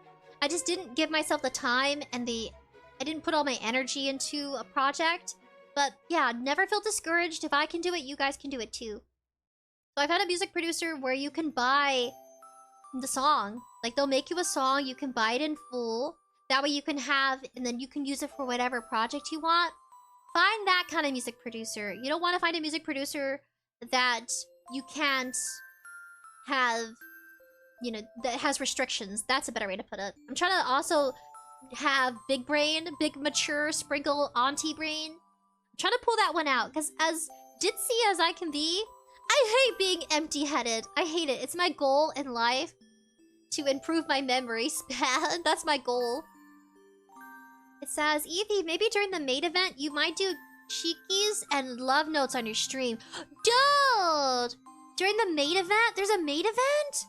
I just didn't give myself the time and I didn't put all my energy into a project. But yeah, never feel discouraged. If I can do it, you guys can do it too. So I found a music producer where you can buy the song. Like, they'll make you a song, you can buy it in full. That way you can have, and then you can use it for whatever project you want. Find that kind of music producer. You don't want to find a music producer that you can't have, you know, that has restrictions. That's a better way to put it. I'm trying to also have big brain, big mature sprinkle auntie brain. I'm trying to pull that one out, because as ditzy as I can be, I hate being empty-headed. I hate it. It's my goal in life to improve my memory span. That's my goal. It says, Evie, maybe during the maid event, you might do cheekies and love notes on your stream. Dude! During the maid event? There's a maid event?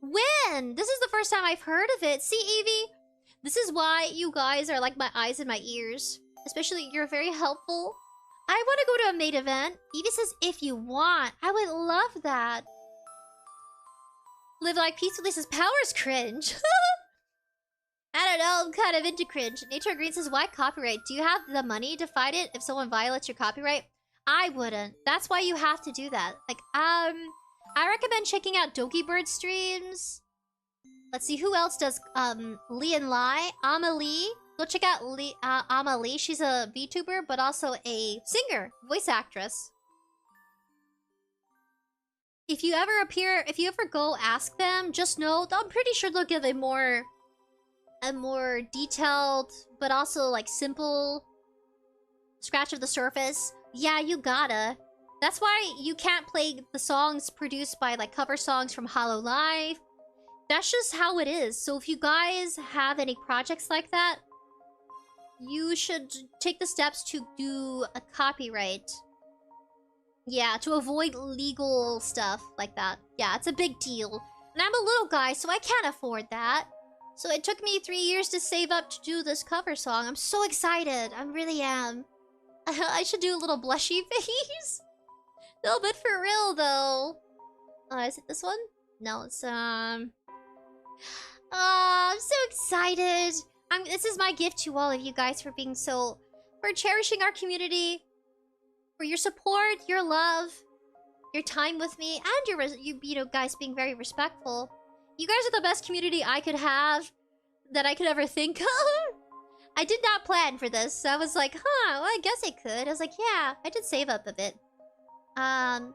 When? This is the first time I've heard of it. See, Evie? This is why you guys are like my eyes and my ears. Especially, you're very helpful. I want to go to a maid event. Evie says, if you want. I would love that. Live like peacefully says, powers cringe. I don't know, I'm kind of into cringe. Nature Green says, why copyright? Do you have the money to fight it if someone violates your copyright? I wouldn't. That's why you have to do that. Like, I recommend checking out Dokibird streams. Let's see, who else does, Lee and Lai? Amelie. Go check out Amelie. She's a VTuber, but also a singer, voice actress. If you ever go ask them, just know, I'm pretty sure they'll give a more detailed, but also, like, simple scratch of the surface. Yeah, you gotta. That's why you can't play the songs produced by, like, cover songs from Hollow Live. That's just how it is. So if you guys have any projects like that, you should take the steps to do a copyright. Yeah, to avoid legal stuff like that. Yeah, it's a big deal. And I'm a little guy, so I can't afford that. So it took me 3 years to save up to do this cover song. I'm so excited. I really am. I should do a little blushy face. No, but for real, though. Is it this one? No, it's, Oh, I'm so excited. This is my gift to all of you guys for being for cherishing our community, for your support, your love, your time with me, and you know, guys being very respectful. You guys are the best community I could have, that I could ever think of. I did not plan for this, so I was like, huh, well, I guess I could. I was like, yeah, I did save up a bit. It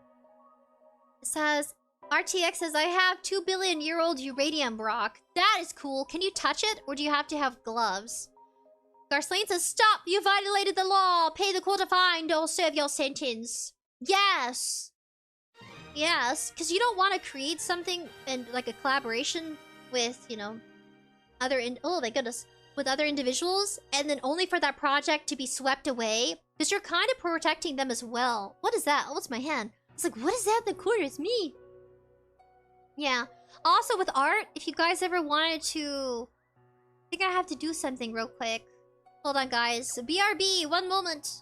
says, RTX says, I have 2 billion-year-old uranium rock. That is cool. Can you touch it, or do you have to have gloves? Garslane says, stop! You violated the law! Pay the quarter fine, don't serve your sentence. Yes! Yes, because you don't want to create something in, like, a collaboration with, you know, oh my goodness, with other individuals, and then only for that project to be swept away, because you're kind of protecting them as well. What is that? Oh, it's my hand. It's like, what is that in the corner? It's me. Yeah. Also, with art, if you guys ever wanted to... I think I have to do something real quick. Hold on, guys. BRB, one moment.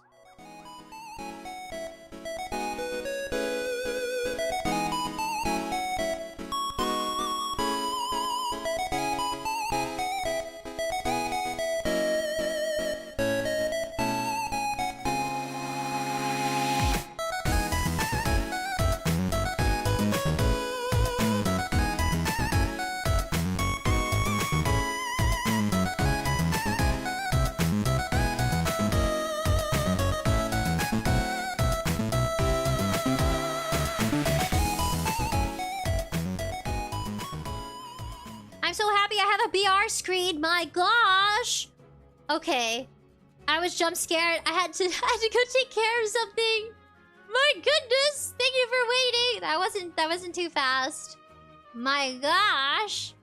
So happy I have a BR screen. My gosh. Okay. I was jump scared. I had to go take care of something. My goodness. Thank you for waiting. That wasn't too fast. My gosh.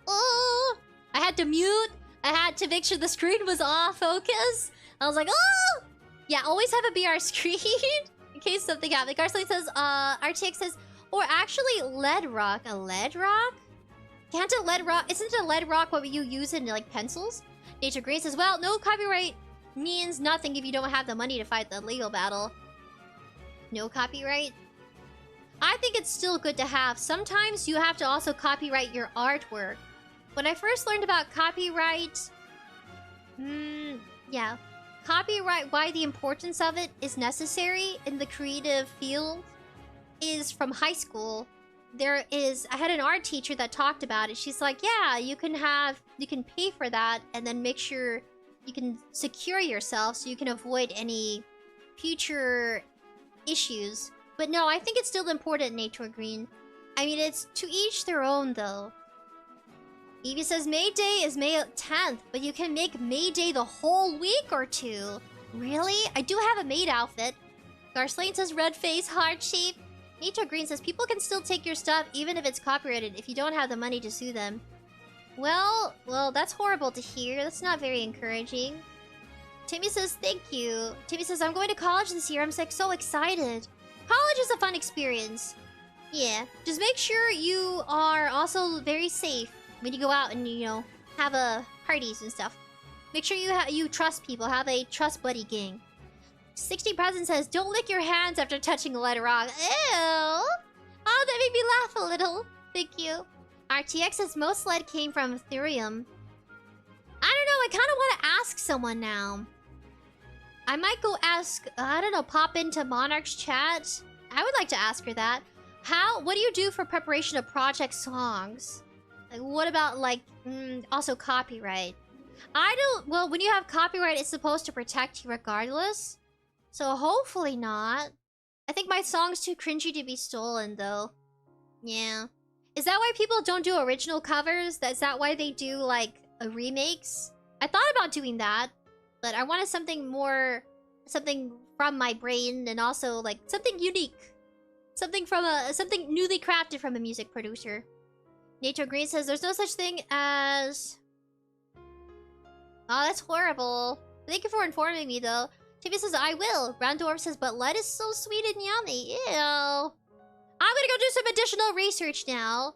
Oh. I had to mute. I had to make sure the screen was off focus. I was like, oh. Yeah, always have a BR screen in case something happens. Garsley says, RTX says, or actually lead rock. A lead rock? Can't a lead rock... Isn't a lead rock what you use in, like, pencils? Nature Green says, well, no copyright means nothing if you don't have the money to fight the legal battle. No copyright? I think it's still good to have. Sometimes you have to also copyright your artwork. When I first learned about copyright... yeah. Copyright, why the importance of it is necessary in the creative field is from high school. I had an art teacher that talked about it. She's like, yeah, you can pay for that and then make sure you can secure yourself so you can avoid any future issues But no, I think it's still important, Nature Green. I mean, it's to each their own, though. Evie says May Day is May 10th, but you can make May Day the whole week or two. Really? I do have a maid outfit. Garslane says red face, heart shape. Nature Green says people can still take your stuff even if it's copyrighted if you don't have the money to sue them. Well, that's horrible to hear. That's not very encouraging. Timmy says thank you. Timmy says I'm going to college this year. I'm like so excited. College is a fun experience. Yeah, just make sure you are also very safe when you go out and, you know, have parties and stuff. Make sure you trust people. Have a trust buddy gang. 60 Present says, don't lick your hands after touching a lead rock. Ew! Oh, that made me laugh a little. Thank you. RTX says most lead came from Ethereum. I don't know. I kind of want to ask someone now. I might go ask, I don't know, pop into Monarch's chat. I would like to ask her that. What do you do for preparation of project songs? Like, what about, like, also copyright? Well, when you have copyright, it's supposed to protect you regardless. So hopefully not. I think my song's too cringy to be stolen, though. Yeah. Is that why people don't do original covers? Is that why they do, like, remakes? I thought about doing that, but I wanted something from my brain and also, like, something unique. Something newly crafted from a music producer. Nature Green says there's no such thing as... Oh, that's horrible. Thank you for informing me, though. Timmy says, I will. 𝑠_Dwarf says, but lead is so sweet and yummy. Ew. I'm gonna go do some additional research now.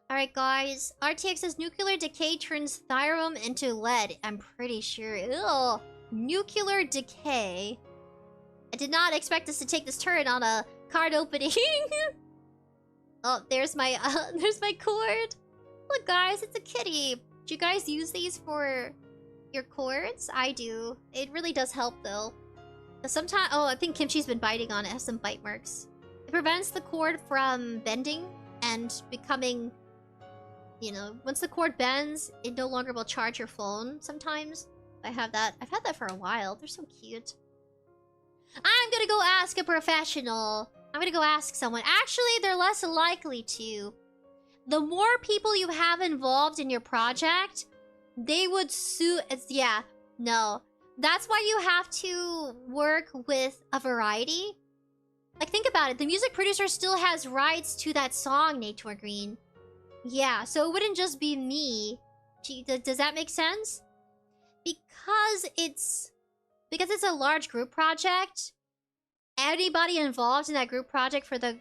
Alright, guys. RTX says, nuclear decay turns thorium into lead. I'm pretty sure. Ew. Nuclear decay. I did not expect us to take this turn on a card opening. Oh, there's my cord. Look, guys, it's a kitty. Do you guys use these for your cords? I do. It really does help, though. Sometimes, I think Kimchi's been biting on it. It has some bite marks. It prevents the cord from bending and becoming, you know, once the cord bends, it no longer will charge your phone sometimes. I have that. I've had that for a while. They're so cute. I'm gonna go ask a professional. I'm gonna go ask someone. Actually, they're less likely to. The more people you have involved in your project, they would sue. Yeah, no. That's why you have to work with a variety. Like, think about it. The music producer still has rights to that song, Nature Green. Yeah, so it wouldn't just be me. Does that make sense? Because it's a large group project, anybody involved in that group project for the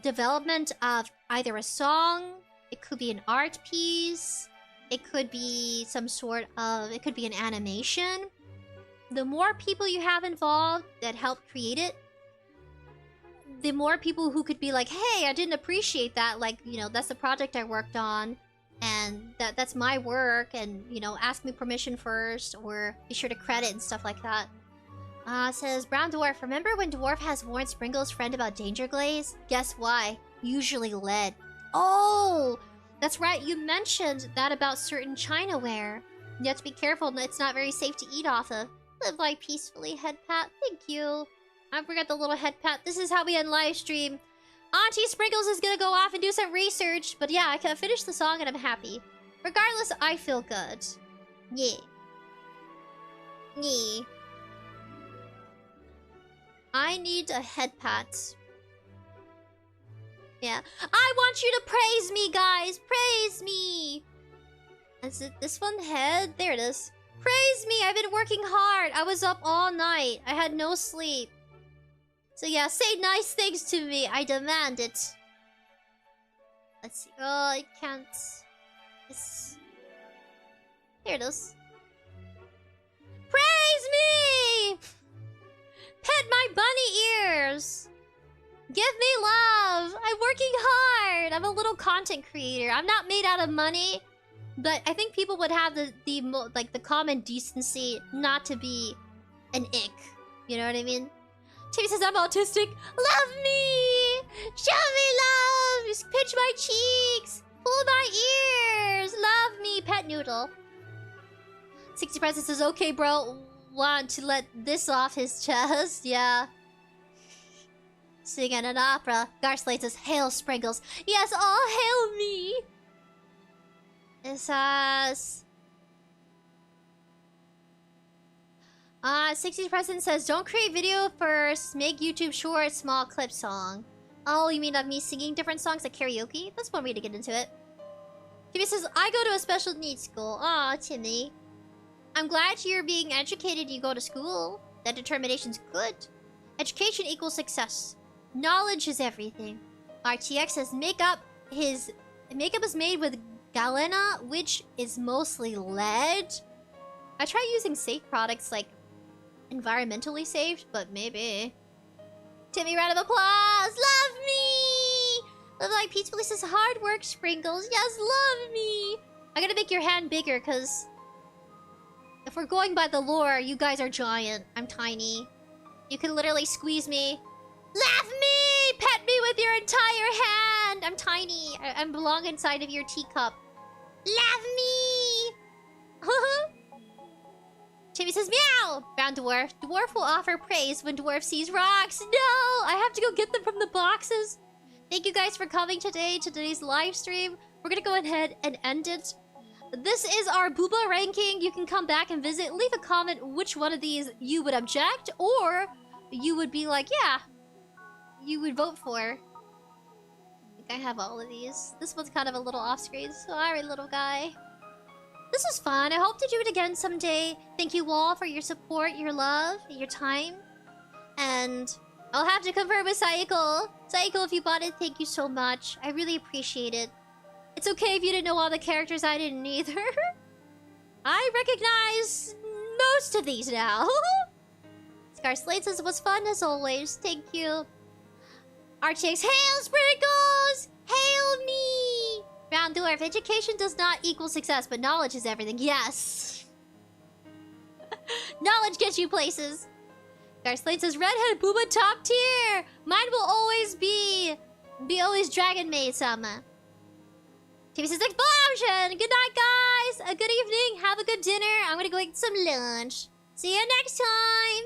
development of either a song, it could be an art piece, it could be it could be an animation. The more people you have involved that help create it, the more people who could be like, hey, I didn't appreciate that. Like, you know, that's the project I worked on. And that's my work. And, you know, ask me permission first. Or be sure to credit and stuff like that. Says, 𝑠_Dwarf, remember when Dwarf has warned Sprinkle's friend about danger glaze? Guess why? Usually lead. Oh! That's right, you mentioned that about certain Chinaware. You have to be careful, it's not very safe to eat off of. Live life peacefully, head pat. Thank you. I forgot the little head pat. This is how we end live stream. Auntie Sprinkles is gonna go off and do some research. But yeah, I can finish the song and I'm happy. Regardless, I feel good. Yeah. Yeah. I need a head pat. Yeah. I want you to praise me, guys! Praise me! Is it this one? Head? There it is. Praise me! I've been working hard. I was up all night. I had no sleep. So yeah, say nice things to me. I demand it. Let's see. Oh, I can't. Here it is. Praise me! Pet my bunny ears! Give me love! I'm working hard! I'm a little content creator. I'm not made out of money. But I think people would have the common decency not to be an ick. You know what I mean? Timmy says I'm autistic. Love me! Show me love! Just pinch my cheeks! Pull my ears! Love me, pet noodle. 60 Present says, okay, bro. Want to let this off his chest? Yeah. Sing at an opera. 𝑔𝒆 says, hail sprinkles. Yes, all hail me. It says... 60% says, don't create video first. Make YouTube short, small clip song. Oh, you mean of me singing different songs like karaoke? That's one way to get into it. Timmy says, I go to a special needs school. Aw, Timmy. I'm glad you're being educated. You go to school. That determination's good. Education equals success. Knowledge is everything. RTX says, makeup is made with galena, which is mostly lead. I try using safe products like environmentally safe, but maybe. Timmy, round of applause. Love me. Love like peacefully says, hard work, Sprinkles. Yes, love me. I gotta make your hand bigger, because if we're going by the lore, you guys are giant. I'm tiny. You can literally squeeze me. Laugh me! Pet me with your entire hand! I'm tiny. I belong inside of your teacup. Laugh me! Timmy says, meow! Brown dwarf. Dwarf will offer praise when dwarf sees rocks. No! I have to go get them from the boxes. Thank you guys for coming today to today's live stream. We're gonna go ahead and end it. This is our booba ranking. You can come back and visit. Leave a comment which one of these you would object, or you would be like, yeah, you would vote for. I think I have all of these. This one's kind of a little off-screen. Sorry, little guy. This was fun. I hope to do it again someday. Thank you all for your support, your love, your time. And I'll have to confirm with Saiko. Saiko, if you bought it, thank you so much. I really appreciate it. It's okay if you didn't know all the characters. I didn't either. I recognize most of these now. 𝑔𝒆 says it was fun as always. Thank you. RTX, hail Sprinkles! Hail me! Brown dwarf, education does not equal success, but knowledge is everything. Yes. Knowledge gets you places. 𝒔𝒆 says, redhead booba top tier. Mine will always be always Dragon Maid-sama. TV says, explosion! Good night, guys! A good evening. Have a good dinner. I'm gonna go eat some lunch. See you next time!